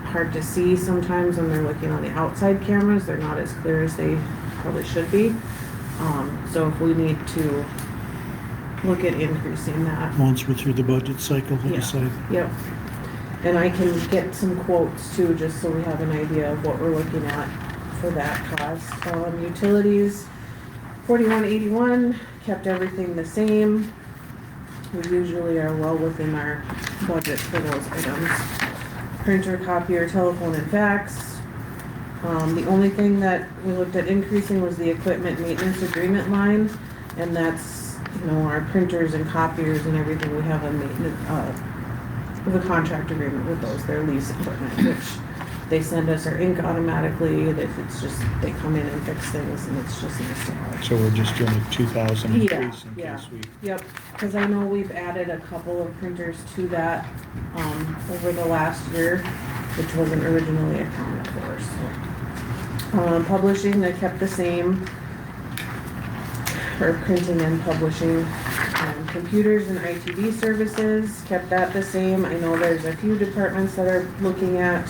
hard to see sometimes when they're looking on the outside cameras. They're not as clear as they probably should be. So if we need to look at increasing that. Once we're through the budget cycle, we'll Yeah. decide. Yep. And I can get some quotes too, just so we have an idea of what we're looking at for that cost. Utilities, 4181, kept everything the same. We usually are well within our budget for those items. Printer, copier, telephone, and fax. The only thing that we looked at increasing was the equipment maintenance agreement line, and that's, you know, our printers and copiers and everything, we have a maintenance, we have a contract agreement with those, their lease equipment, which they send us our ink automatically, that it's just, they come in and fix things, and it's just nice to have. So we're just doing a 2,000 Yeah, increase in yeah. case we, Yep, because I know we've added a couple of printers to that, over the last year, which wasn't originally accounted for, so. Publishing, they kept the same, or printing and publishing. Computers and ITV services, kept that the same. I know there's a few departments that are looking at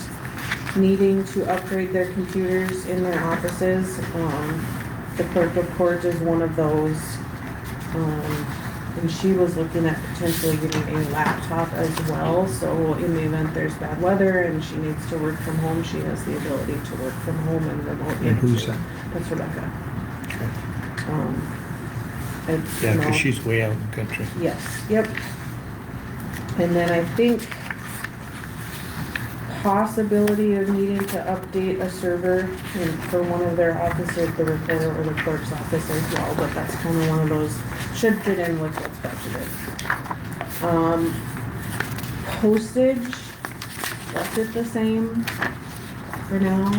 needing to upgrade their computers in their offices. The clerk of court is one of those. And she was looking at potentially getting a laptop as well, so in the event there's bad weather and she needs to work from home, she has the ability to work from home and remotely. and who's that? That's Rebecca. Okay. Yeah, No. because she's way out in the country. Yes, yep. And then I think possibility of needing to update a server for one of their offices, the recorder or the clerk's office as well, but that's kind of one of those, should fit in with what's budgeted. Postage, left it the same for now.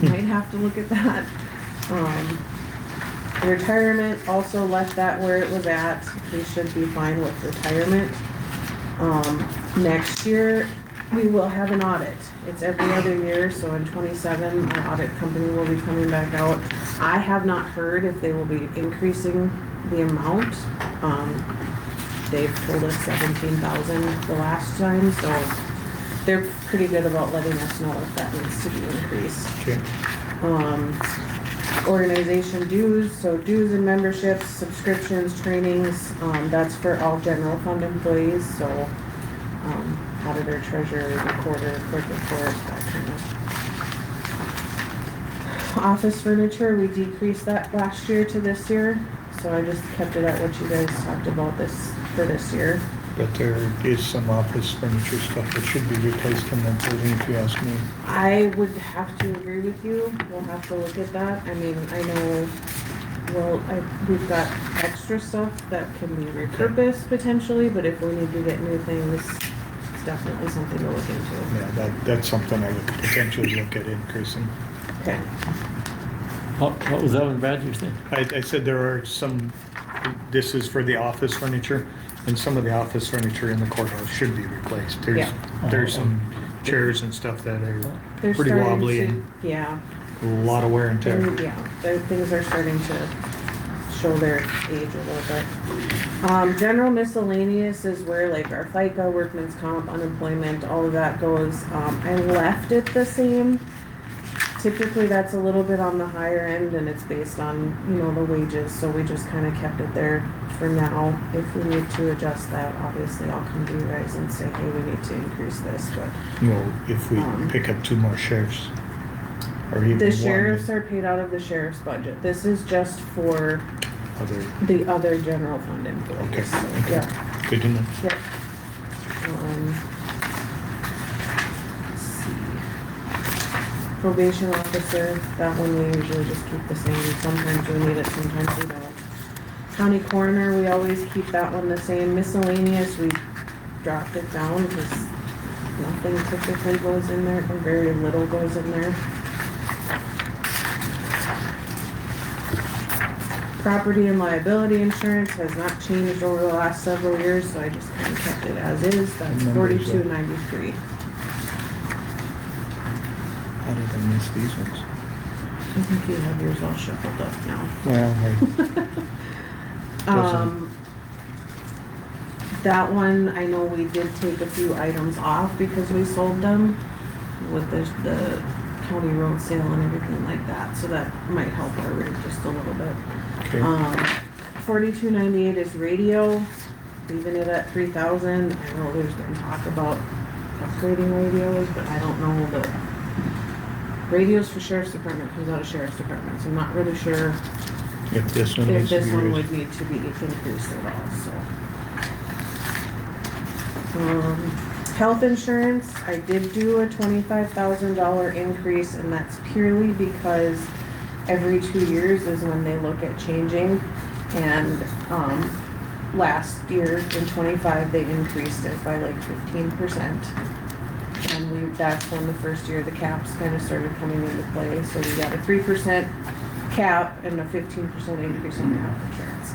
Might have to look at that. Retirement, also left that where it was at. We should be fine with retirement. Next year, we will have an audit. It's every other year, so in 27, our audit company will be coming back out. I have not heard if they will be increasing the amount. They've told us 17,000 the last time, so they're pretty good about letting us know if that needs to be increased. Okay. Organization dues, so dues and memberships, subscriptions, trainings, that's for all general fund employees, so, auditor, treasurer, recorder, clerk of court, that kind of. Office furniture, we decreased that last year to this year, so I just kept it at what you guys talked about for this year. But there is some office furniture stuff that should be replaced in that building, if you ask me. I would have to agree with you. We'll have to look at that. I mean, I know, well, we've got extra stuff that can be repurposed potentially, but if we need to get new things, it's definitely something to look into. Yeah, that's something I would potentially look at increasing. Okay. What was that one, Brad, you said? I said there are some, this is for the office furniture, and some of the office furniture in the courthouse should be replaced. There's some chairs and stuff that are They're pretty starting wobbly to- and Yeah. a lot of wear and tear. Things are starting to show their age a little bit. General miscellaneous is where like our FICA, workman's comp, unemployment, all of that goes. I left it the same. Typically, that's a little bit on the higher end and it's based on, you know, the wages, so we just kind of kept it there for now. If we need to adjust that, obviously I'll come to you guys and say, hey, we need to increase this, but. You know, if we pick up 2 more sheriffs, or even The one sheriffs are paid out of the sheriff's budget. This is just for other, the other general fund employees. okay, So, okay. yeah. Good to know. Yep. Let's see. Probation officer, that one we usually just keep the same. Sometimes we need it, sometimes we don't. County coroner, we always keep that one the same. Miscellaneous, we dropped it down because nothing typically goes in there, or very little goes in there. Property and liability insurance has not changed over the last several years, so I just kind of kept it as is. That's $42.93. How did I miss these ones? I think you have yours all shuffled up now. Well, That one, I know we did take a few items off because we sold them with the county road sale and everything like that, so that might help our rate just a little bit. Okay. $42.98 is radio, leaving it at 3,000. I know there's been talk about upgrading radios, but I don't know that, I don't know if we need to do that. I mean, we can look into it. I don't know if we need to do that. I mean, I know we have some, we have a couple of them, but I don't know if we need to do that. I mean, I know there's been talk about upgrading radios, but I don't know that, I don't know if we need to do that. Radios for sheriff's department comes out of sheriff's department, so I'm not really sure If this one if needs to this be one raised. would need to be increased at all, so. Health insurance, I did do a $25,000 increase, and that's purely because every 2 years is when they look at changing. And, last year in '25, they increased it by like 15%. And that's when the first year the caps kind of started coming into play, so we got a 3% cap and a 15% increase in the health insurance.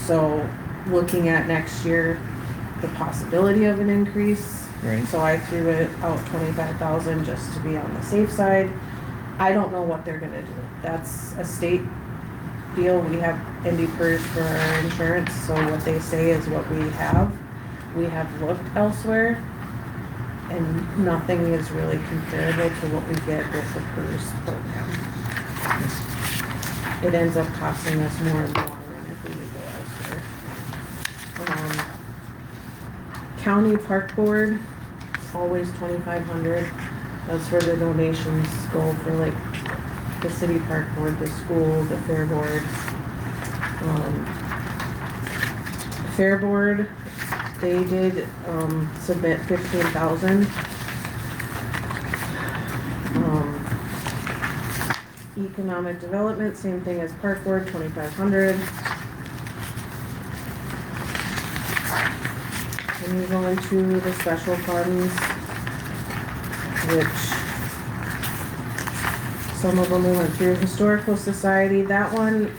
So looking at next year, the possibility of an increase. Right. So I threw it out 25,000 just to be on the safe side. I don't know what they're gonna do. That's a state deal. We have IndyPERS for our insurance, so what they say is what we have. We have looked elsewhere, and nothing is really comparable to what we get with the PERS program. It ends up costing us more in the long run if we go elsewhere. County Park Board, always 2,500. That's where the donations go for like the city park board, the school, the fair board. Fair board, they did submit 15,000. Economic development, same thing as park board, 2,500. And we go into the special funds, which some of them we went through. Historical Society, that one,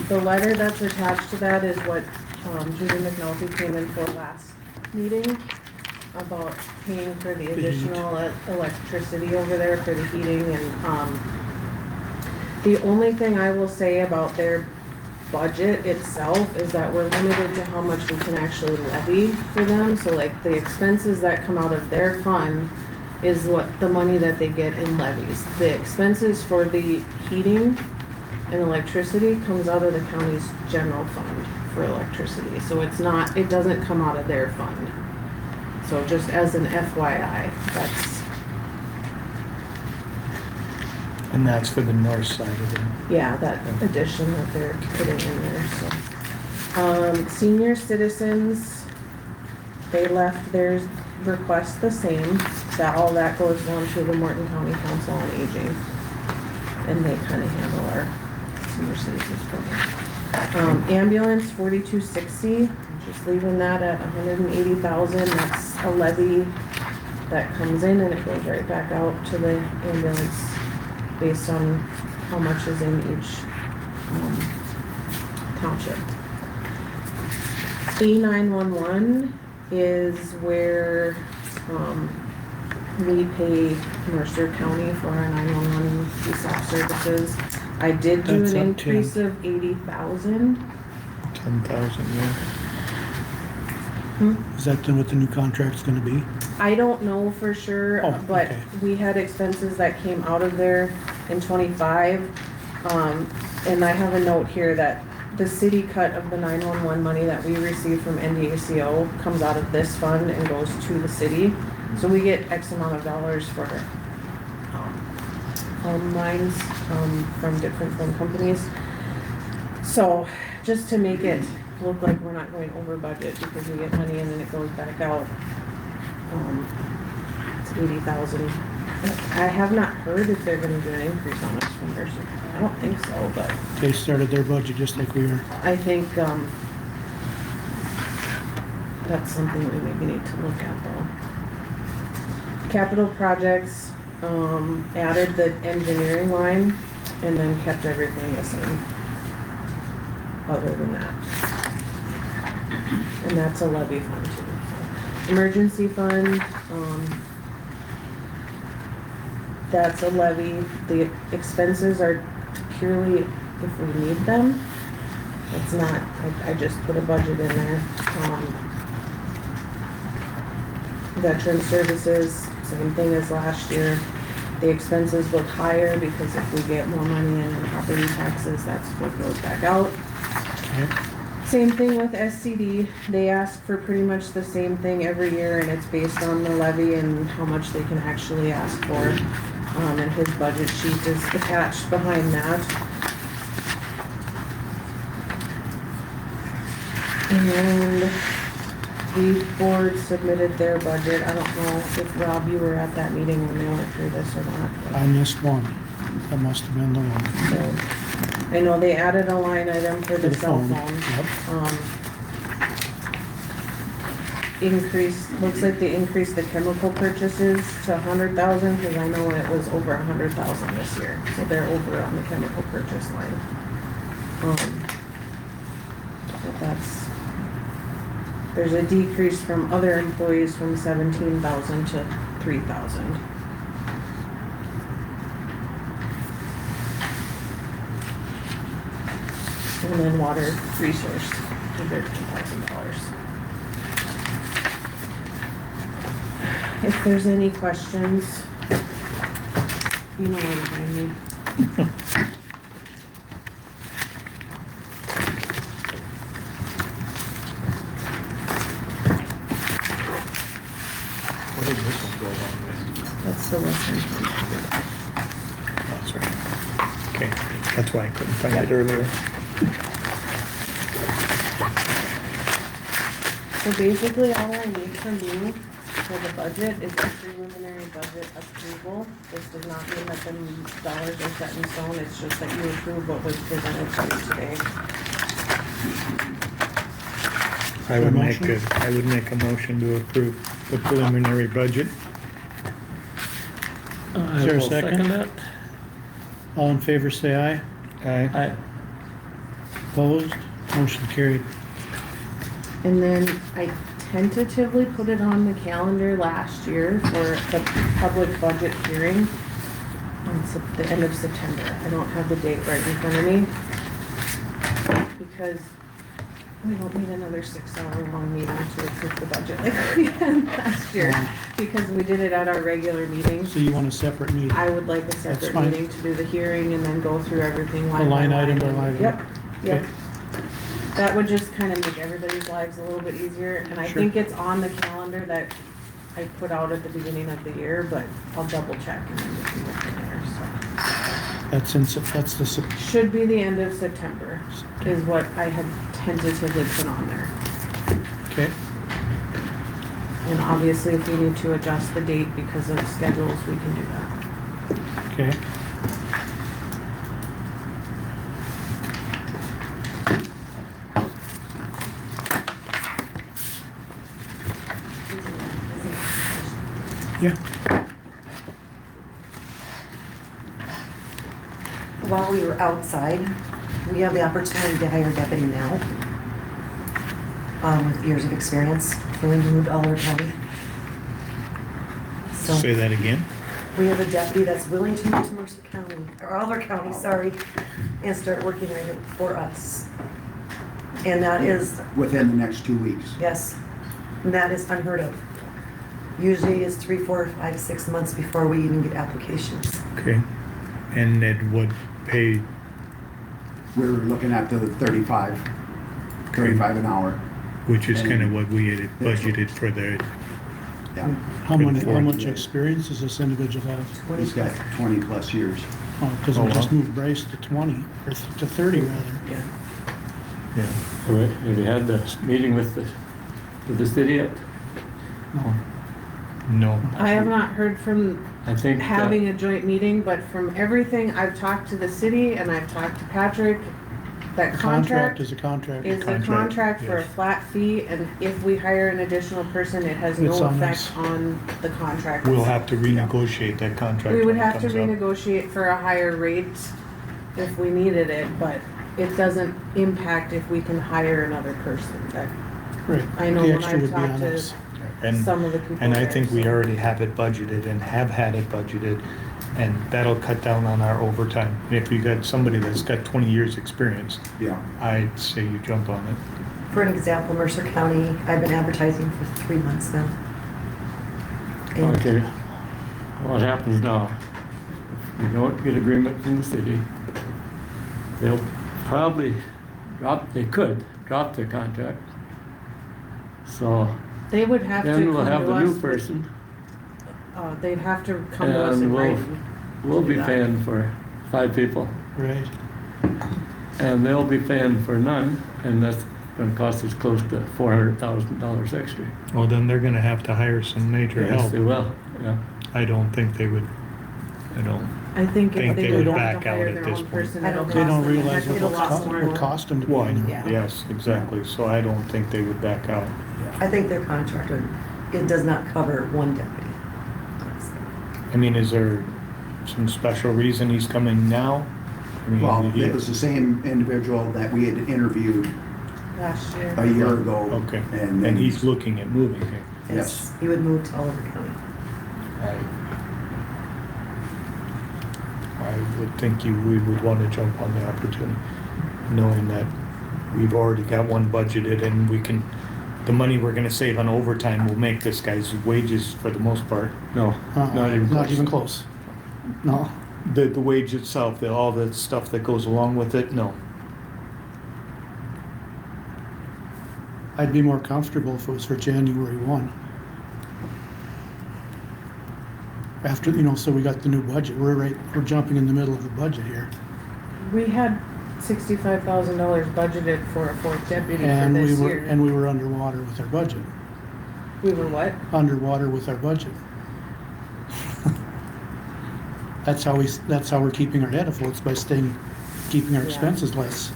the letter that's attached to that is what Judy McNulty came in for last meeting about paying for the additional electricity over there for the heating. And the only thing I will say about their budget itself is that we're limited to how much we can actually levy for them. So like the expenses that come out of their fund is what the money that they get in levies. The expenses for the heating and electricity comes out of the county's general fund for electricity. So it's not, it doesn't come out of their fund. So just as an FYI, that's, And that's for the north side of it. yeah, that addition that they're putting in there, so. Senior citizens, they left their request the same, that all that goes on to the Morton County Council on Aging. And they kind of handle our senior citizens program. Ambulance, 4260, just leaving that at 180,000, that's a levy that comes in and it goes right back out to the ambulance based on how much is in each township. E911 is where we pay Mercer County for our 911 ESOP services. I did do That's an up to- increase of 80,000. 10,000, yeah. Is that then what the new contract's gonna be? I don't know for sure, Oh, but okay. we had expenses that came out of there in '25. And I have a note here that the city cut of the 911 money that we receive from NDACO comes out of this fund and goes to the city. So we get X amount of dollars for phone lines from different phone companies. So just to make it look like we're not going over budget because we get money in and it goes back out, it's 80,000. I have not heard if they're gonna do an increase on us from Mercer. I don't think so, but They started their budget just like we are. I think, that's something we maybe need to look at though. Capital projects, added the engineering line and then kept everything the same. Other than that. And that's a levy fund too. So, emergency fund, that's a levy. The expenses are purely if we need them. It's not, I just put a budget in there. Veteran services, same thing as last year. The expenses look higher because if we get more money in property taxes, that's what goes back out. Okay. Same thing with SCD. They ask for pretty much the same thing every year, and it's based on the levy and how much they can actually ask for. And his budget sheet is attached behind that. And the board submitted their budget. I don't know if, Rob, you were at that meeting when they went through this or not. I missed one. That must have been the one. So, I know they added a line item for the cell phone. Increase, looks like they increased the chemical purchases to 100,000, because I know it was over 100,000 this year, so they're over on the chemical purchase line. But that's, there's a decrease from other employees from 17,000 to 3,000. And then water resource, $13,000. If there's any questions, you know where to find me. What did this one go along with? That's the Western. That's right. Okay, that's why I couldn't find it earlier. So basically, all I need from you for the budget is the preliminary budget approval. This does not mean that the dollars are set in stone, it's just that you approve what was presented to you today. I would make a motion to approve the preliminary budget. I Is there a will second? that. All in favor, say aye. Aye. Opposed? Motion carried. And then I tentatively put it on the calendar last year for the public budget hearing on the end of September. I don't have the date right in front of me, because we don't need another 6-hour long meeting to approve the budget like we had last year, because we did it at our regular meeting. So you want a separate meeting? I would like a That's separate fine. meeting to do the hearing and then go through everything A line item by line item. Yep, yep. Okay. That would just kind of make everybody's lives a little bit easier, and I Sure. think it's on the calendar that I put out at the beginning of the year, but I'll double check and then we can go from there, so. That's the, Should be the end of September is what I had tentatively put on there. okay. And obviously, if we need to adjust the date because of schedules, we can do that. Okay. Yeah. While we were outside, we have the opportunity to hire a deputy now, with years of experience, willing to move to Oliver County. So Say that again? we have a deputy that's willing to move to Mercer County, or Oliver County, sorry, and start working right for us. And that is, Within the next 2 weeks. yes, and that is unheard of. Usually it's 3, 4, 5, 6 months before we even get applications. Okay. And it would pay, We're looking at the 35 an hour. which is kind of what we had budgeted for the, Yeah. How Good much experience does this individual have? He's got 20 plus years. Oh, because we Oh, just wow. moved Bryce to 20, or to 30 rather. Yeah. yeah. Have you had the meeting with the city yet? No. I have not heard from I think. having a joint meeting, but from everything, I've talked to the city and I've talked to Patrick, that contract is a contract. is a Contract, contract for a yes. flat fee, and if we hire an additional person, it has It's no on effect us. on the contract. We'll have to renegotiate that contract We would when it have to comes up. renegotiate for a higher rate if we needed it, but it doesn't impact if we can hire another person. That, Right. I know The when extra I've would be talked on to us. And, some of the people and I there, think we so. already have it budgeted and have had it budgeted, and that'll cut down on our overtime. If you got somebody that's got 20 years' experience, Yeah. I'd say you jump on it. For an example, Mercer County, I've been advertising for 3 months now. And Okay, what happens now? If we don't get agreement from the city, they'll probably drop, they could drop the contract. So They would have to then come we'll have to the us new with- person, they'd have to come to us and in we'll writing. we'll to be do that. paying for 5 people, Right. and they'll be paying for none, and that's gonna cost us close to $400,000 extra. Well, then they're gonna have to hire some major Yes, help. they will, yeah. I don't think they would, I don't. I think if think they they would would have back to out hire at their this own point. person, I it'll don't- cost They don't them, realize what it'll it cost more. would cost them to be One, in there. Yeah. yes, exactly, so I don't think they would back out. I think their contract would, it does not cover one deputy. I mean, is there some special reason he's coming now? I mean, Well, he- it was the same individual that we had interviewed Last year. a year ago. Okay, And and he's looking at moving here. Yes. He would move to Oliver County. I would think we would want to jump on the opportunity, knowing that we've already got one budgeted and we can, the money we're gonna save on overtime will make this guy's wages for the most part. No, not even Not close. even close. No. The wage itself, all the stuff that goes along with it, no. I'd be more comfortable if it was for January 1. After, so we got the new budget. We're jumping in the middle of the budget here. We had $65,000 budgeted for a fourth deputy for And this year. we were underwater with our budget. We were what? Underwater with our budget. That's how we're keeping our head afloat, by keeping our expenses less.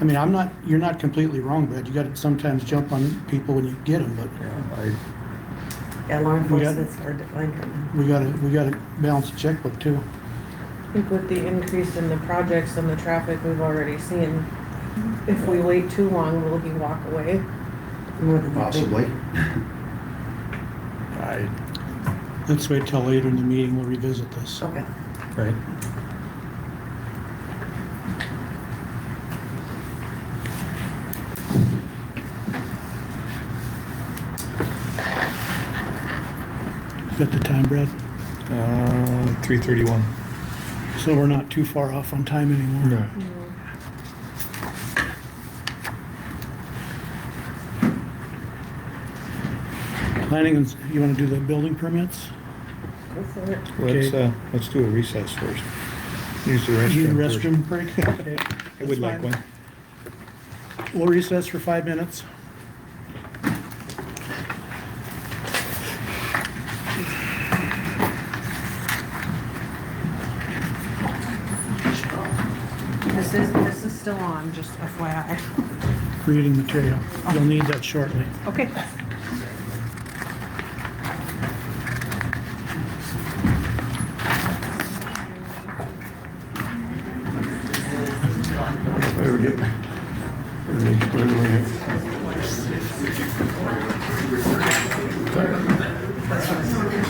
I mean, you're not completely wrong, Brad. You gotta sometimes jump on people when you get them, but Yeah, law We got- enforcement's hard to find right now. we gotta balance the checkbook too. I think with the increase in the projects and the traffic we've already seen, if we wait too long, will he walk away? More than Possibly. Let's wait till later in the meeting, we'll revisit this. Okay. Right. Got the time, Brad? 3:31. So we're not too far off on time anymore. No. Planning, you wanna do the building permits? Go for it. Let's do a recess first. Use the Need a restroom first. restroom break? Okay. I would like That's one. fine. We'll recess for 5 minutes. This is still on, just FYI. Reading material. You'll need that shortly. Okay. Where we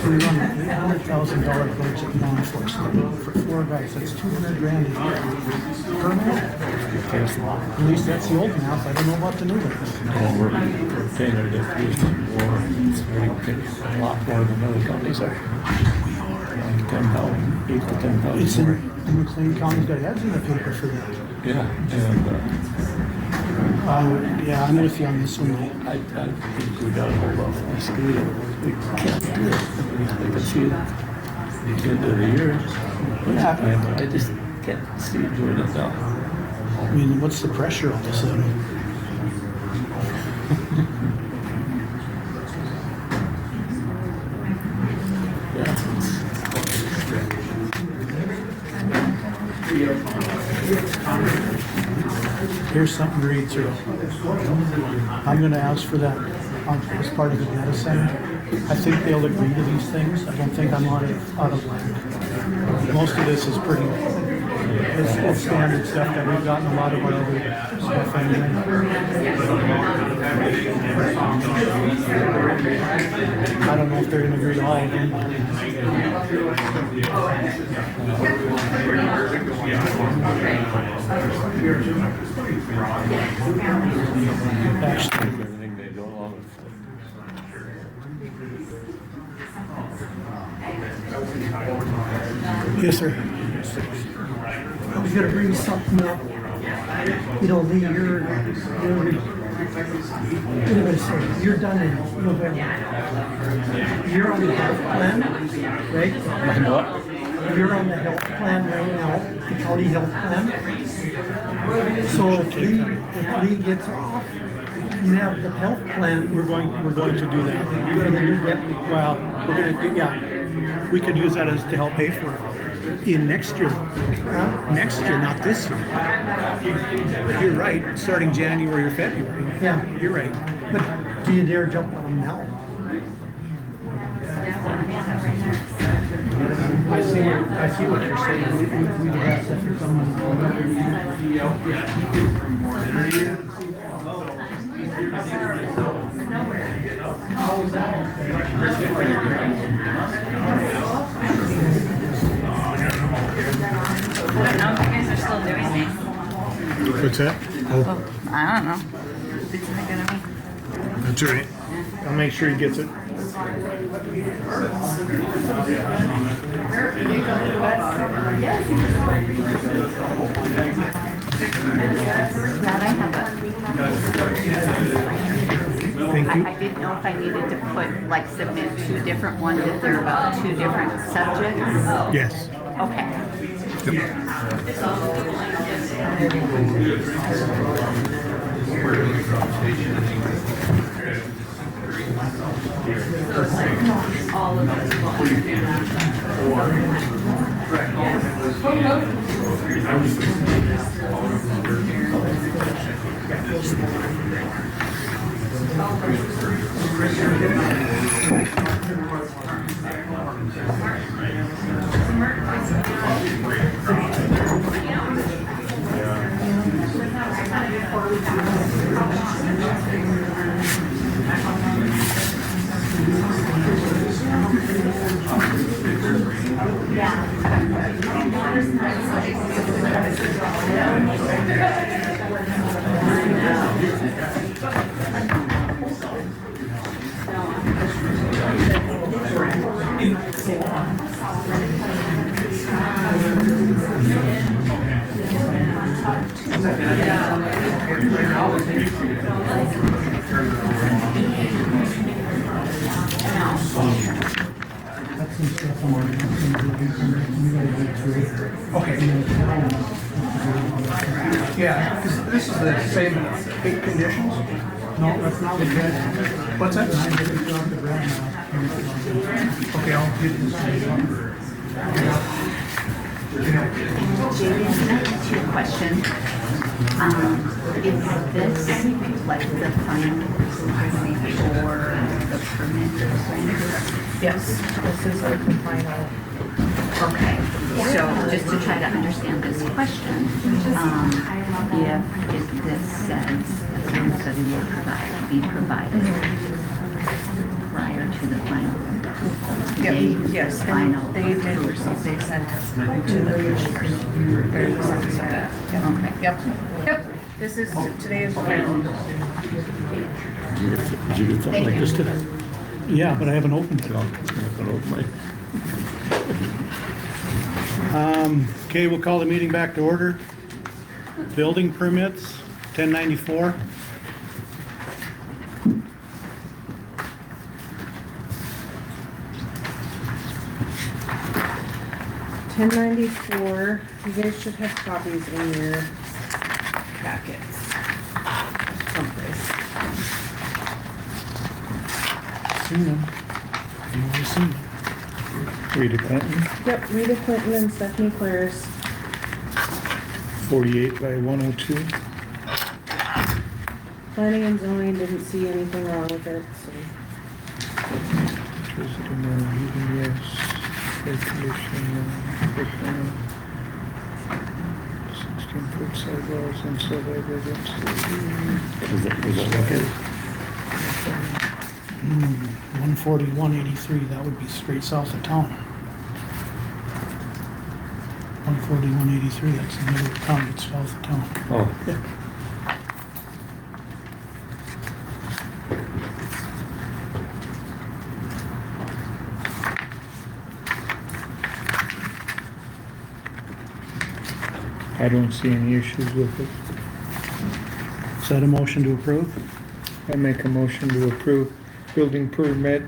We run an $800,000 budget in law enforcement for 4 guys. That's $200,000 a year. Per man. At least that's the old math. I don't know about the new one. we're paying our deputies more, it's a lot more than other counties are. Like 10,000, 8 to 10,000 It's more. in McLean County's got ads in the paper for that. Yeah, and, Yeah, I'm with you on this one. I think we gotta hold off on this deal. We can't do it. I can see it at the end of the year. Yeah. But I just can't see doing it now. I mean, what's the pressure all of a sudden? Here's something to read through. I'm gonna ask for that as part of the data center. I think they'll agree to these things. I don't think I'm out of line. Most of this is pretty, it's standard stuff that we've gotten a lot of our other stuff anyway. I don't know if they're gonna agree to all of them. Actually, Everything they go along with. yes, sir. I was gonna bring something up. You know, Lee, you're done in November. You're on the health plan, right? You're on the health plan right now, the county health plan. So if Lee gets off, you have the health plan. We're going to do that. You're gonna do that. Well, we're gonna, yeah, we could use that as to help pay for it in next year. Next year, not this year. You're right, starting January or February. Yeah. You're right. But do you dare jump on them now? I see what you're saying. We'd have to for someone. What's that? Oh, I don't know. that's all right. I'll make sure he gets it. Thank you. I didn't know if I needed to put, like, submit two different ones if they're about two different subjects. Yes. Okay. All of Yeah, this is the same 8 conditions? No, that's not what that. What's that? Okay, I'll get this. JD, can I ask you a question? Is this like the final for the permit? Yes, this is like the final. Okay, so just to try to understand this question, if this says that some study will be provided prior to the final. Yes, Final. they did, they sent us to the commissioners. Very sense of that. Okay. Yep, this is, today is the final. Did you get something like this today? Yeah, but I haven't opened it. No, I'm not gonna open my. Okay, we'll call the meeting back to order. Building permits, 1094. $10.94, you guys should have copies in your packets. Someplace. Seen them. You've already seen them. Rita Clinton, Yep, Rita Clinton and Stephanie Claris. 48 by 102. Planning and zoning didn't see anything wrong with it, so. Yes. Air conditioning, 16-foot sidewalls and sub-aggregates. Was that okay? 14183, that would be straight south of town. 14183, that's the middle of town, it's south of town. Oh, I don't see any issues with it. Is that a motion to approve? I make a motion to approve building permit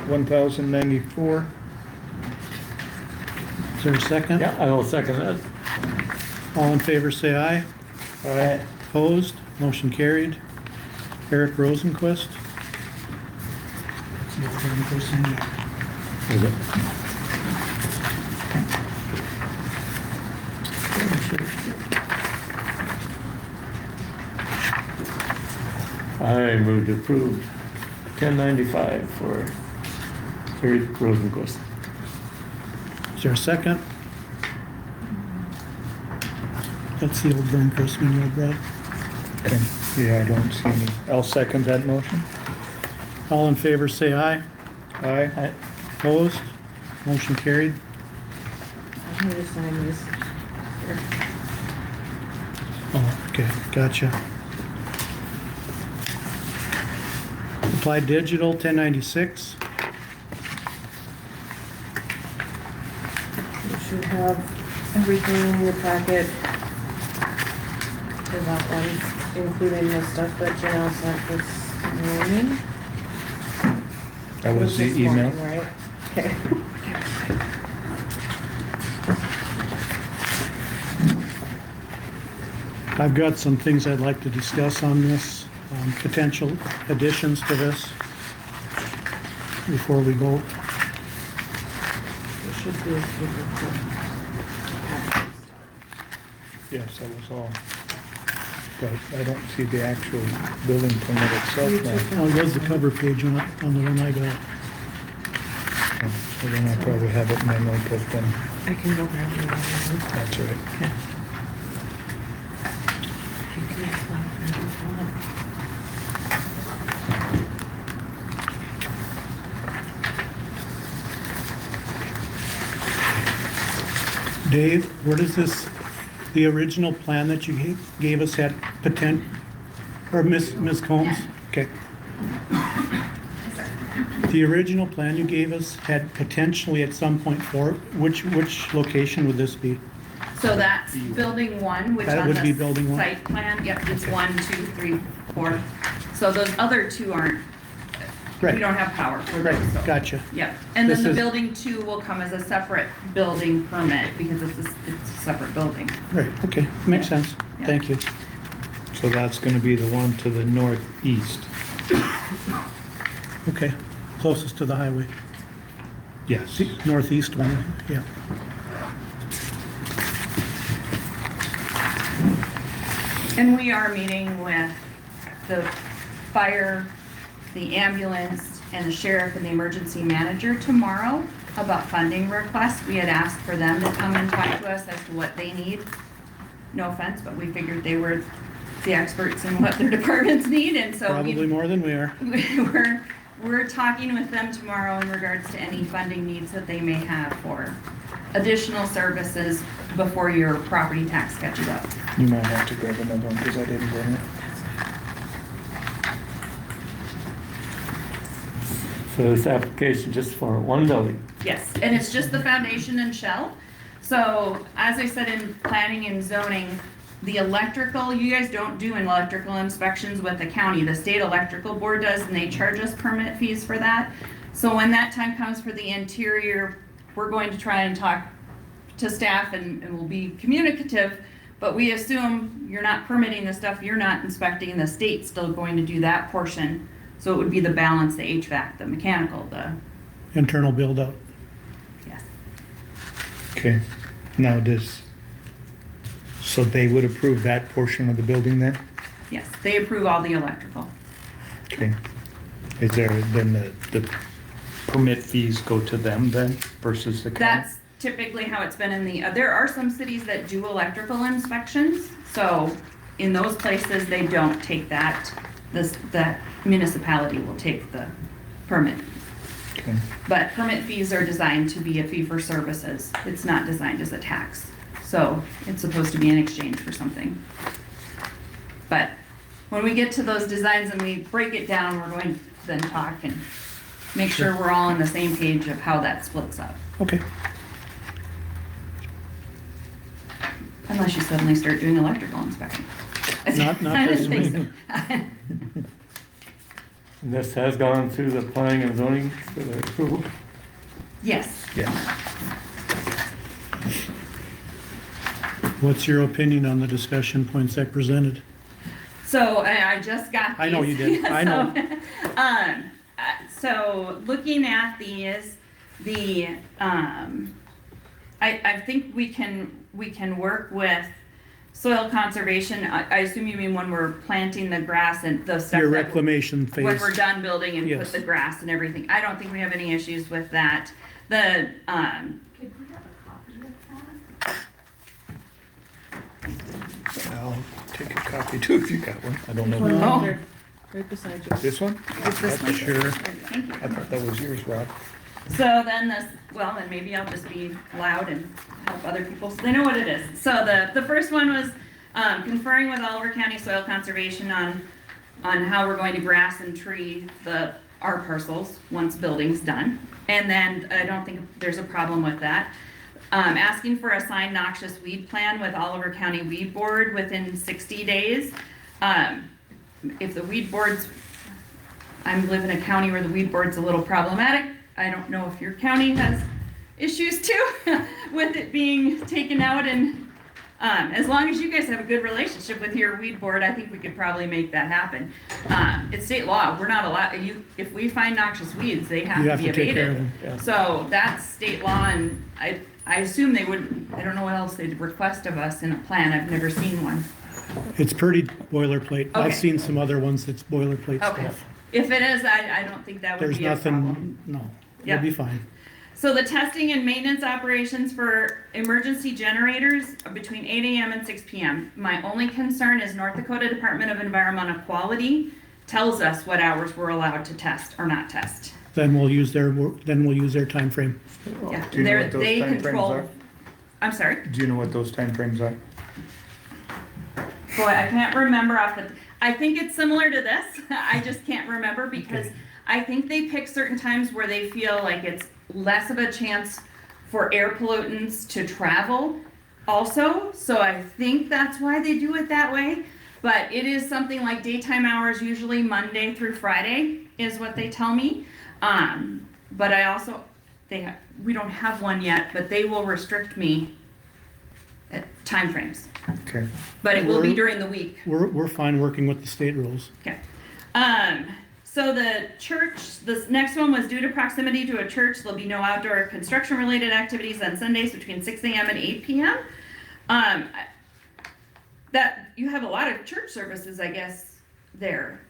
1094. Is there a second? Yeah, I will second that. All in favor, say aye. Aye. Opposed? Motion carried. Eric Rosenquist. See if there's any person there. Is it? I move to approve 1095 for Eric Rosenquist. Is there a second? That's the old Burn Chrisman Road, Brad. Okay. Yeah, I don't see any. I'll second that motion. All in favor, say aye. Aye. Opposed? Motion carried. I'm gonna sign these. Here. Oh, okay, gotcha. Applied Digital, 1096. You should have everything in your packet for that one, including the stuff that Janelle sent this morning. That was the This email. morning, right? Okay. I've got some things I'd like to discuss on this, potential additions to this before we vote. There should be a paper. Yes, that was all. But I don't see the actual building permit itself now. Oh, it was the cover page on the one I got. So then I probably have it in my notebook then. I can go grab it. That's right. Okay. You can just walk around if you want. Dave, where does this, the original plan that you gave us had or Ms. Combs? Okay. The original plan you gave us had potentially at some point which location would this be? So that's building one, which That on would be the building one? site plan, yep, it's 1, 2, 3, 4. So those other two aren't, we Right. don't have power for Right, those, so. gotcha. Yep, and This then the is- building two will come as a separate building permit because it's a separate building. Right, okay, makes Yeah. sense. Yeah. Thank you. So that's gonna be the one to the northeast. Okay, closest to the highway, Yes. the northeast one, yeah. And we are meeting with the fire, the ambulance, and the sheriff and the emergency manager tomorrow about funding requests. We had asked for them to come and talk to us as to what they need. No offense, but we figured they were the experts in what their departments need, and so Probably more than we are. we're talking with them tomorrow in regards to any funding needs that they may have for additional services before your property tax catches up. You might have to grab another one because I didn't bring it. So this application just for one building. Yes, and it's just the foundation and shell. So as I said in planning and zoning, the electrical, you guys don't do electrical inspections with the county. The state electrical board does, and they charge us permit fees for that. So when that time comes for the interior, we're going to try and talk to staff and we'll be communicative, but we assume you're not permitting the stuff, you're not inspecting, the state's still going to do that portion. So it would be the balance, the HVAC, the mechanical, the, Internal build out. yes. Okay. Now so they would approve that portion of the building then? Yes, they approve all the electrical. Okay. Is there, then the permit fees go to them then versus the county? That's typically how it's been in there are some cities that do electrical inspections, so in those places, they don't take that. That municipality will take the permit. Okay. But permit fees are designed to be a fee for services. It's not designed as a tax. So it's supposed to be in exchange for something. But when we get to those designs and we break it down, we're going to then talk and make sure we're all on the same page of how that splits up. Okay. Unless you suddenly start doing electrical inspection. Not I this didn't think week. so. And this has gone through the planning and zoning for the approval. Yes. Yeah. What's your opinion on the discussion points I presented? So I just got. I know these. you did. I know. So looking at these, I think we can work with soil conservation. I assume you mean when we're planting the grass and the stuff. Your that- reclamation phase. When we're done building and Yes. put the grass and everything. I don't think we have any issues with that. The, I'll take a copy too if you got one. I don't know. One Oh. right there, right beside you. This one? It's this one? Sure. Thank you. I thought that was yours, Rob. So then this, well, then maybe I'll just be loud and help other people so they know what it is. So the first one was conferring with Oliver County Soil Conservation on how we're going to grass and tree our parcels once building's done. And then I don't think there's a problem with that. Asking for a signed noxious weed plan with Oliver County Weed Board within 60 days. If the weed board's, I live in a county where the weed board's a little problematic. I don't know if your county has issues too with it being taken out, and as long as you guys have a good relationship with your weed board, I think we could probably make that happen. It's state law. We're not allowed, if we find noxious weeds, they have You to have be to take care of abated. them. Yeah. So that's state law, and I assume they wouldn't, I don't know what else they'd request of us in a plan. I've never seen one. It's pretty boilerplate. Okay. I've seen some other ones that's boilerplate Okay. stuff. If it is, I don't think that would There's be a problem. nothing, no, Yeah. it'll be fine. So the testing and maintenance operations for emergency generators are between 8 a.m. and 6 p.m. My only concern is North Dakota Department of Environmental Quality tells us what hours we're allowed to test or not test. Then we'll use their time frame. Yeah, Do you know what those they timeframes control. are? I'm sorry? Do you know what those timeframes are? Boy, I can't remember I think it's similar to this. I just can't remember because I think they pick certain times where they feel like it's less of a chance for air pollutants to travel also. So I think that's why they do it that way. But it is something like daytime hours, usually Monday through Friday is what they tell me. But I also, we don't have one yet, but they will restrict me at timeframes. Okay. But it will be during the week. We're fine working with the state rules. Okay. So the church, this next one was due to proximity to a church, there'll be no outdoor construction-related activities on Sundays between 6 a.m. and 8 p.m. That, you have a lot of church services, I guess, there.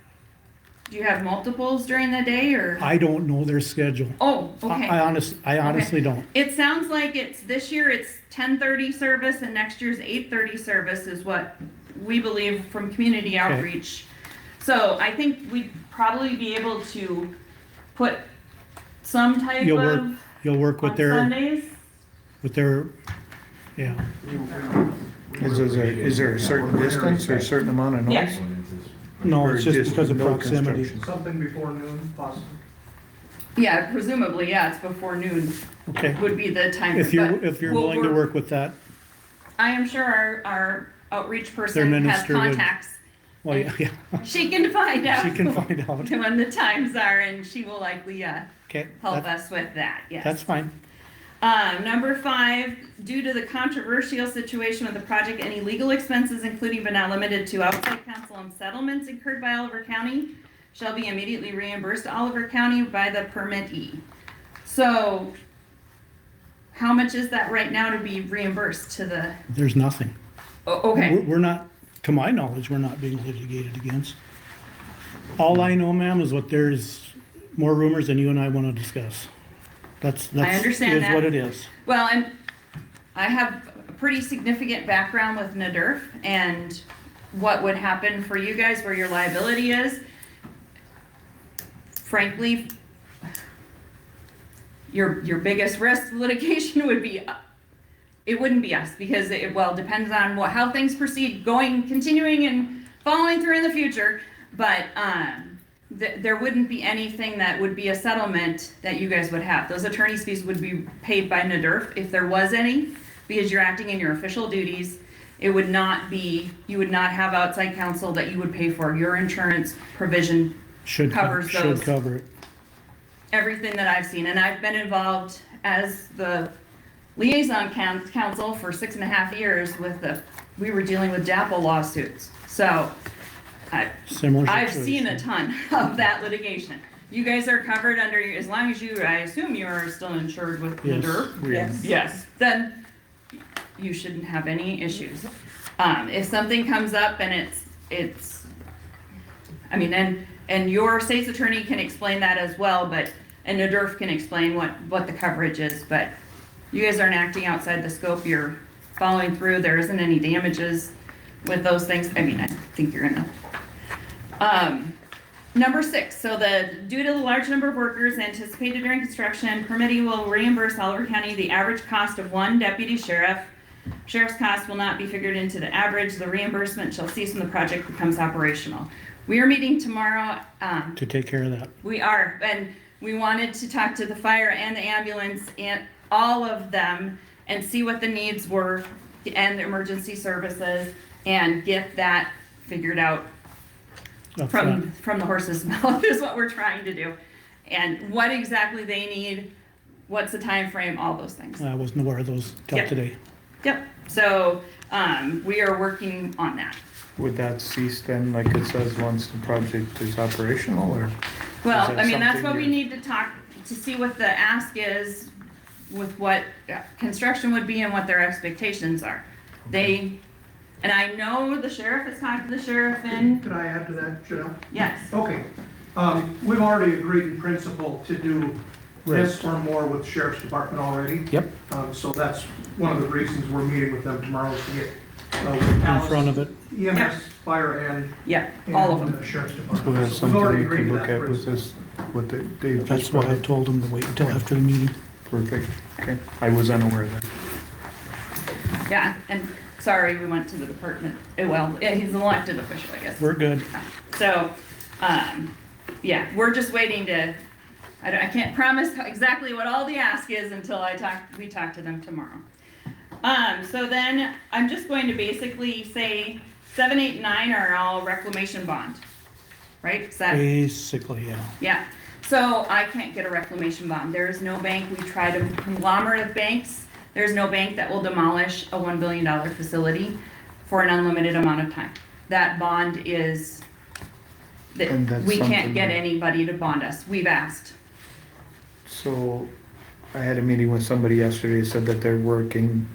Do you have multiples during the day, or? I don't know their schedule. Oh, okay. I honestly don't. It sounds like this year it's 10:30 service and next year's 8:30 service is what we believe from community outreach. So I think we'd probably be able to put some type of. You'll work with on their, Sundays. yeah. Is there a certain distance or a certain amount of noise? Yeah. No, Or it's just because of no proximity. construction? Something before noon, possibly. Yeah, presumably, yeah, it's before noon Okay. would be the time. If but you're we'll willing to work with that, I am sure our outreach their person has minister would. contacts. Well, yeah, She can find out. she can find out. when the times are, and she will likely Okay, help us with that, yes. that's fine. Number 5, due to the controversial situation with the project, any legal expenses, including but not limited to outside counsel and settlements incurred by Oliver County, shall be immediately reimbursed to Oliver County by the permittee. So, how much is that right now to be reimbursed to the, There's nothing. okay, We're not, to my knowledge, we're not being litigated against. All I know, ma'am, is what there's more rumors than you and I want to discuss. That's understand is that. what it is. well, and I have a pretty significant background with NADERF and what would happen for you guys, where your liability is. Frankly, your biggest risk of litigation would be, it wouldn't be us, because it, depends on how things proceed, continuing and following through in the future, but, there wouldn't be anything that would be a settlement that you guys would have. Those attorney's fees would be paid by NADERF if there was any, because you're acting in your official duties. It would not be, you would not have outside counsel that you would pay for. Your insurance provision covers those. Should cover it. Everything that I've seen, and I've been involved as the liaison counsel for 6.5 years with we were dealing with DAPL lawsuits. So Similar I've situation. seen a ton of that litigation. You guys are covered under, as long as I assume you are still insured with Yes, NDER. we are. Yes, then you shouldn't have any issues. If something comes up and I mean, and your state's attorney can explain that as well, and NDERF can explain what the coverage is, but you guys aren't acting outside the scope, you're following through, there isn't any damages with those things. I mean, I think you're enough. Number 6, so due to the large number of workers anticipated during construction, permittee will reimburse Oliver County the average cost of 1 deputy sheriff. Sheriff's cost will not be figured into the average. The reimbursement shall cease when the project becomes operational. We are meeting tomorrow. To take care of that. We are, and we wanted to talk to the fire and the ambulance and all of them and see what the needs were and the emergency services and get that figured out from the horse's mouth is what we're trying to do. And what exactly they need, what's the time frame, all those things. I wasn't aware of those till Yep. today. Yep, so we are working on that. Would that cease then, like it says, once the project is operational, or? Well, Is that I mean, that's something what we you're- need to talk, to see what the ask is with what construction would be and what their expectations are. And I know the sheriff has talked to the sheriff and, Could I add to that, Janelle? yes, Okay. We've already agreed in principle to do this or more with the sheriff's department already. Yep, So that's one of the reasons we're meeting with them tomorrow is to get in front of it. EMS, fire, and yeah, all of them. the sheriff's So department. that's So we've already something we agreed could to look that at with principle. this, what they. That's why I told him to wait until after the meeting. Perfect, okay. I was unaware of that. Yeah, and sorry, we went to the department, well, yeah, he's an elected official, I guess. We're good. So, yeah, we're just waiting to, I can't promise exactly what all the ask is until we talk to them tomorrow. So then I'm just going to basically say 7, 8, 9 are all reclamation bond, right? Is that? Basically, yeah. Yeah, so I can't get a reclamation bond. There is no bank, we tried a conglomerate of banks. There's no bank that will demolish a $1 billion facility for an unlimited amount of time. That bond is, And that's we something can't get that- anybody to bond us. We've asked. So I had a meeting with somebody yesterday, said that they're working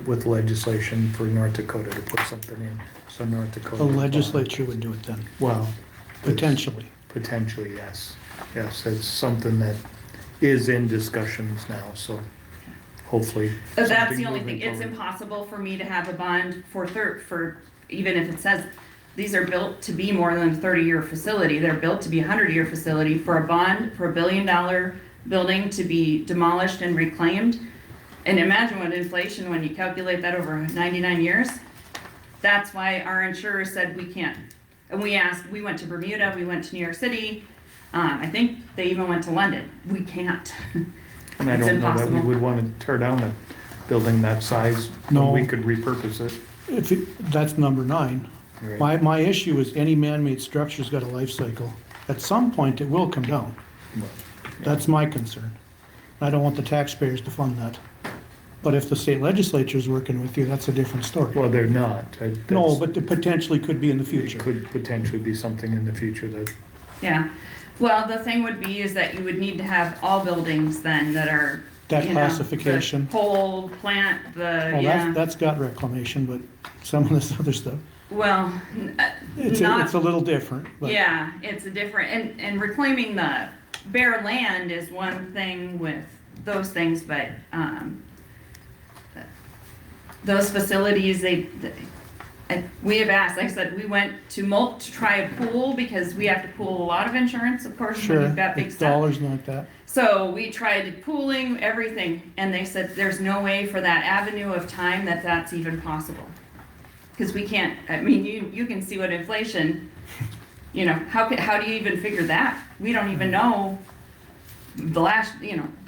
with legislation for North Dakota to put something in, so North Dakota. The legislature would do it then, Well. potentially. Potentially, yes. Yes, it's something that is in discussions now, so hopefully. That's something the only moving thing. It's forward. impossible for me to have a bond for even if it says these are built to be more than a 30-year facility. They're built to be a 100-year facility. For a bond for $1 billion building to be demolished and reclaimed, and imagine what inflation, when you calculate that over 99 years, that's why our insurer said we can't. And we went to Bermuda, we went to New York City, I think they even went to London. We can't. And I It's don't know that we impossible. would want to tear down a building that size, No. when we could repurpose it. That's number 9. Right. My issue is any man-made structure's got a life cycle. At some point, it will come down. That's my concern. I don't want the taxpayers to fund that. But if the state legislature's working with you, that's a different story. Well, they're not. No, but it potentially could be in the It future. could potentially be something in the future that, Yeah, well, the thing would be is that you would need to have all buildings then that are, That you know, classification. the whole plant, Well, yeah, that's got reclamation, but some of this other stuff, well, it's not, a little different, but. yeah, it's a different, and reclaiming the bare land is one thing with those things, but, those facilities, we have asked, like I said, we went to try a pool because we have to pool a lot of insurance, of course, when Sure, you've got big it's stuff. dollars like that. So we tried pooling everything, and they said there's no way for that avenue of time that's even possible. Because we can't, I mean, you can see what inflation, how do you even figure that? We don't even know the last,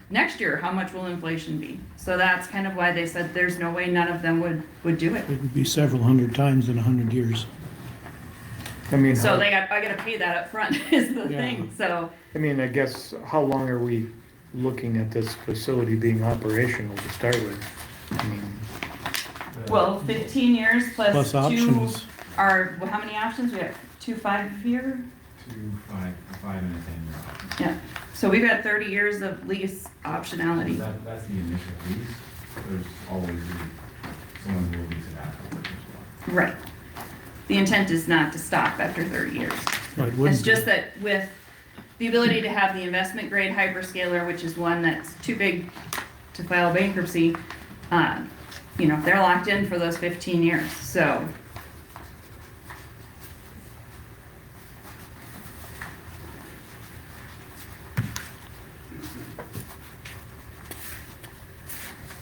next year, how much will inflation be? So that's kind of why they said there's no way none of them would do it. It would be several hundred times in 100 years. I mean, So how- I gotta pay that up front is the Yeah. thing, so. I mean, I guess, how long are we looking at this facility being operational to start with? I mean, Well, 15 years plus Plus two options. are, well, how many options? We have 2 5-year? 5 and a 10-year option. Yeah, so we've got 30 years of lease optionality. That's the initial lease. There's always someone who will lease it afterwards as well. Right. The intent is not to stop after 30 years. Right, It's wouldn't just that with the ability to have the investment grade hyperscaler, which is one that's too big to file bankruptcy, you know, they're locked in for those 15 years, so.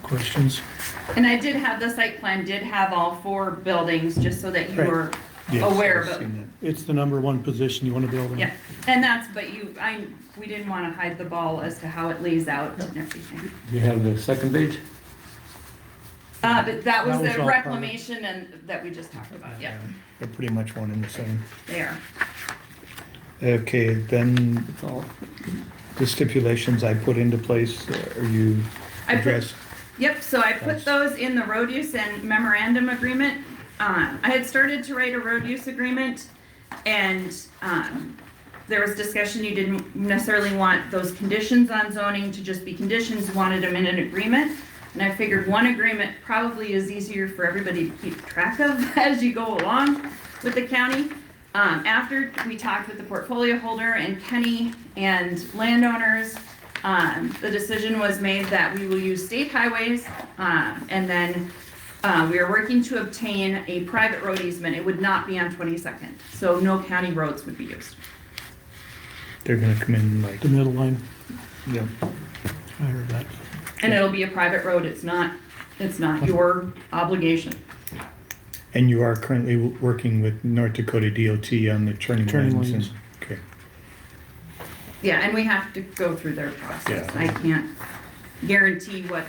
questions? And I did have, the site plan did have all 4 buildings, just so that you Right. were Yes, aware I've of it. seen that. It's the number one position you want to build in. Yeah, and that's, but we didn't wanna hide the ball as to how it lays out and everything. Do you have the second page? But that was That was the all part of- reclamation and that we just talked about, yeah, they're pretty much one and the same. they are. Okay, then That's all. the stipulations I put into place, are you I put- addressed? Yep, so I Thanks. put those in the road use and memorandum agreement. I had started to write a road use agreement and, there was discussion, you didn't necessarily want those conditions on zoning to just be conditions, you wanted them in an agreement. And I figured one agreement probably is easier for everybody to keep track of as you go along with the county. After we talked with the portfolio holder and Kenny and landowners, the decision was made that we will use state highways, and then we are working to obtain a private road easement. It would not be on 22nd, so no county roads would be used. They're gonna come in like, The middle line, yeah, I heard that. And it'll be a private road. It's not your obligation. and you are currently working with North Dakota DOT on the turning Turning lanes? lanes. Okay, Yeah, and we have to go through their process. Yeah. I can't guarantee what,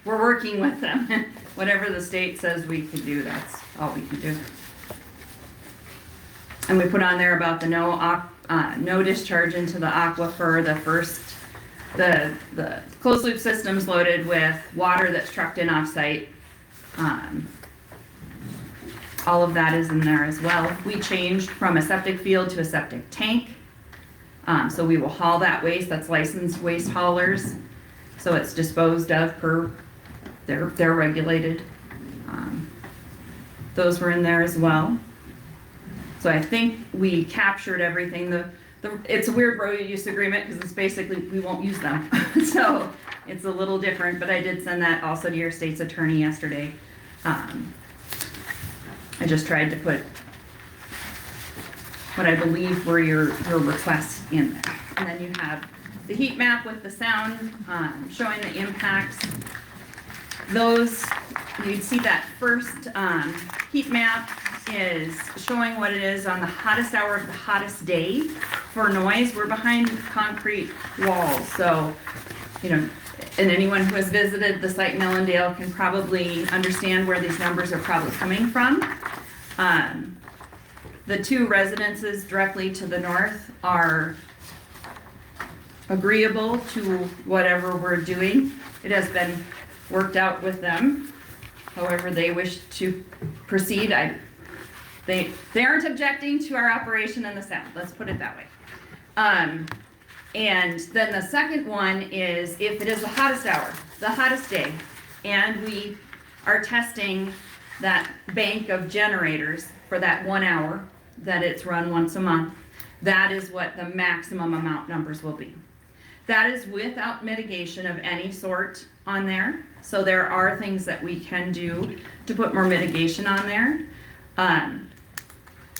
we're working with them. Whatever the state says we can do, that's all we can do. And we put on there about the no discharge into the aquifer, the closed loop system's loaded with water that's trucked in off-site. All of that is in there as well. We changed from a septic field to a septic tank. So we will haul that waste, that's licensed waste haulers. So it's disposed of per, they're regulated. Those were in there as well. So I think we captured everything. It's a weird road use agreement because it's basically, we won't use them. So it's a little different, but I did send that also to your state's attorney yesterday. I just tried to put what I believe were your requests in there. And then you have the heat map with the sound, showing the impacts. Those, you'd see that first heat map is showing what it is on the hottest hour of the hottest day for noise. We're behind concrete walls, so, you know, and anyone who has visited the site in Ellendale can probably understand where these numbers are probably coming from. The 2 residences directly to the north are agreeable to whatever we're doing. It has been worked out with them. However they wish to proceed, they aren't objecting to our operation in the sound, let's put it that way. And then the second one is if it is the hottest hour, the hottest day, and we are testing that bank of generators for that 1 hour that it's run once a month, that is what the maximum amount numbers will be. That is without mitigation of any sort on there. So there are things that we can do to put more mitigation on there.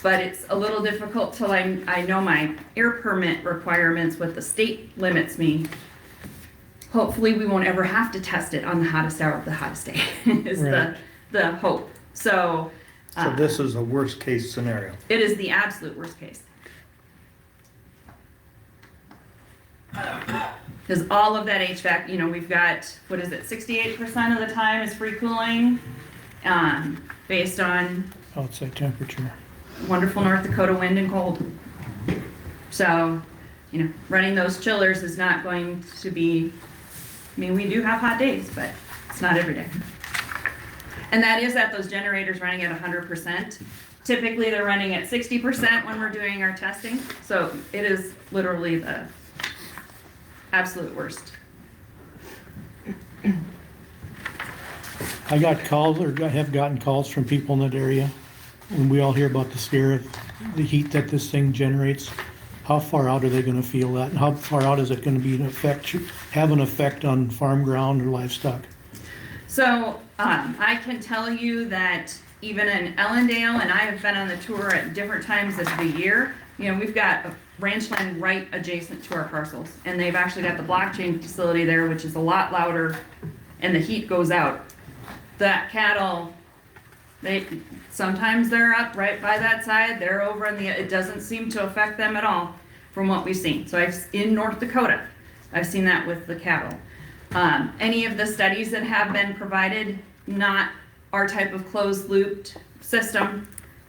But it's a little difficult till I know my air permit requirements, what the state limits me. Hopefully we won't ever have to test it on the hottest hour of the hottest day is Right. the hope. So so this is a worst case scenario. it is the absolute worst case. Because all of that HVAC, you know, we've got, what is it, 68% of the time is free cooling, based on Outside temperature. wonderful North Dakota wind and cold. So, you know, running those chillers is not going to be, I mean, we do have hot days, but it's not every day. And that is at those generators running at 100%. Typically, they're running at 60% when we're doing our testing. So it is literally the absolute worst. I got calls, or I have gotten calls from people in that area, and we all hear about the scare of the heat that this thing generates. How far out are they gonna feel that, and how far out is it gonna be have an effect on farm ground or livestock? So I can tell you that even in Ellendale, and I have been on the tour at different times of the year, you know, we've got a ranch land right adjacent to our parcels. And they've actually got the blockchain facility there, which is a lot louder, and the heat goes out. That cattle, sometimes they're up right by that side, they're over on it doesn't seem to affect them at all from what we've seen. So in North Dakota, I've seen that with the cattle. Any of the studies that have been provided, not our type of closed looped system,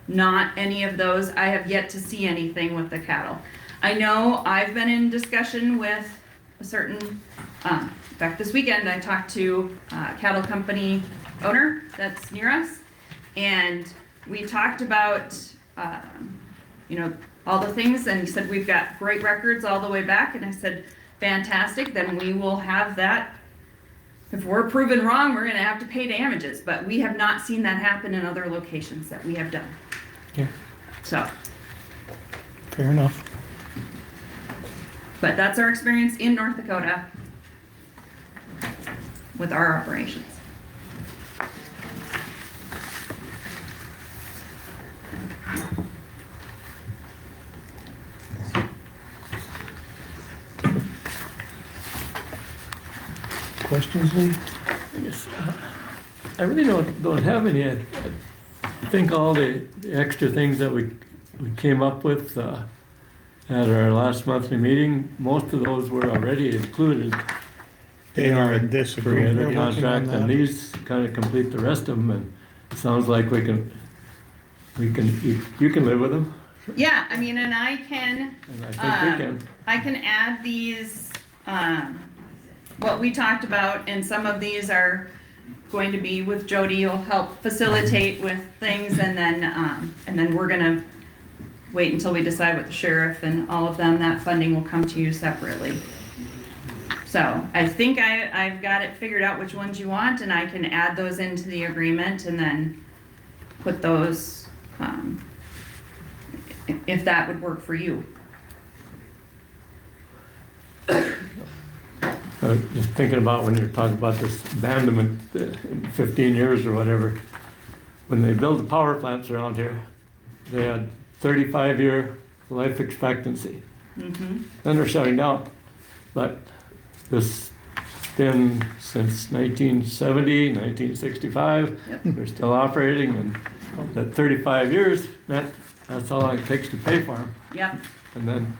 not any of those. I have yet to see anything with the cattle. I know I've been in discussion with a certain, in fact, this weekend I talked to a cattle company owner that's near us, and we talked about, you know, all the things, and he said, we've got great records all the way back, and I said, fantastic, then we will have that. If we're proven wrong, we're gonna have to pay damages, but we have not seen that happen in other locations that we have done. Yeah. So, Fair enough. but that's our experience in North Dakota with our operations. Questions, Lee? I guess, I really don't have any. I think all the extra things that we came up with at our last monthly meeting, most of those were already included. They are in this For the agreement. contract, and these kind of complete the rest of them, and it sounds like you can live with them, Yeah, I mean, and I can, and I think we can. I can add these, what we talked about, and some of these are going to be with Jody, you'll help facilitate with things, and then we're gonna wait until we decide with the sheriff and all of them, that funding will come to you separately. So, I think I've got it figured out which ones you want, and I can add those into the agreement, and then put those, if that would work for you. Just thinking about when you're talking about this abandonment in 15 years or whatever, when they build the power plants around here, they had 35-year life expectancy. Mm-hmm. Then they're shutting down. But this has been since 1970, 1965. Yep. They're still operating, and that 35 years meant that's how long it takes to pay for them. Yep. And then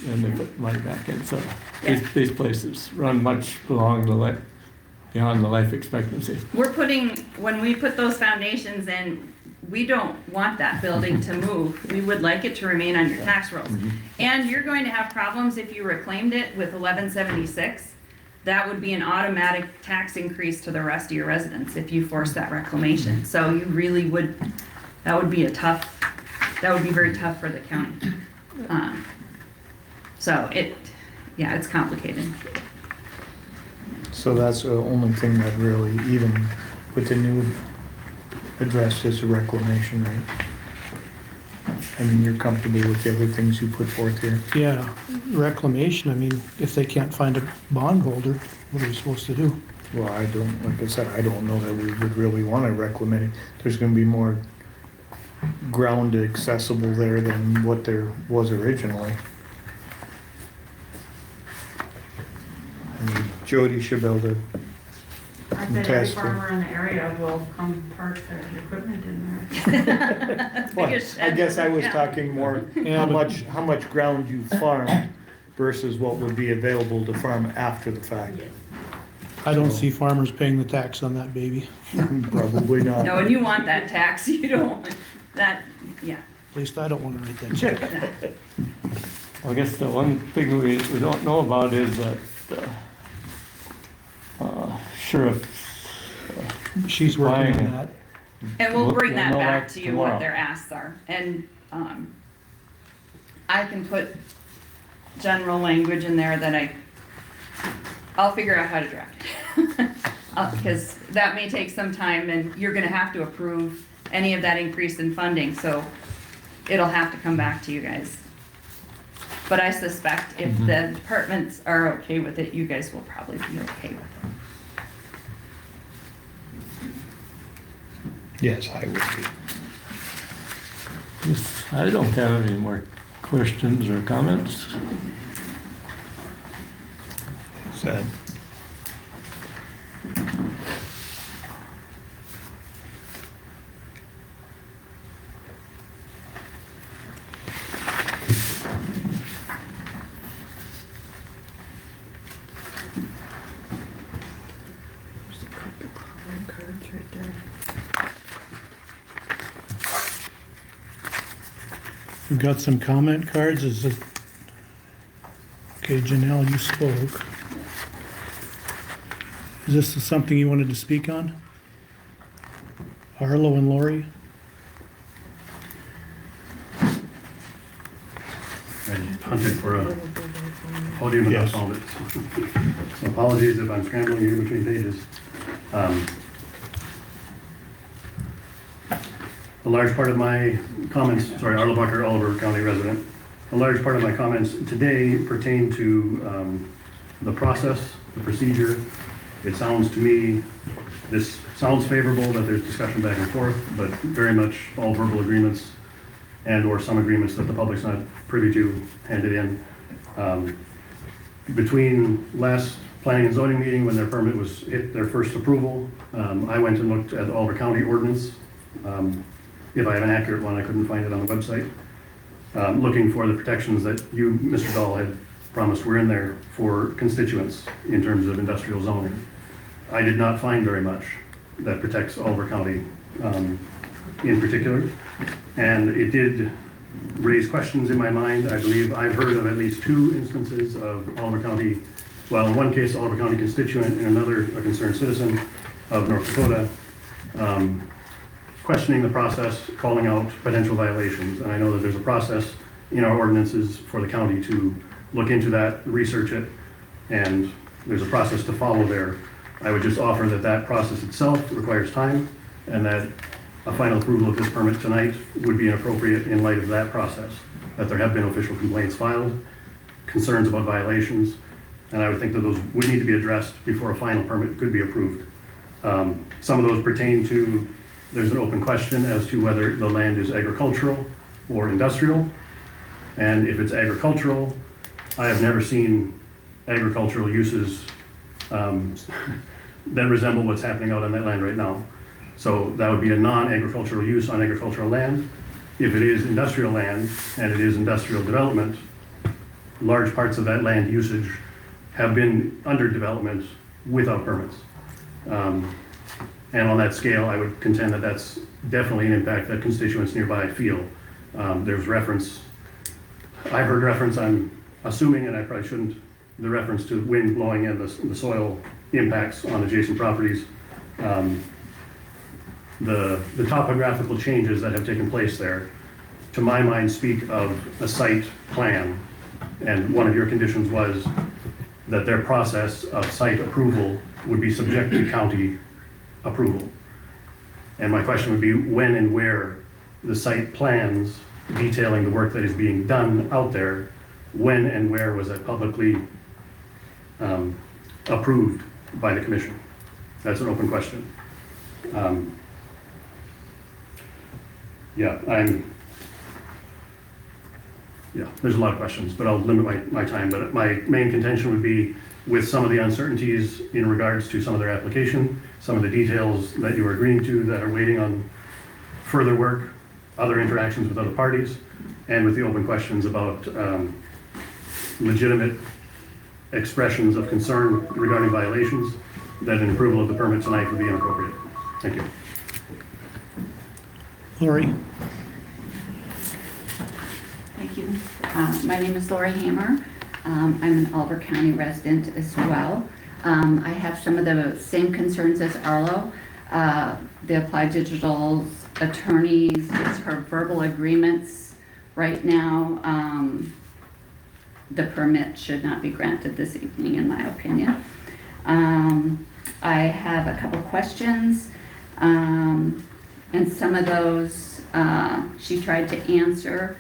they put money back in. So Yeah. these places run much beyond the life expectancy. We're putting, when we put those foundations in, we don't want that building to move. We would like it to remain on your tax rolls. And you're going to have problems if you reclaimed it with 1176. That would be an automatic tax increase to the rest of your residents if you force that reclamation. So you really would, that would be very tough for the county. So it's complicated. So that's the only thing that really, even with the new address, is the reclamation, right? I mean, you're comfortable with the other things you put forth here? Yeah, reclamation, I mean, if they can't find a bondholder, what are we supposed to do? Well, like I said, I don't know that we would really want to reclaim it. There's gonna be more ground accessible there than what there was originally. I mean, Jody should be able to I bet every test it. farmer in the area will come park their equipment in there. Well, I guess I was talking more how much ground you farmed versus what would be available to farm after the fact. I don't see farmers paying the tax on that baby. Probably not. No, and you want that tax, you don't, that, yeah. At least I don't want to write that check. I guess the one thing we don't know about is that sheriff. She's working on buying- that. And we'll bring We'll that know back that to you, what tomorrow. their asks are, and, I can put general language in there that I'll figure out how to draft it. Because that may take some time, and you're gonna have to approve any of that increase in funding, so it'll have to come back to you guys. But I suspect if the departments are okay with it, you guys will probably be okay with it. Yes, I would be. Yes, I don't have any more questions or comments. Sad. Cards right there. We've got some comment cards. Is it? Okay, Janelle, you spoke. Is this something you wanted to speak on? Arlo and Lori? I hunted for a podium and I Yes. found it. So apologies if I'm scrambling here between pages. A large part of my comments, sorry, Arlo Bucker, Oliver County resident. A large part of my comments today pertain to the process, the procedure. It sounds to me, this sounds favorable that there's discussion back and forth, but very much all verbal agreements and/or some agreements that the public's not privy to handed in. Between last planning and zoning meeting, when their permit was hit their first approval, I went and looked at the Oliver County ordinance. If I have an accurate one, I couldn't find it on the website. Looking for the protections that you, Mr. Dahl, had promised were in there for constituents in terms of industrial zoning. I did not find very much that protects Oliver County in particular. And it did raise questions in my mind. I believe I've heard of at least 2 instances of Oliver County, well, in one case, Oliver County constituent, in another, a concerned citizen of North Dakota, questioning the process, calling out potential violations. And I know that there's a process in our ordinances for the county to look into that, research it, and there's a process to follow there. I would just offer that that process itself requires time, and that a final approval of this permit tonight would be inappropriate in light of that process, that there have been official complaints filed, concerns about violations, and I would think that those would need to be addressed before a final permit could be approved. Some of those pertain to, there's an open question as to whether the land is agricultural or industrial, and if it's agricultural, I have never seen agricultural uses that resemble what's happening out on that land right now. So that would be a non-agricultural use on agricultural land. If it is industrial land and it is industrial development, large parts of that land usage have been under development without permits. And on that scale, I would contend that that's definitely an impact that constituents nearby feel. There's reference, I've heard reference, I'm assuming, and I probably shouldn't, the reference to wind blowing and the soil impacts on adjacent properties. The topographical changes that have taken place there, to my mind, speak of a site plan. And one of your conditions was that their process of site approval would be subject to county approval. And my question would be when and where the site plans detailing the work that is being done out there, when and where was that publicly approved by the commission? That's an open question. There's a lot of questions, but I'll limit my time. But my main contention would be with some of the uncertainties in regards to some of their application, some of the details that you are agreeing to that are waiting on further work, other interactions with other parties, and with the open questions about legitimate expressions of concern regarding violations, that an approval of the permit tonight would be inappropriate. Thank you. Lori? Thank you. My name is Lori Hammer. I'm an Alver County resident as well. I have some of the same concerns as Arlo. The Applied Digital's attorneys, it's her verbal agreements right now. The permit should not be granted this evening, in my opinion. I have a couple questions, and some of those she tried to answer.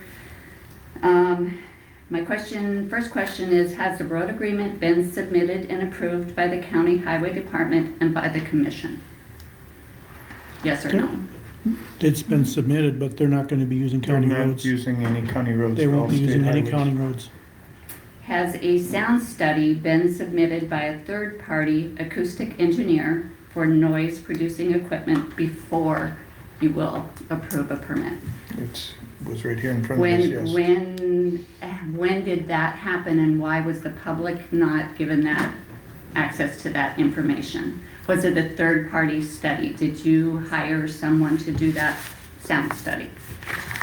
My first question is, has the road agreement been submitted and approved by the County Highway Department and by the Commission? Yes or no? It's been submitted, but they're not gonna be using They're county not roads. using any county roads. They for won't all be state using any highways. county roads. Has a sound study been submitted by a third-party acoustic engineer for noise-producing equipment before you will approve a permit? It was right here in front of us, yes. When did that happen, and why was the public not given that access to that information? Was it a third-party study? Did you hire someone to do that sound study?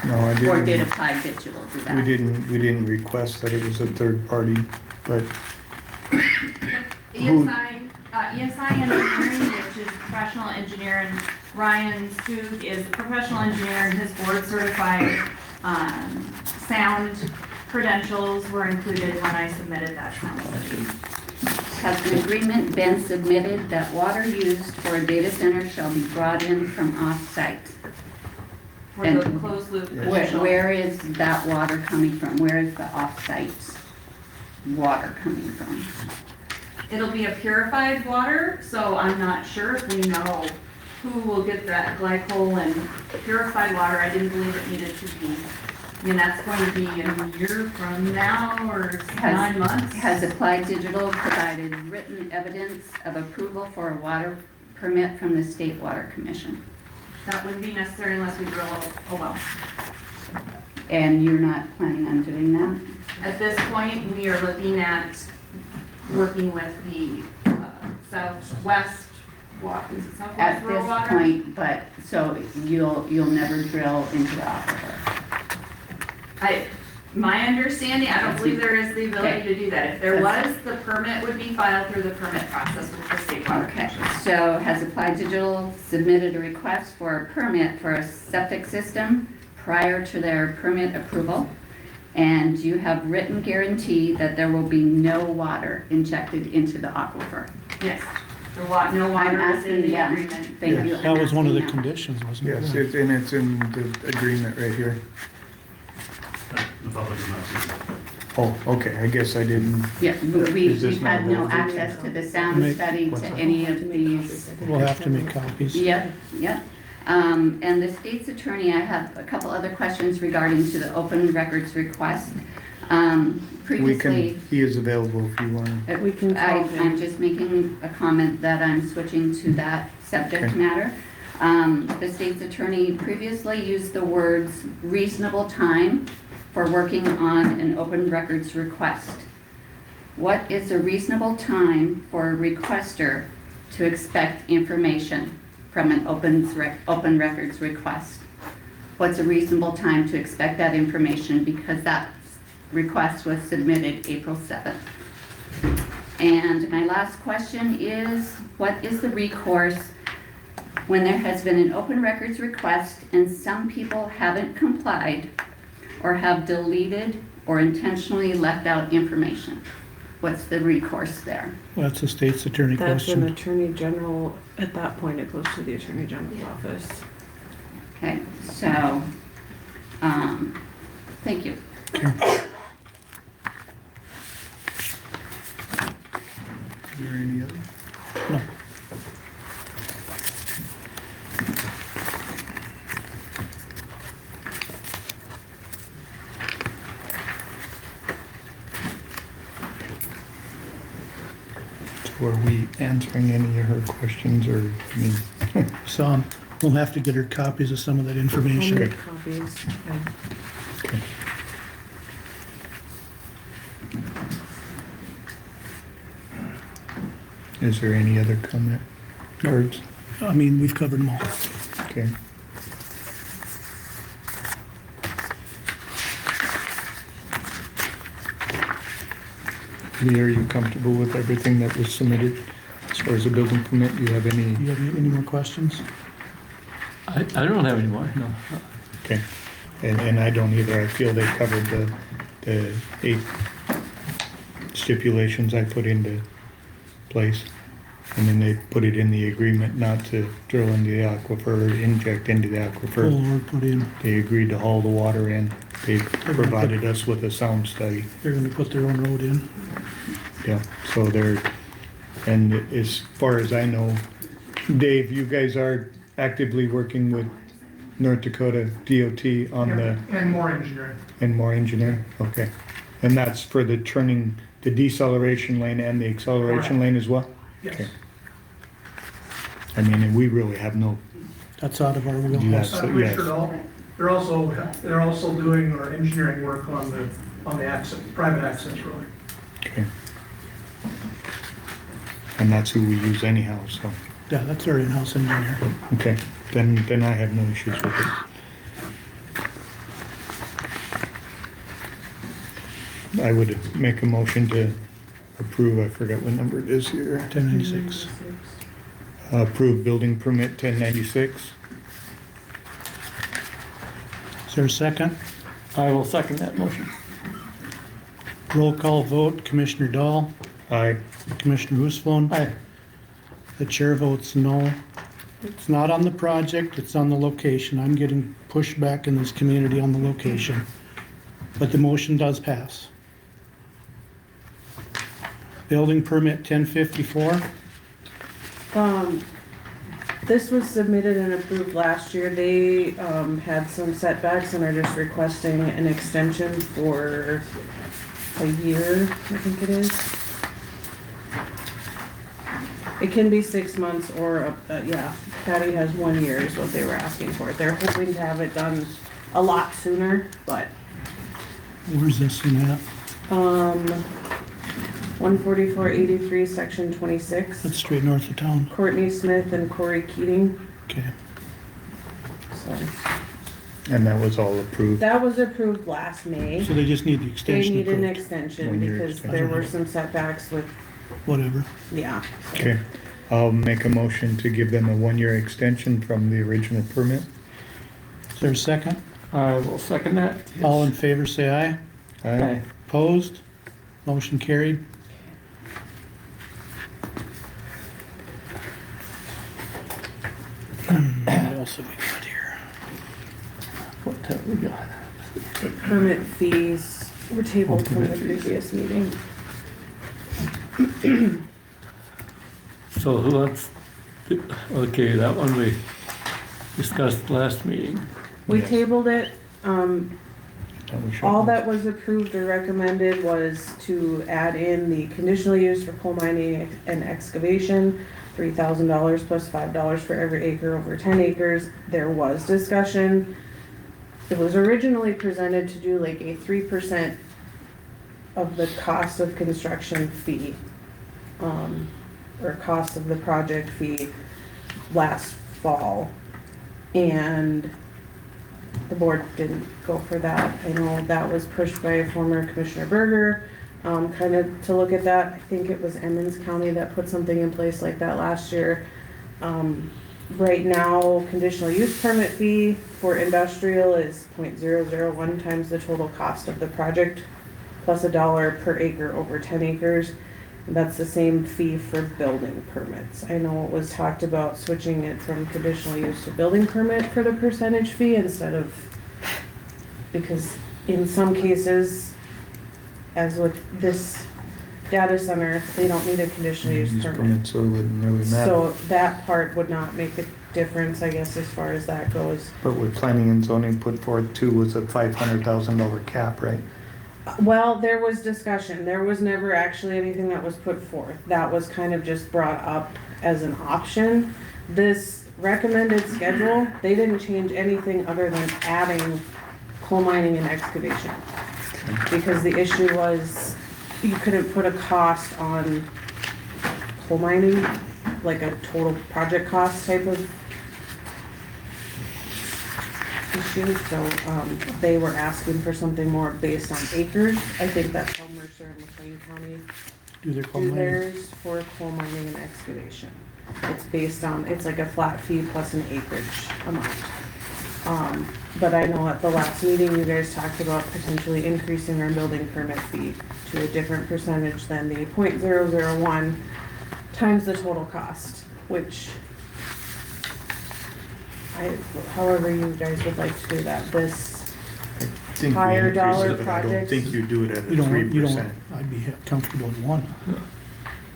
No, I didn't. Or did Applied Digital do that? We didn't request that it was a third party, but ESI Engineering, which is professional engineer, and Ryan Stug is a professional engineer, and his board certified sound credentials were included when I submitted that sound study. Has an agreement been submitted that water used for a data center shall be brought in from off-site? For And the closed loop. where is that water coming from? Where is the off-site water coming from? It'll be a purified water, so I'm not sure if we know who will get that glycol and purified water. I didn't believe it needed to be. I mean, that's going to be a year from now or 9 months. Has Applied Digital provided written evidence of approval for a water permit from the State Water Commission? That wouldn't be necessary unless we drill a well. And you're not planning on doing that? At this point, we are looking at working with the Southwest, is it Southwest At Rural this Water? point, but, so you'll never drill into the aquifer? My understanding, I don't believe there is the ability Okay. to do that. If there was, the permit would be filed through the permit process with the State Water Okay, Commission. so has Applied Digital submitted a request for a permit for a septic system prior to their permit approval? And you have written guarantee that there will be no water injected into the aquifer? Yes, no water I'm is in asking, the yeah, agreement. thank you. That was one of the I'm asking that. conditions, wasn't it? yes, it's in the agreement right here. The public is not seeing it. Oh, okay, I guess I didn't. Yeah, we Is this had not no moved? access to the sound study, to any of these. We'll have to make copies. Yep, yep. And the state's attorney, I have a couple other questions regarding to the open records request. Previously, He is available if you want. We can call him. I'm just making a comment that I'm switching to that subject Okay. matter. The state's attorney previously used the words reasonable time for working on an open records request. What is a reasonable time for a requester to expect information from an open records request? What's a reasonable time to expect that information, because that request was submitted April 7th? And my last question is, what is the recourse when there has been an open records request and some people haven't complied or have deleted or intentionally left out information? What's the recourse there? Well, that's the state's attorney That's an question. attorney general, at that point, it goes to the attorney general's office. Okay, so, thank you. Is there any other? No. Were we answering any of her questions, or, I mean? So we'll have to get her copies of some of that I'll information. make copies. Okay. Okay. Is there any other comment? Words? I mean, we've covered them all. Okay. Lee, are you comfortable with everything that was submitted as far as the building permit? Do you have any? Do you have any more questions? I don't have any more, no. Okay. And I don't either. I feel they covered the 8 stipulations I put into place. And then they put it in the agreement not to drill into the aquifer or inject into the aquifer. Pull or put in. They agreed to haul the water in. They provided us with a sound study. They're gonna put their own road in. Yeah, so they're, and as far as I know, Dave, you guys are actively working with North Dakota DOT on the, And more engineering. and more engineering? Okay. And that's for the turning, the deceleration lane and the acceleration lane as well? Yes. Okay. I mean, and we really have no, That's out of our wheelhouse. Yes, so yes. They're also doing our engineering work on the access, private access road. okay. And that's who we use anyhow, so, Yeah, that's our in-house engineer. okay. Then I have no issues with it. I would make a motion to approve, I forgot what number it is here. 1096. Approve building permit 1096. Is there a second? I will second that motion. Roll call vote, Commissioner Dahl, Aye. Commissioner Usblom. Aye. The chair votes no. It's not on the project, it's on the location. I'm getting pushback in this community on the location. But the motion does pass. Building permit 1054. This was submitted and approved last year. They, had some setbacks and are just requesting an extension for a year, I think it is. It can be 6 months or, yeah, Patty has 1 year is what they were asking for. They're hoping to have it done a lot sooner, but, Where's this one at? 14483, section 26. That's straight north of town. Courtney Smith and Corey Keating. Okay. So, And that was all approved. that was approved last May. So they just need the They extension need an approved. extension 1 year because there were some setbacks with, Whatever. yeah. Okay. I'll make a motion to give them a 1-year extension from the original permit. Is there a second? I will second that. All in favor, say aye. Aye. Opposed? Motion carried. What else have we got here? What have we got? Permit fees were tabled from the previous meeting. So who wants, okay, that one we discussed last meeting. We Yes. tabled it, That we should- all that was approved or recommended was to add in the conditional use for coal mining and excavation, $3,000 plus $5 for every acre over 10 acres. There was discussion. It was originally presented to do like a 3% of the cost of construction fee, or cost of the project fee last fall. And the board didn't go for that. I know that was pushed by former Commissioner Berger, kind of to look at that. I think it was Emmons County that put something in place like that last year. Right now, conditional use permit fee for industrial is 0.001 times the total cost of the project, plus $1 per acre over 10 acres. And that's the same fee for building permits. I know it was talked about switching it from conditional use to building permit for the percentage fee instead of, because in some cases, as with this data center, they don't need a conditional use permit. So it wouldn't really matter. So that part would not make a difference, I guess, as far as that goes. But with planning and zoning put forward too was a $500,000 cap, right? Well, there was discussion. There was never actually anything that was put forth. That was kind of just brought up as an option. This recommended schedule, they didn't change anything other than adding coal mining and excavation. Because the issue was you couldn't put a cost on coal mining, like a total project cost type of issue, so, they were asking for something more based on acres. I think that's how Mercer and McLean County Do their coal do mining. theirs for coal mining and excavation. It's based on, it's like a flat fee plus an acreage amount. But I know at the last meeting, you guys talked about potentially increasing our building permit fee to a different percentage than the 0.001 times the total cost, which however you guys would like to do that, this Think we higher increase dollar it, but I don't projects. think you do it at a You don't, 3%. I'd be comfortable with 1.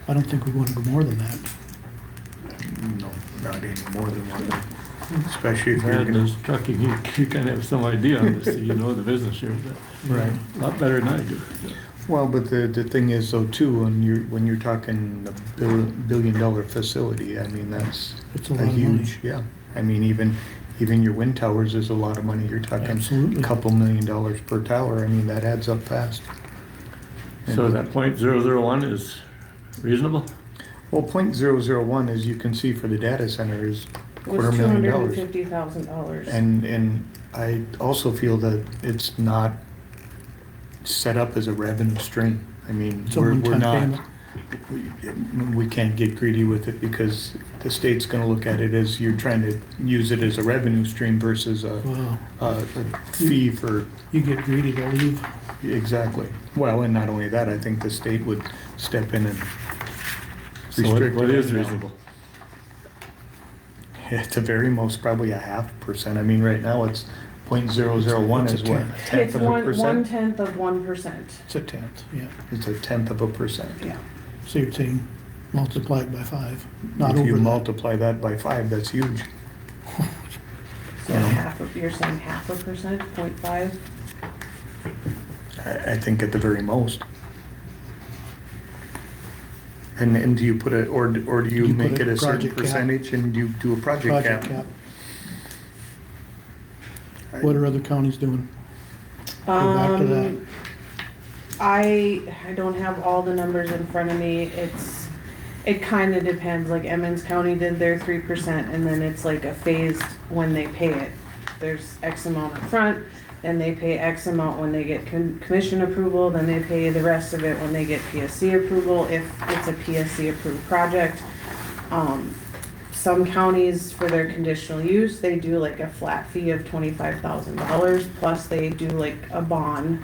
I don't think we want to go more than that. No, not any more than 1. Especially if you're Brad gonna. does trucking, you kind of have some idea on this, you know the business here, but Right. a lot better than I do. Well, but the thing is though too, when you're talking a billion-dollar facility, I mean, that's It's a a lot of money. huge, yeah. I mean, even your wind towers is a lot of money. You're talking Absolutely. a couple $1 million per tower. I mean, that adds up fast. So that 0.001 is reasonable? Well, 0.001, as you can see for the data center, is was $250,000. $250,000. And I also feel that it's not set up as a revenue stream. I mean, It's a we're one-time not, payment. we can't get greedy with it because the state's gonna look at it as you're trying to use it as a revenue stream versus Wow. a fee for, You get greedy, they'll leave. exactly. Well, and not only that, I think the state would step in and So restrict. what it is now. reasonable? At the very most, probably a 0.5%. I mean, right now it's 0.001 It's a is what? tenth. Tenth It's of a percent? 1/10 of 1%. It's a 10th, yeah. It's a 1/10 of a percent. Yeah. So you're saying multiply it by 5, not If you over that. multiply that by 5, that's huge. So you're saying 0.5%, 0.5? I think at the very most. And do you put it, or do you You make put it a a certain project cap. percentage and you do a project Project cap? cap. What are other counties doing? Go back to that. I don't have all the numbers in front of me. It kind of depends, like Emmons County did their 3% and then it's like a phased when they pay it. There's X amount up front, then they pay X amount when they get commission approval, then they pay the rest of it when they get PSC approval, if it's a PSC approved project. Some counties, for their conditional use, they do like a flat fee of $25,000, plus they do like a bond,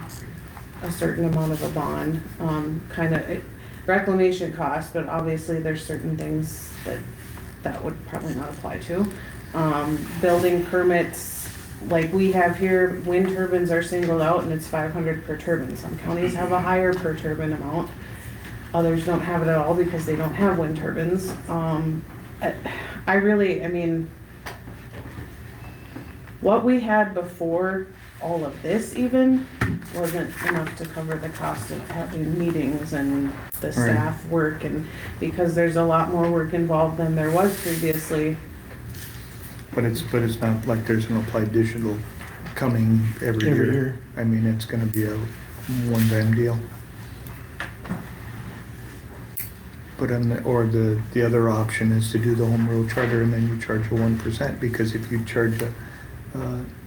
a certain amount of a bond, kind of reclamation costs, but obviously there's certain things that would probably not apply to. Building permits, like we have here, wind turbines are singled out and it's 500 per turbine. Some counties have a higher per turbine amount. Others don't have it at all because they don't have wind turbines. I mean, what we had before all of this even wasn't enough to cover the cost of having meetings and the staff work, and because there's a lot more work involved than there was previously. But it's not like there's an applied digital coming every year. I mean, it's gonna be a one-time deal. But the other option is to do the home rule charter and then you charge a 1%, because if you charge a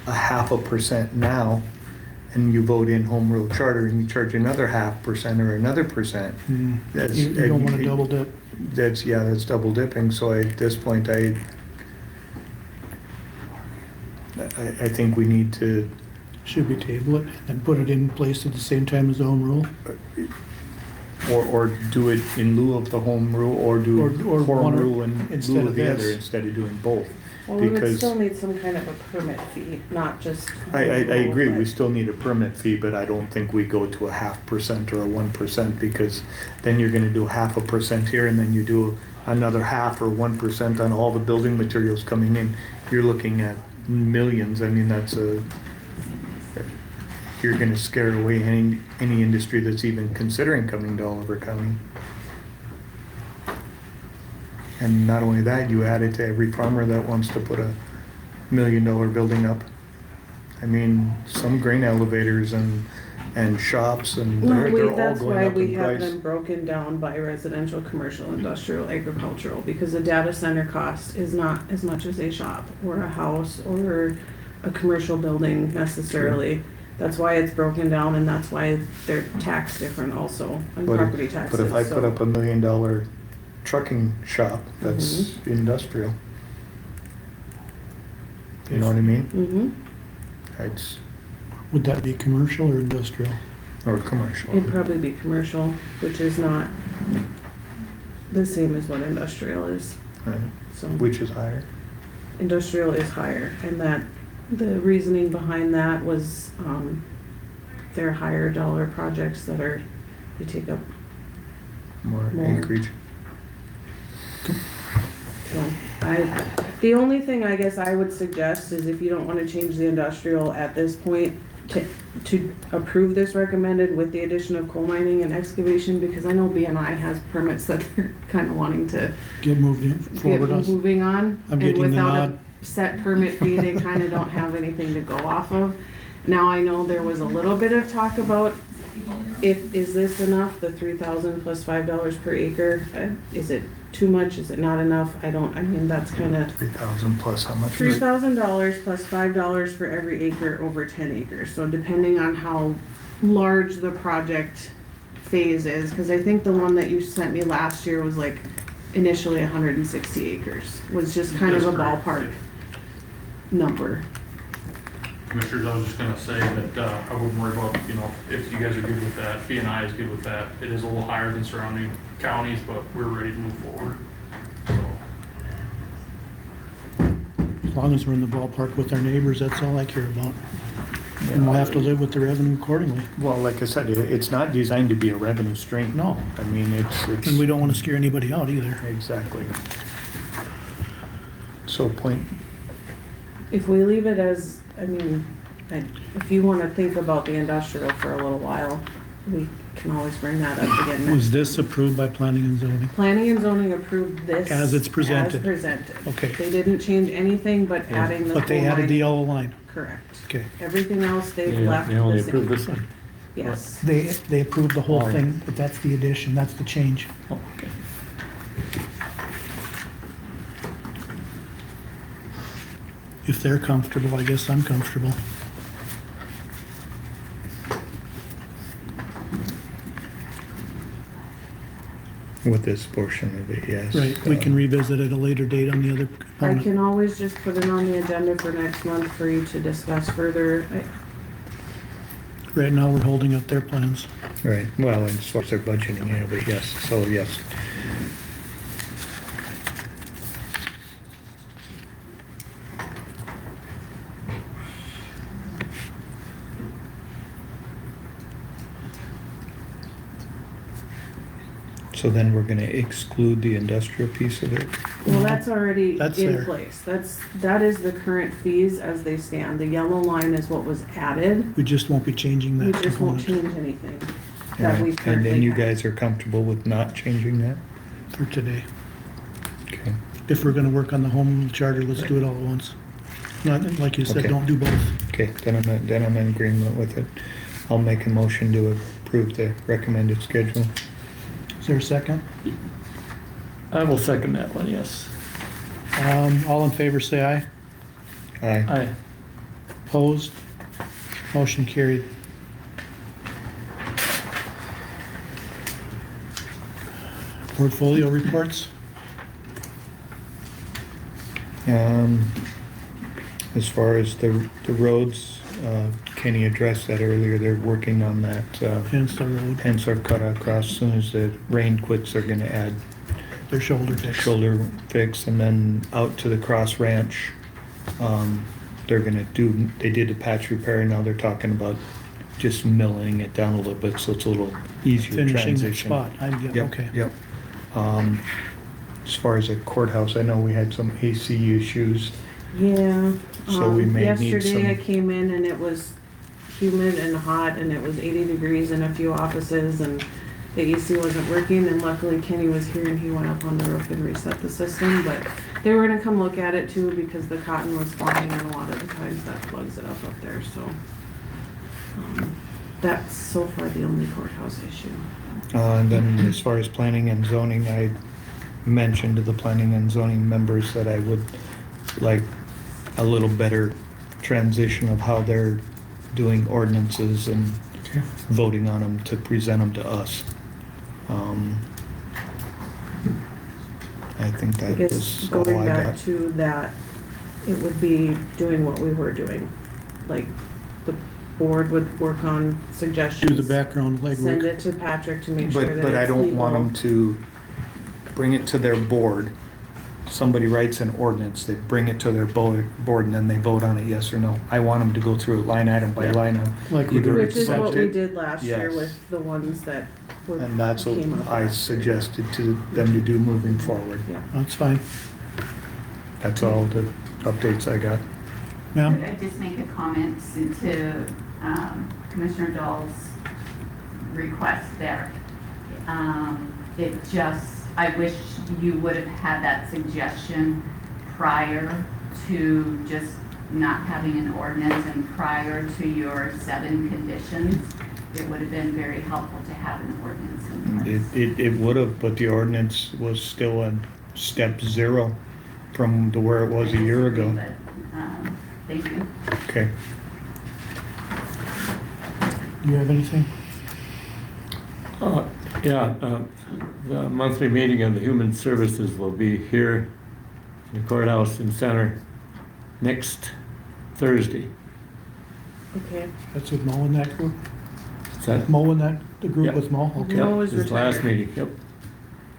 0.5% now and you vote in home rule charter and you charge another 0.5% or another percent, that's. You don't want to double dip. That's double dipping, so at this point, I think we need to. Should we table it and put it in place at the same time as the home rule? Or do it in lieu of the home rule, or do Or home one rule in instead lieu of of the other this. instead of doing both. Well, we would Because still need some kind of a permit fee, not just. I agree, we still need a permit fee, but I don't think we go to a 0.5% or a 1%, because then you're gonna do 0.5% here and then you do another 0.5 or 1% on all the building materials coming in. You're looking at millions. I mean, you're gonna scare away any industry that's even considering coming to Oliver County. And not only that, you add it to every farmer that wants to put a $1 million building up. I mean, some grain elevators and and shops and Well, they're all that's going why up we in have price. them broken down by residential, commercial, industrial, agricultural, because the data center cost is not as much as a shop or a house or a commercial building necessarily. That's why it's broken down, and that's why they're taxed different also on property taxes. But if I put so- up $1 million trucking shop, that's Mm-hmm. industrial. You know what I mean? Mm-hmm. It's, Would that be commercial or industrial? or commercial. It'd probably be commercial, which is not the same as what industrial is. Right. So Which is higher? industrial is higher, and that, the reasoning behind that was, they're higher dollar projects that are, they take up More More. acreage. So the only thing I guess I would suggest is if you don't wanna change the industrial at this point, to approve this recommended with the addition of coal mining and excavation, because I know BNI has permits that they're kinda wanting to Get moved in, get forward us. moving on. I'm getting the And without nod. a set permit fee, they kinda don't have anything to go off of. Now, I know there was a little bit of talk about is this enough, the 3,000 plus $5 per acre? Is it too much, is it not enough? I mean, that's kinda 3,000 plus how much? $3,000 plus $5 for every acre over 10 acres. So depending on how large the project phase is, because I think the one that you sent me last year was like initially 160 acres, was just kind of a That's correct. ballpark number. Commissioners, I was just gonna say that, I wouldn't worry about, if you guys are good with that, BNI is good with that. It is a little higher than surrounding counties, but we're ready to move forward. So, As long as we're in the ballpark with our neighbors, that's all I care about. And we'll have to live with the revenue accordingly. Well, like I said, it's not designed to be a revenue stream. No. I mean, it's. And we don't wanna scare anybody out either. Exactly. So point, If we leave it as, if you want to think about the industrial for a little while, we can always bring that up again. next Was this approved by planning and zoning? Planning and zoning approved this. As it's presented. As presented. Okay. They didn't change anything but adding the. But they coal added the mining. yellow line. Correct. Okay. Everything else they've They left they only the approved same. this one? Yes. They approved the whole Oh. thing, but that's the addition, that's the change. Oh, okay. If they're comfortable, I guess I'm comfortable. with this portion of it, yes. Right, we can revisit at a later date on the other I component. can always just put it on the agenda for next month for you to discuss further. Right now, we're holding up their plans. Right, well, and as far as their budgeting, yeah, but yes, so yes. So then we're gonna exclude the industrial piece of it? Well, that's already That's in there. place. That is the current fees as they stand. The yellow line is what was added. We just won't be changing We that just won't component change anything that we And currently then you have. guys are comfortable with not changing that? for today. Okay. If we're gonna work on the home charter, let's do it all at once. Not, like you said, Okay. don't do both. Okay, then I'm in agreement with it. I'll make a motion to approve the recommended schedule. Is there a second? I will second that one, yes. All in favor, say aye. Aye. Aye. Opposed? Motion carried. Portfolio reports? As far as the roads, Kenny addressed that earlier, they're working on that. Penstar Road. Penstar cut across, as soon as the rain quits, they're gonna add Their shoulder fix. shoulder fix, and then out to the Cross Ranch, they're gonna they did a patch repair, and now they're talking about just milling it down a little bit, so it's a little easier Finishing that transition. spot. Yep, Okay. Yep. As far as the courthouse, I know we had some AC issues. Yeah. So we may need Yesterday I some- came in and it was humid and hot and it was 80 degrees in a few offices and the AC wasn't working, and luckily Kenny was here and he went up on the roof and reset the system, but they were gonna come look at it too because the cotton was flying and a lot of the times that plugs it up there, so. That's so far the only courthouse issue. And then as far as planning and zoning, I mentioned to the planning and zoning members that I would like a little better transition of how they're doing ordinances and voting on them to present them to us. I think I that guess was all going I back got. to that, it would be doing what we were doing. Like, the board would work on suggestions. Do the background Send legwork. it to Patrick to make sure that But I it's don't want legal. them to bring it to their board. Somebody writes an ordinance, they bring it to their board, and then they vote on it, yes or no. I want them to go through it line item by line item. Like we Either do. Which is accept what we it- did last year Yes. with the ones that were. And that's what came up I last year. suggested to them to do moving forward. Yeah. That's fine. That's all the updates I got. Ma'am? I'd just make a comment to Commissioner Dahl's request there. It just, I wish you would have had that suggestion prior to just not having an ordinance and prior to your 7 conditions. It would have been very helpful to have an ordinance in place. It would have, but the ordinance was still on step 0 from where it was a year ago. But, thank you. Okay. Do you have anything? The monthly meeting of the Human Services will be here in the courthouse in center next Thursday. Okay. That's with Mo and that group? Is that? Mo and that, the group Yep. with Mo? Okay. Mo is His last retired. meeting, yep.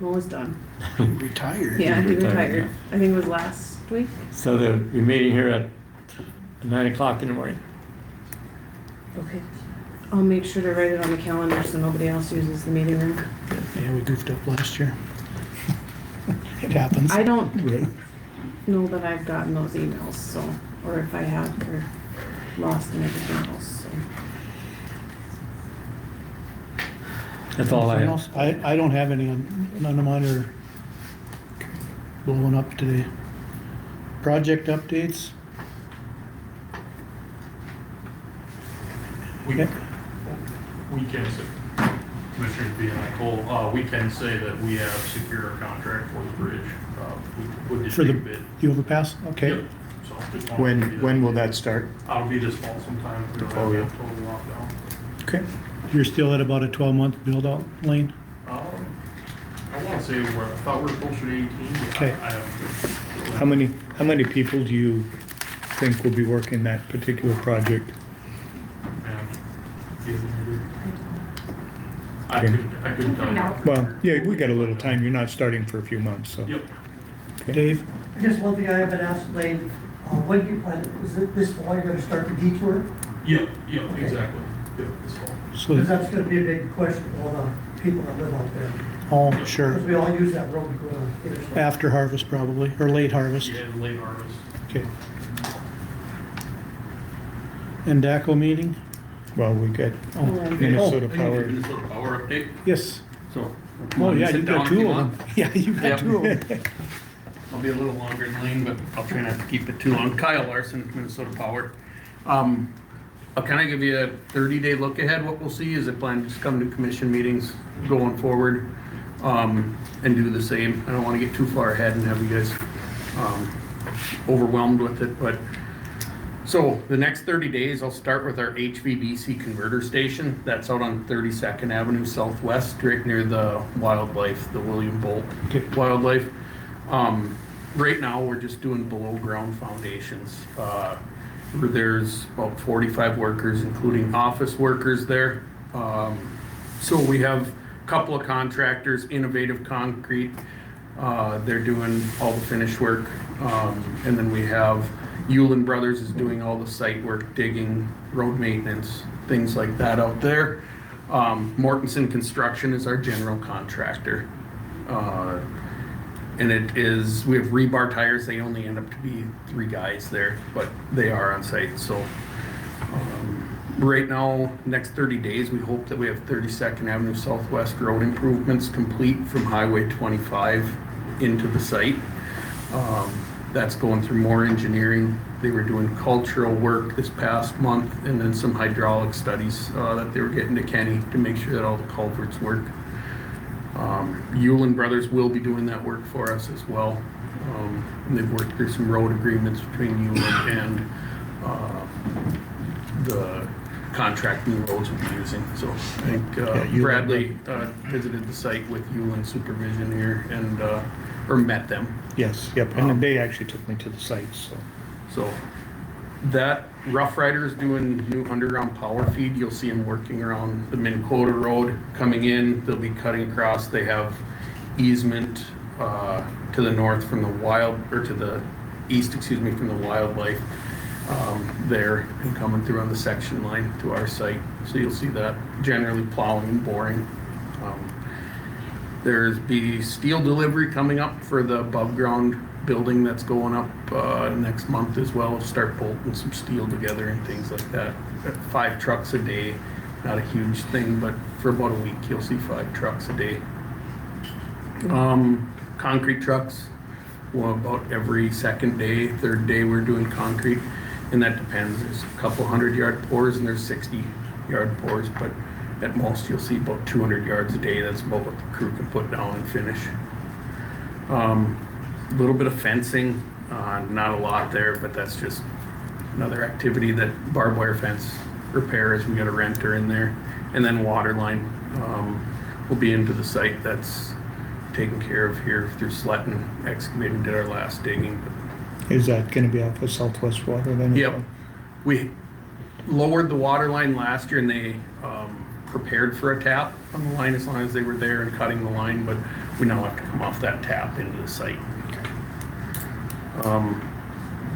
Mo was done. Retired. Yeah, he retired, retired. I think it was last week. So they'll be meeting here at 9 o'clock in the morning. Okay. I'll make sure to write it on the calendar so nobody else uses the meeting room. Yeah, we goofed up last year. It happens. I don't know that I've gotten those emails, so, or if I have, they're lost in everything else, so. That's all I Anything have. else? I don't have any, none of mine are blowing up today. Project updates? We can say, Commissioner B and I, Cole, we can say that we have secured our contract for the bridge. We would just For the, take a bid. the overpass? Okay. Yep. So just wanted to give you When that. will that start? It'll be this fall sometime. We don't Oh, have yeah. that total lockdown. Okay. You're still at about a 12-month build-out, Lane? I want to say I thought we were closer to 18. but Okay. I have. How many people do you think will be working that particular project? I couldn't tell you. Well, yeah, we got a little time. You're not starting for a few months, so. Yep. Dave? I guess one thing I haven't asked Lane, when do you plan, is it this fall you're gonna start the detour? Yep, exactly. Yep, this fall. So, Because that's gonna be a big question for all the people that live out there. oh, sure. Because we all use that road to go to interstate. After harvest probably, or late harvest. Yeah, late harvest. Okay. And DACO meeting? Well, we got Oh, Minnesota I think Power. Minnesota Power update. yes. So. Oh, yeah, sit you down got if you 2 of want. them. Yeah, you got Yep. 2 of them. I'll be a little longer in lane, but I'll try not to keep it too long. Kyle Larson, Minnesota Power. I'll kind of give you a 30-day look ahead. What we'll see is I plan to just come to commission meetings going forward and do the same. I don't want to get too far ahead and have you guys overwhelmed with it, but so the next 30 days, I'll start with our HVBC converter station. That's out on 32nd Avenue Southwest, right near the wildlife, the William Bolt Wildlife. Right now, we're just doing below ground foundations. There's about 45 workers, including office workers there. So we have a couple of contractors, Innovative Concrete. They're doing all the finish work. And then we have Yulin Brothers is doing all the site work, digging, road maintenance, things like that out there. Mortensen Construction is our general contractor. And it is, we have rebar tires, they only end up to be 3 guys there, but they are on site, so. Right now, next 30 days, we hope that we have 32nd Avenue Southwest road improvements complete from Highway 25 into the site. That's going through more engineering. They were doing cultural work this past month, and then some hydraulic studies that they were getting to Kenny to make sure that all the culverts work. Yulin Brothers will be doing that work for us as well. And they've worked through some road agreements between Yulin and the contracting roads we'll be using. So I think Yulin- Bradley visited the site with Yulin supervision here and or met them. Yes, yep, and they actually took me to the site, so. So that Rough Rider is doing new underground power feed. You'll see them working around the Minn Kota Road coming in. They'll be cutting across. They have easement to the north from the to the east, from the wildlife there and coming through on the section line to our site. So you'll see that generally plowing and boring. There's be steel delivery coming up for the above ground building that's going up next month as well. Start bolting some steel together and things like that. 5 trucks a day, not a huge thing, but for about a week you'll see 5 trucks a day. Concrete trucks, well, about every second day, third day we're doing concrete, and that depends. There's a couple 100-yard pours and there's 60-yard pours, but at most you'll see about 200 yards a day. That's about what the crew can put down and finish. A little bit of fencing, not a lot there, but that's just another activity that barbed wire fence repair as we got a renter in there. And then water line will be into the site. That's taken care of here through Sletton excavating, did our last digging. Is that gonna be off of Southwest Water then? Yep. We lowered the water line last year and they prepared for a tap on the line as long as they were there and cutting the line, but we now have to come off that tap into the site.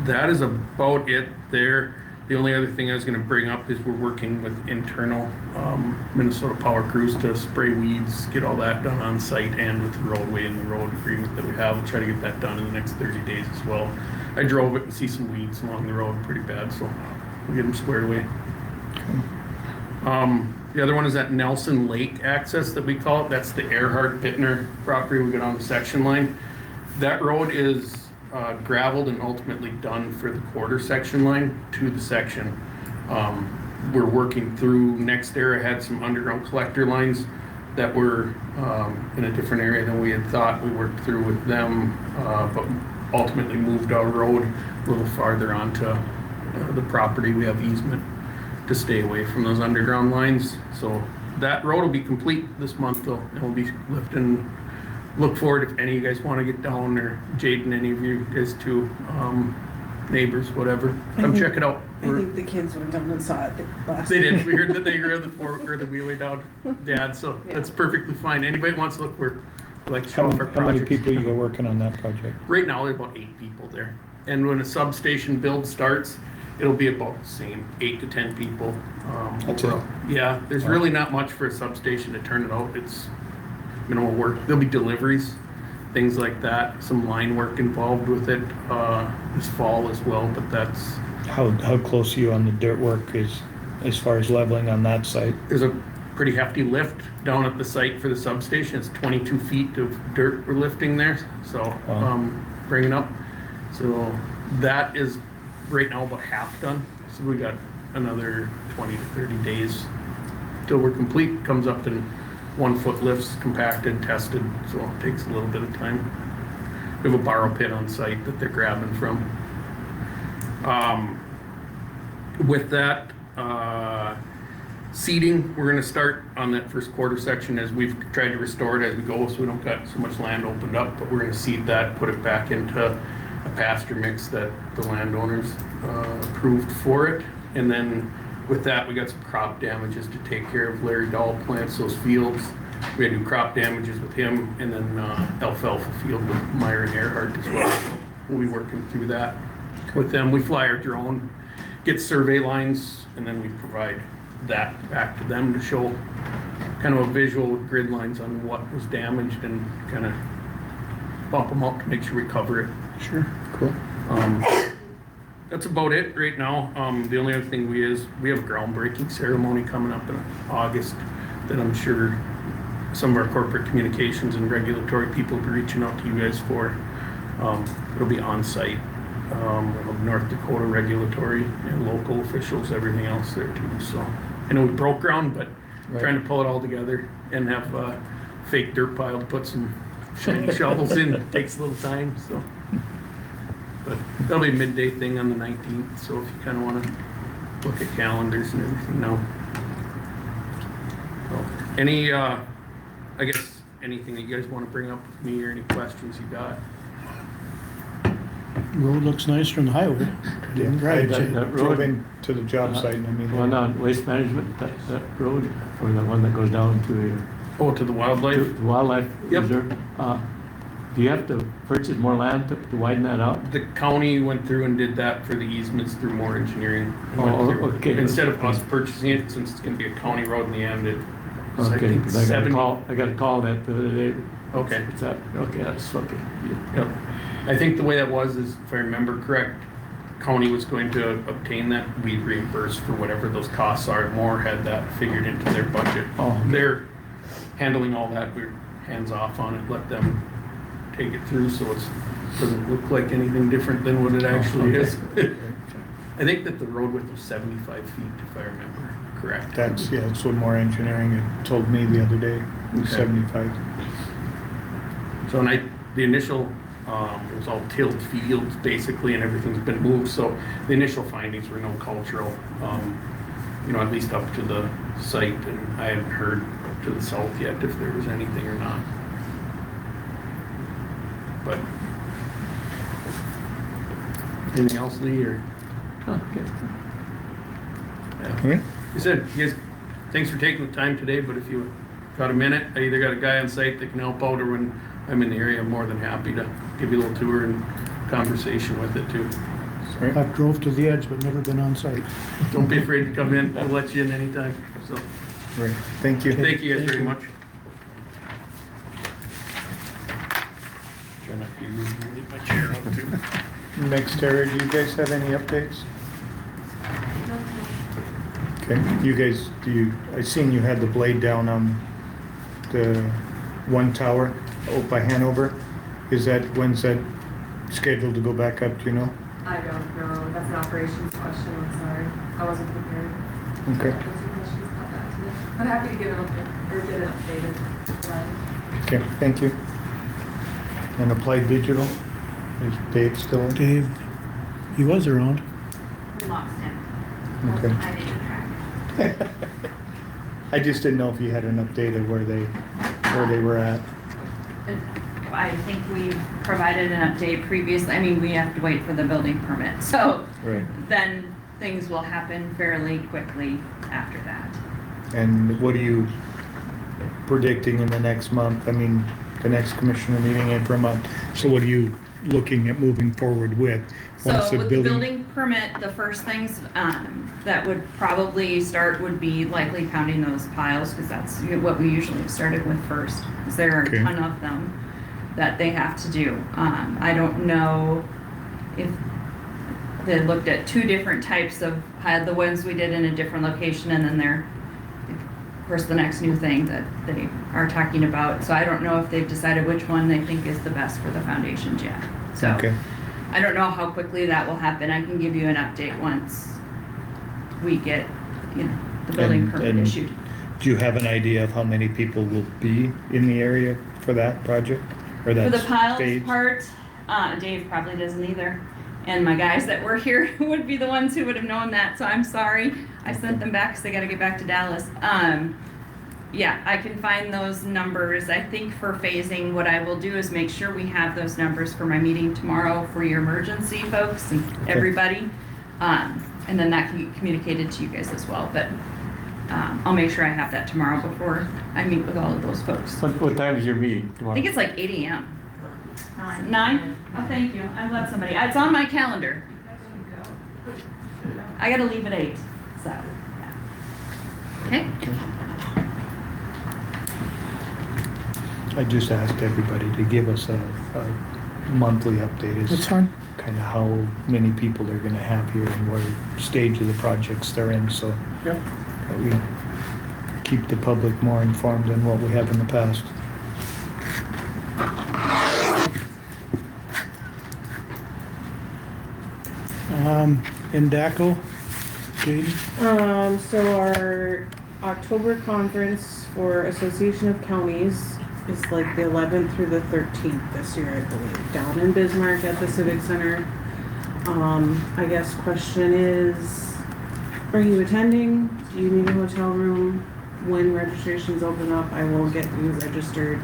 That is about it there. The only other thing I was going to bring up is we're working with internal Minnesota Power crews to spray weeds, get all that done on site and with the roadway and the road agreement that we have. We'll try to get that done in the next 30 days as well. I drove it and see some weeds along the road pretty bad, so we'll get them squared away. The other one is that Nelson Lake access that we call it. That's the Earhart Bittner property we got on the section line. That road is gravelled and ultimately done for the quarter section line to the section. We're working through NextEra had some underground collector lines that were in a different area than we had thought. We worked through with them, but ultimately moved our road a little farther onto the property. We have easement to stay away from those underground lines. So that road will be complete this month though, and we'll be lifting. Look forward if any of you guys want to get down, or Jaden, any of you guys too, neighbors, whatever, come check it out. I think the kids went down and saw it last They night. did. We heard that they heard the wheelie down, Dad. So that's perfectly fine. Anybody wants to look, we're like to show off our How many project. people you are working on that project? Right now, there's about 8 people there, and when a substation build starts, it'll be about the same, 8 to 10 people. That's it? Yeah, there's really not much for a substation to turn it out. It's minimal work. There'll be deliveries, things like that. Some line work involved with it this fall as well, but that's... How close are you on the dirt work as far as leveling on that site? There's a pretty hefty lift down at the site for the substation. It's 22 feet of dirt we're lifting there, so bringing up. So that is right now about half done. So we got another 20 to 30 days till we're complete. Comes up in 1 foot lifts, compacted, tested, so it takes a little bit of time. We have a borrow pit on site that they're grabbing from. With that, seeding, we're gonna start on that first quarter section as we've tried to restore it as we go, so we don't got so much land opened up, but we're gonna seed that, put it back into a pasture mix that the landowners approved for it. And then with that, we got some crop damages to take care of. Larry Dahl plants those fields. We had to do crop damages with him, and then alfalfa field with Myron Earhart as well. We'll be working through that with them. We fly our drone, get survey lines, and then we provide that back to them to show kind of a visual with grid lines on what was damaged and kind of bump them up to make sure we cover it. Sure, cool. That's about it right now. The only other thing we have a groundbreaking ceremony coming up in August that I'm sure some of our corporate communications and regulatory people will be reaching out to you guys for. It'll be on-site. We'll have North Dakota regulatory and local officials, everything else there too, so. I know we broke ground, but trying to pull it all together and have fake dirt pile to put some shiny shovels in, it takes a little time, so. But that'll be a midday thing on the 19th, so if you kind of want to look at calendars and everything now. So, any, I guess, anything that you guys want to bring up with me or any questions you got? Road looks nice from the highway. Didn't drive That it. Drove road, into the job site, and I mean. one on Waste Management, that road, or the one that goes down to Oh, to the wildlife? the wildlife Yep. reserve. Do you have to purchase more land to widen that out? The county went through and did that for the easements through Moore Engineering. Oh, okay. Instead of us purchasing it, since it's gonna be a county road in the end, it was, I Okay, think, 'cause I got a 70. call, that the other day. Okay. It's that, okay, that's okay. Yep. I think the way that was is, if I remember correct, county was going to obtain that, we'd reimburse for whatever those costs are. Moore had that figured into their budget. Oh, okay. They're handling all that, we're hands off on it, let them take it through, so it doesn't look like anything different than what it actually is. I think that the road width was 75 feet, if I remember correct. That's what Moore Engineering had told me the other day, Okay. 75. So, and the initial, it was all tilled fields basically, and everything's been moved, so the initial findings were no cultural, at least up to the site, and I haven't heard to the south yet if there was anything or not. But, anything else, Lee, or? Okay. Yeah. Okay. You said, you guys, thanks for taking the time today, but if you got a minute, I either got a guy on site that can help out, or when I'm in the area, I'm more than happy to give you a little tour and conversation with it too. I've drove to the edge, but never been on site. Don't be afraid to come in, I'll let you in anytime, so. Right, thank you. Thank you guys Thank very you. much. Try not to leave my chair out too. Next, Tara, do you guys have any updates? Okay, you guys, I seen you had the blade down on the one tower out by Hanover. When's that scheduled to go back up, do you know? I don't know, that's an operations question, I'm sorry, I wasn't prepared. Okay. Answer questions about that today. I'm happy to give an update, or get an updated slide. Okay, thank you. And Applied Digital, is Dave still? Dave, he was around. We lost him. Okay. I didn't track. I just didn't know if you had an update of where they were at. I think we provided an update previously. I mean, we have to wait for the building permit, so Right. then things will happen fairly quickly after that. And what are you predicting in the next month? I mean, the next commissioner meeting in for a month. So what are you looking at moving forward with? Once So with the building permit, the first things that would probably start would be likely pounding those piles, because that's what we usually have started with first, because there are a Okay. ton of them that they have to do. I don't know if they looked at two different types of the ones we did in a different location, and then they're, of course, the next new thing that they are talking about. So I don't know if they've decided which one they think is the best for the foundations yet. So Okay. I don't know how quickly that will happen. I can give you an update once we get, the building permit And issued. do you have an idea of how many people will be in the area for that project? Or For that the piles stage? part, Dave probably doesn't either. And my guys that were here would be the ones who would have known that, so I'm sorry. I sent them back because they gotta get back to Dallas. Yeah, I can find those numbers. I think for phasing, what I will do is make sure we have those numbers for my meeting tomorrow for your emergency folks and everybody. And then that can be communicated to you guys as well, but I'll make sure I have that tomorrow before I meet with all of those folks. What time is your meeting I tomorrow? think it's like 8 a.m. 9? Oh, thank you. I'm glad somebody, it's on my calendar. I gotta leave at 8, so, yeah. Okay? I just asked everybody to give us a monthly update. That's fine. Kind of how many people they're gonna have here and what stage of the projects they're in, so. Yep. that we keep the public more informed than what we have in the past. Indaco, Katie? So our October conference for Association of Counties is like the 11th through the 13th this year, I believe, down in Bismarck at the Civic Center. I guess question is, are you attending? Do you need a hotel room? When registrations open up, I will get you registered.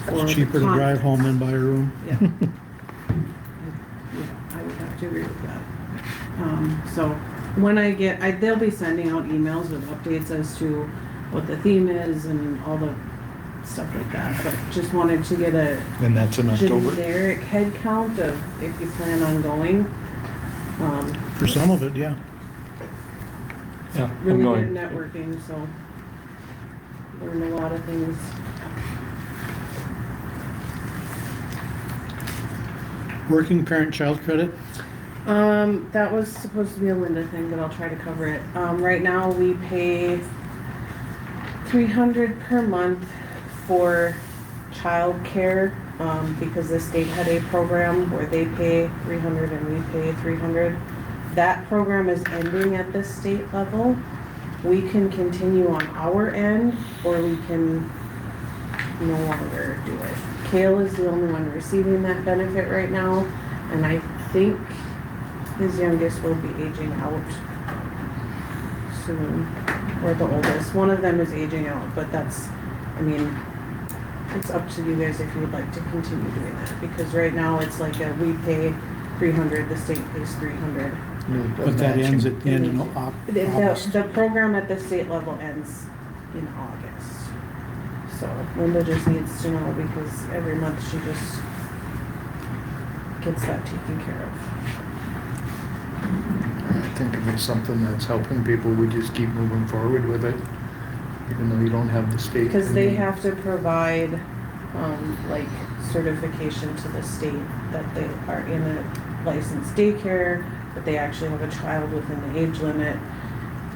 for It's cheaper to the drive home than buy a room. Yeah. Yeah, I would have to agree with that. So when I get, they'll be sending out emails with updates as to what the theme is and all the stuff like that, but just wanted to get a And that's in October? generic head count of if you plan on going. For some of it, yeah. Yeah, Really I'm good going. networking, so learn a lot of things. Working parent child credit, That was supposed to be a Linda thing, but I'll try to cover it. Right now we pay $300 per month for childcare, because the state had a program where they pay $300 and we pay $300. That program is ending at the state level. We can continue on our end, or we can no longer do it. Kale is the only one receiving that benefit right now, and I think his youngest will be aging out soon, or the oldest. One of them is aging out, but that's, I mean, it's up to you guys if you would like to continue doing that, because right now it's like we pay $300, the state pays $300. but that ends at the end of August. The program at the state level ends in August. So Linda just needs to know, because every month she just gets that taken care of. I think if it's something that's helping people, we just keep moving forward with it, even though you don't have the state. Because they have to provide, like, certification to the state that they are in a licensed daycare, that they actually have a child within the age limit.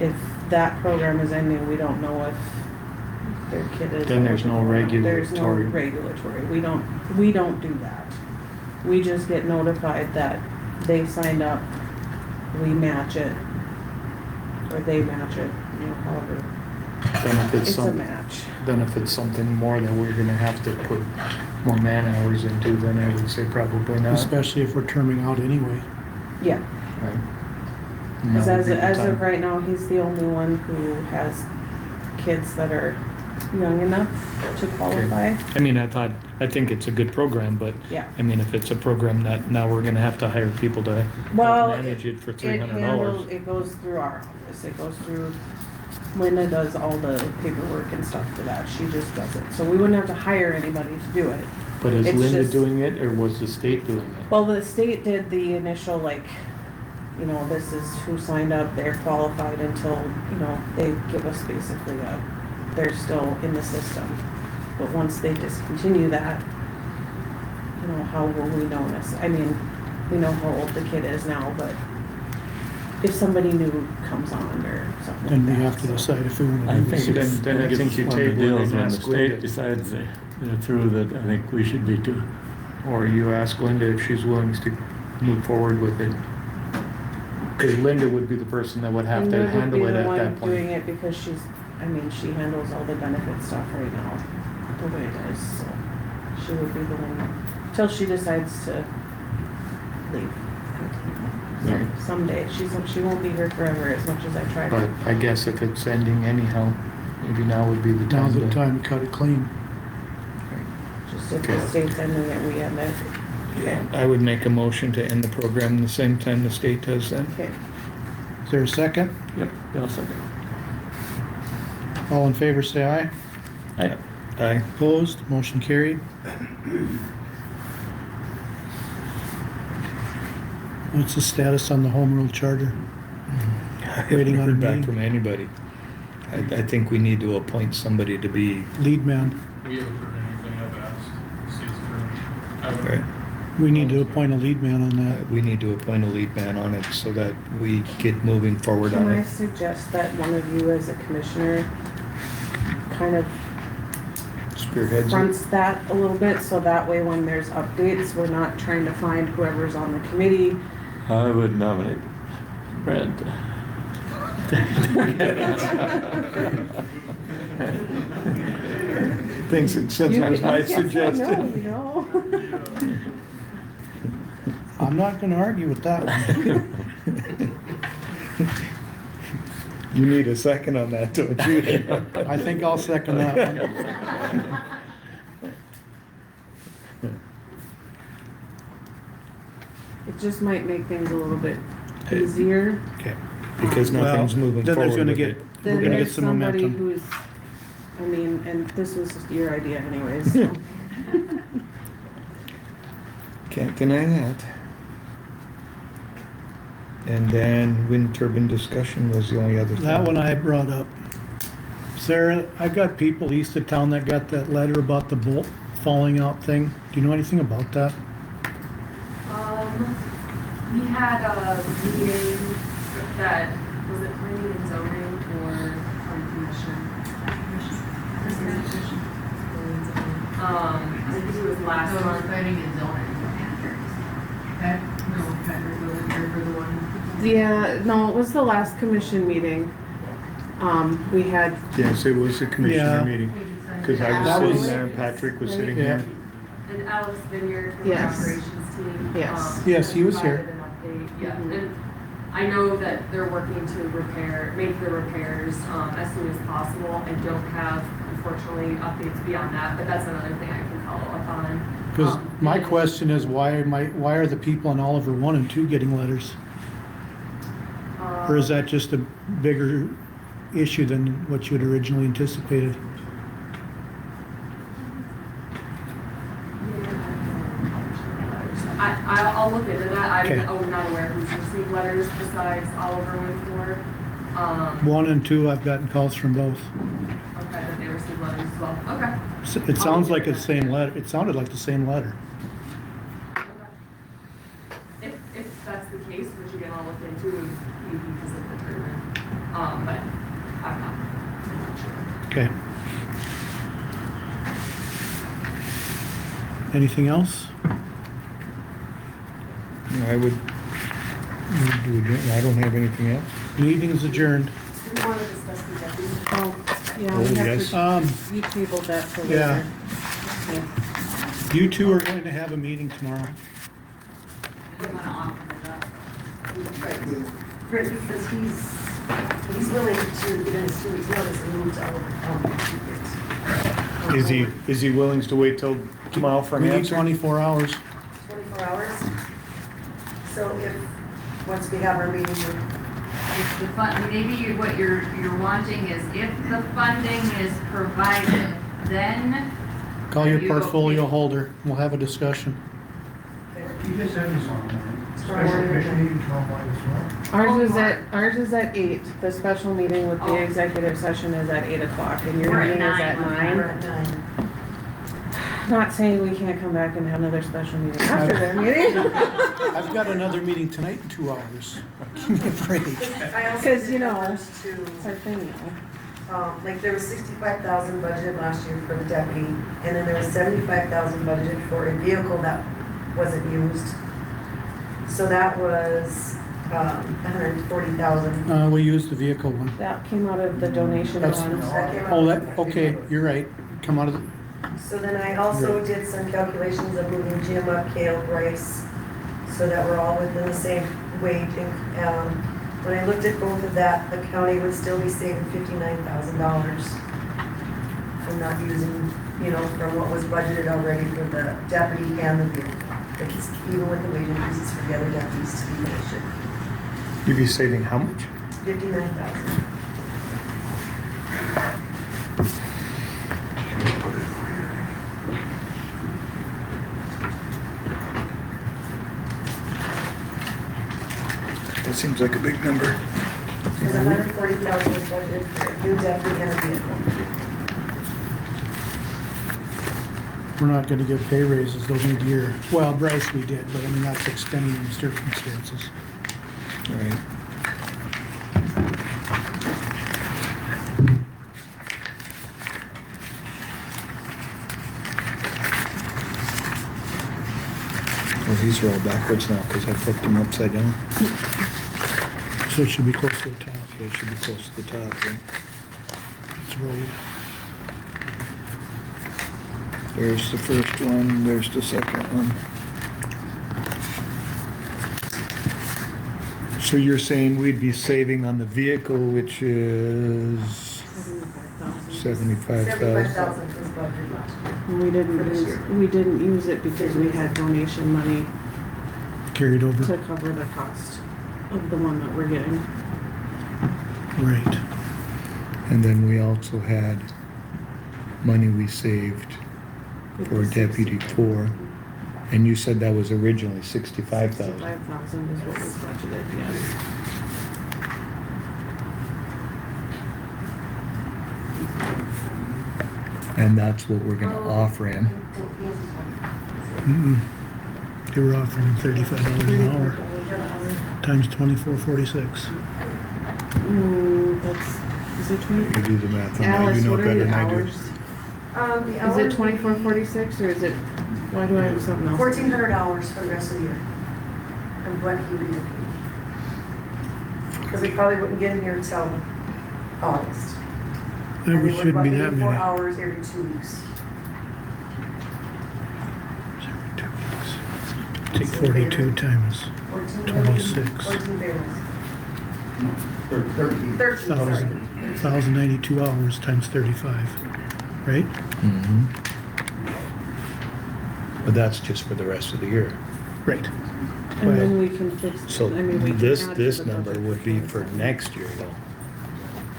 If that program is ending, we don't know if their kid is. Then there's no There's no regulatory. regulatory. We don't do that. We just get notified that they signed up, we match it, or they match it, you know, however. Then if It's a match. Then if it's something more that we're gonna have to put more man hours into, then I would say probably not. Especially if we're terming out anyway. Yeah. Right. Because That would be the as time. of right now, he's the only one who has kids that are young enough to qualify. I mean, I think it's a good program, but, Yeah. I mean, if it's a program that now we're gonna have to hire people to help Well, manage it for $300. It goes through our office, it goes through, Linda does all the paperwork and stuff for that, she just does it. So we wouldn't have to hire anybody to do it. But is It's Linda just- doing it, or was the state doing it? Well, the state did the initial, like, you know, this is who signed up, they're qualified until, you know, they give us basically they're still in the system. But once they discontinue that, you know, how will we know this? I mean, we know how old the kid is now, but if somebody new comes on or something Then we like have to that, decide if we want to I do think this. Then I think you one of the table it deals and when the ask Linda. state decides they're through that, I think we should be too. Or you ask Linda if she's willing to move forward with it. Because Linda would be the person that would have to Linda would handle be it the at one that doing point. it because she's, I mean, she handles all the benefit stuff right now, the way it is, so she would be the one, till she decides to leave. Right. Someday, she won't be here forever as much as I try But to. I guess if it's ending anyhow, maybe now would be the Now's time the to. time to cut it clean. Just if the state's ending it, we end it. Okay. I would make a motion to end the program the same time the state does then. Okay. Is there a second? Yep, I'll second. All in favor, say aye. Aye. Aye. Opposed, motion carried. What's the status on the home rule charter? Waiting on a Heard back meeting? from anybody. I think we need to appoint somebody to be. Lead man. We haven't heard anything, I've asked state's attorney. I haven't- Right. We need to appoint a lead man on that. We need to appoint a lead man on it so that we get moving forward Can on I it. suggest that one of you as a commissioner kind of Spearheads it. fronts that a little bit, so that way when there's updates, we're not trying to find whoever's on the committee I would nominate Brent. Thinks it since it was my No, suggestion. you know. I'm not gonna argue with that one. You need a second on that, don't you? I think I'll second that one. It just might make things a little bit easier. Okay, because nothing's Well, moving then there's forward gonna with get- it. Then We're gonna there's get some somebody momentum. who's, I mean, and this was your idea anyways, so. Can't deny that. And then wind turbine discussion was the only other thing. That one I brought up. Sarah, I've got people east of town that got that letter about the bolt falling out thing. Do you know anything about that? We had a meeting that, was it planning and zoning or commission? I think it was last month. Planning and zoning. Yeah, no, it was the last commission meeting. We had, Yes, it was a Yeah. commissioner meeting, because I That was was- sitting there and Patrick was sitting Yeah. here. And Alex Vineyard from the Yes. operations team. Yes. Yes, he was here. provided an update. Yeah, and I know that they're working to make the repairs, as soon as possible. I don't have, unfortunately, updates beyond that, but that's another thing I can follow up on. Because my question is, why are the people on Oliver 1 and 2 getting letters? Or is that just a bigger issue than what you had originally anticipated? I'll look into that. Okay. I'm not aware who's received letters besides Oliver Winford. 1 and 2, I've gotten calls from both. Okay, that they received letters as well. Okay. It sounds like it's the same letter. It sounded like the same letter. If that's the case, which again I'll look into, because of the tournament. But I'm not sure. Okay. Anything else? I would, I don't have anything else. Meeting is adjourned. We want to discuss the deputy. oh, yeah, Oh, we yes. have to, you tabled that for later. Yeah. Yeah. You two are going to have a meeting tomorrow. Because he's willing to get in his 2 weeks notice and move to Oliver. Is he willing to wait till tomorrow for an We need answer? 24 hours. 24 hours. So once we have our meeting, If the fund, maybe what you're wanting is if the funding is provided, then. Call your you portfolio okay? holder. We'll have a discussion. You just have this on, special commission meeting tomorrow morning as well. Ours is at 8. The special meeting with the Oh. executive session is at 8 o'clock, and your We're at meeting is 9, at we're 9. we're at 9. Not saying we can't come back and have another special meeting after their meeting. I've got another meeting tonight in 2 hours. Give me a break. I also Because, did you know, numbers it's our thing now. like there was 65,000 budgeted last year for the deputy, and then there was 75,000 budgeted for a vehicle that wasn't used. So that was 140,000. We used the vehicle one. That came out of the donation That's- fund. That came out Oh, of that, okay, you're right. Come out of the, So then I also did some calculations of moving Jim up, Kale, Bryce, so that we're all within the same wage. When I looked at both of that, the county would still be saving $59,000 from not using, from what was budgeted already for the deputy and the vehicle. Because even with the wage increases for the other deputies to be finished, You'd be saving how much? 59,000. That seems like a big number. There's 140,000 was budgeted for a new deputy and a vehicle. we're not gonna give pay raises, they'll need year. Well, Bryce we did, but I mean, that's extending the circumstances. All right. These are all backwards now because I flipped them upside down. So it should be close to the top. So it should be close to the top, right? It's rolled. There's the first one, there's the second one. So you're saying we'd be saving on the vehicle, which is 75,000? Was budgeted last year. And we didn't For this use, year. we didn't use it because we had donation money Carried to over. cover the cost of the one that we're getting. Right. And then we also had money we saved for Deputy 4. And you said that was originally 65,000. 65,000 is what was budgeted, yes. And that's what we're gonna offer him. They were offering him $35 an hour, times 24.46. That's, is it 20? You do the math on that, Alice, you know what are better the than I do. hours? Is it 24.46 or is it, why do I have something else? $1,400 for the rest of the year. And what he would be looking. Because we probably wouldn't get him here until August. There And they would shouldn't be run that 84 many. hours every 2 weeks. Take 42 times 26. 14 payrolls. 13, sorry. 1,092 hours times 35, right? Mhm. But that's just for the rest of the year. Right. And then we can fix, So I mean, we can this, add to this the number budget would be for next year though.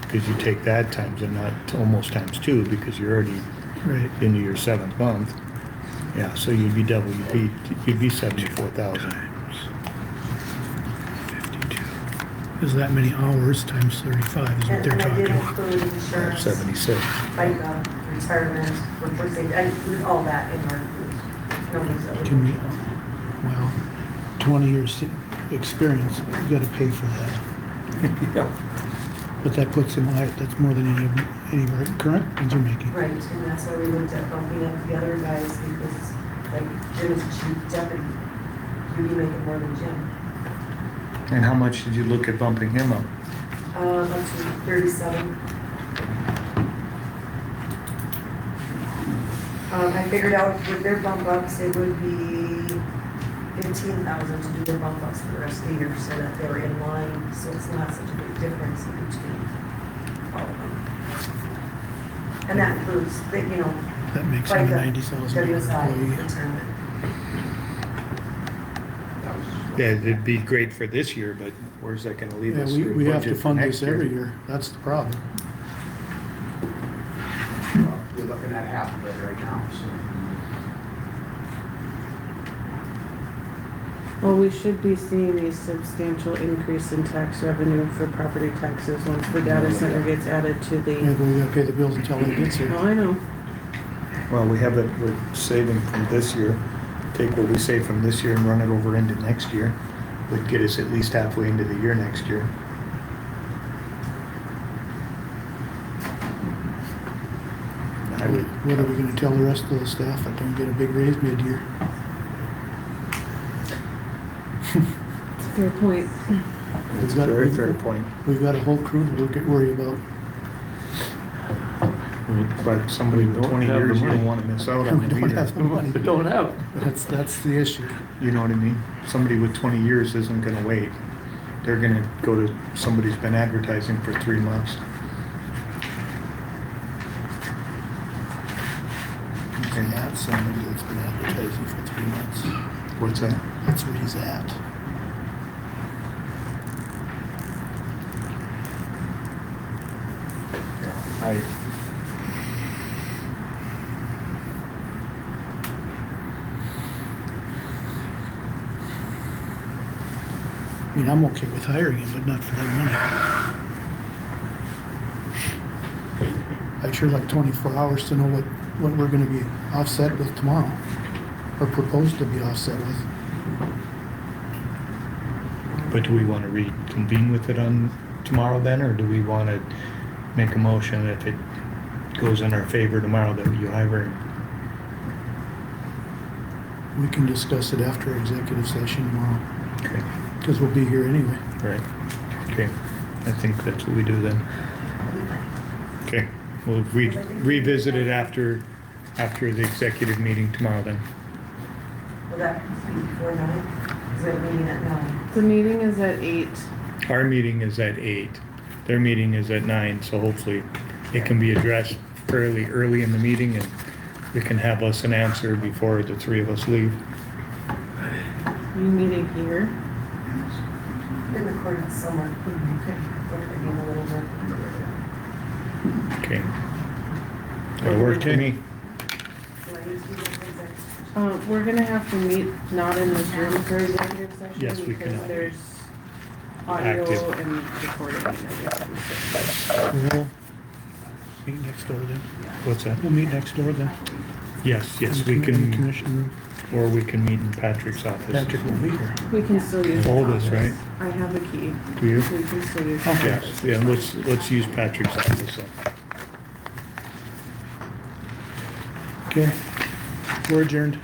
Because you take that times and not almost times 2 because you're already Right. into your 7th month. Yeah, so you'd be double, you'd be 74,000. 52. Is that many hours times 35 is what And they're I did talking. include insurance, 76. like retirement, workforce safety, I included all that in our numbers that we. Can we, well, 20 years experience, you gotta pay for that. Yeah. But that puts him high, that's more than any of our current ones are making. Right, and that's why we looked at bumping up the other guys, because like Jim is a chief deputy, you'd be making more than Jim. And how much did you look at bumping him up? Up to 37. I figured out with their bump ups, it would be 15,000 to do their bump ups for the rest of the year, so that they were in line, so it's not such a big difference in between all of them. And that includes, That makes like him the 90,000 WSI employee. retirement. Yeah, it'd be great for this year, but where's that gonna leave Yeah, us? we have to Budget for fund next this every year, that's the problem. We're looking at half of it right now, so. Well, we should be seeing a substantial increase in tax revenue for property taxes once the data center gets added to Yeah, the, but we gotta pay the bills until it gets here. oh, I know. Well, we have it, we're saving from this year, take what we save from this year and run it over into next year. Would get us at least halfway into the year next year. I would, What are we gonna tell the rest of the staff that don't get a big raise mid-year? It's a fair point. it's a very fair point, We've got a whole crew to worry about. but somebody with don't 20 have the years, you don't money. wanna miss out on We it don't either. have the money. We don't have. That's the issue. You know what I mean? Somebody with 20 years isn't gonna wait. They're gonna go to somebody who's been advertising for 3 months. And that's somebody that's been advertising for 3 months. What's that? That's where he's at. I, I mean, I'm okay with hiring him, but not for that money. I'd sure like 24 hours to know what we're gonna be offset with tomorrow, or proposed to be offset with. but do we wanna reconvene with it on tomorrow then, or do we wanna make a motion if it goes in our favor tomorrow that you hire him? we can discuss it after executive session tomorrow, Okay, because we'll be here anyway. right. Okay, I think that's what we do then. Okay, we'll revisit it after the executive meeting tomorrow then. Will that be before 9? Is there a meeting at 9? The meeting is at 8. Our meeting is at 8. Their meeting is at 9, so hopefully it can be addressed fairly early in the meeting and we can have us an answer before the three of us leave. You meeting here? Been recorded somewhere. Okay. Maybe in a little bit. Okay. That'll work for me. We're gonna have to meet not in this room for executive session. Yes, we can. Because there's audio Active. and recording and everything. We'll meet next door then. What's that? We'll meet next door then. Yes, In we the can, Commission room. or we can meet in Patrick's office. Patrick will be here. We can still use. Hold the this, office. right? I have a key. Do you? We can still use. the Okay, office. yeah, let's use Patrick's office then. Okay. We're adjourned.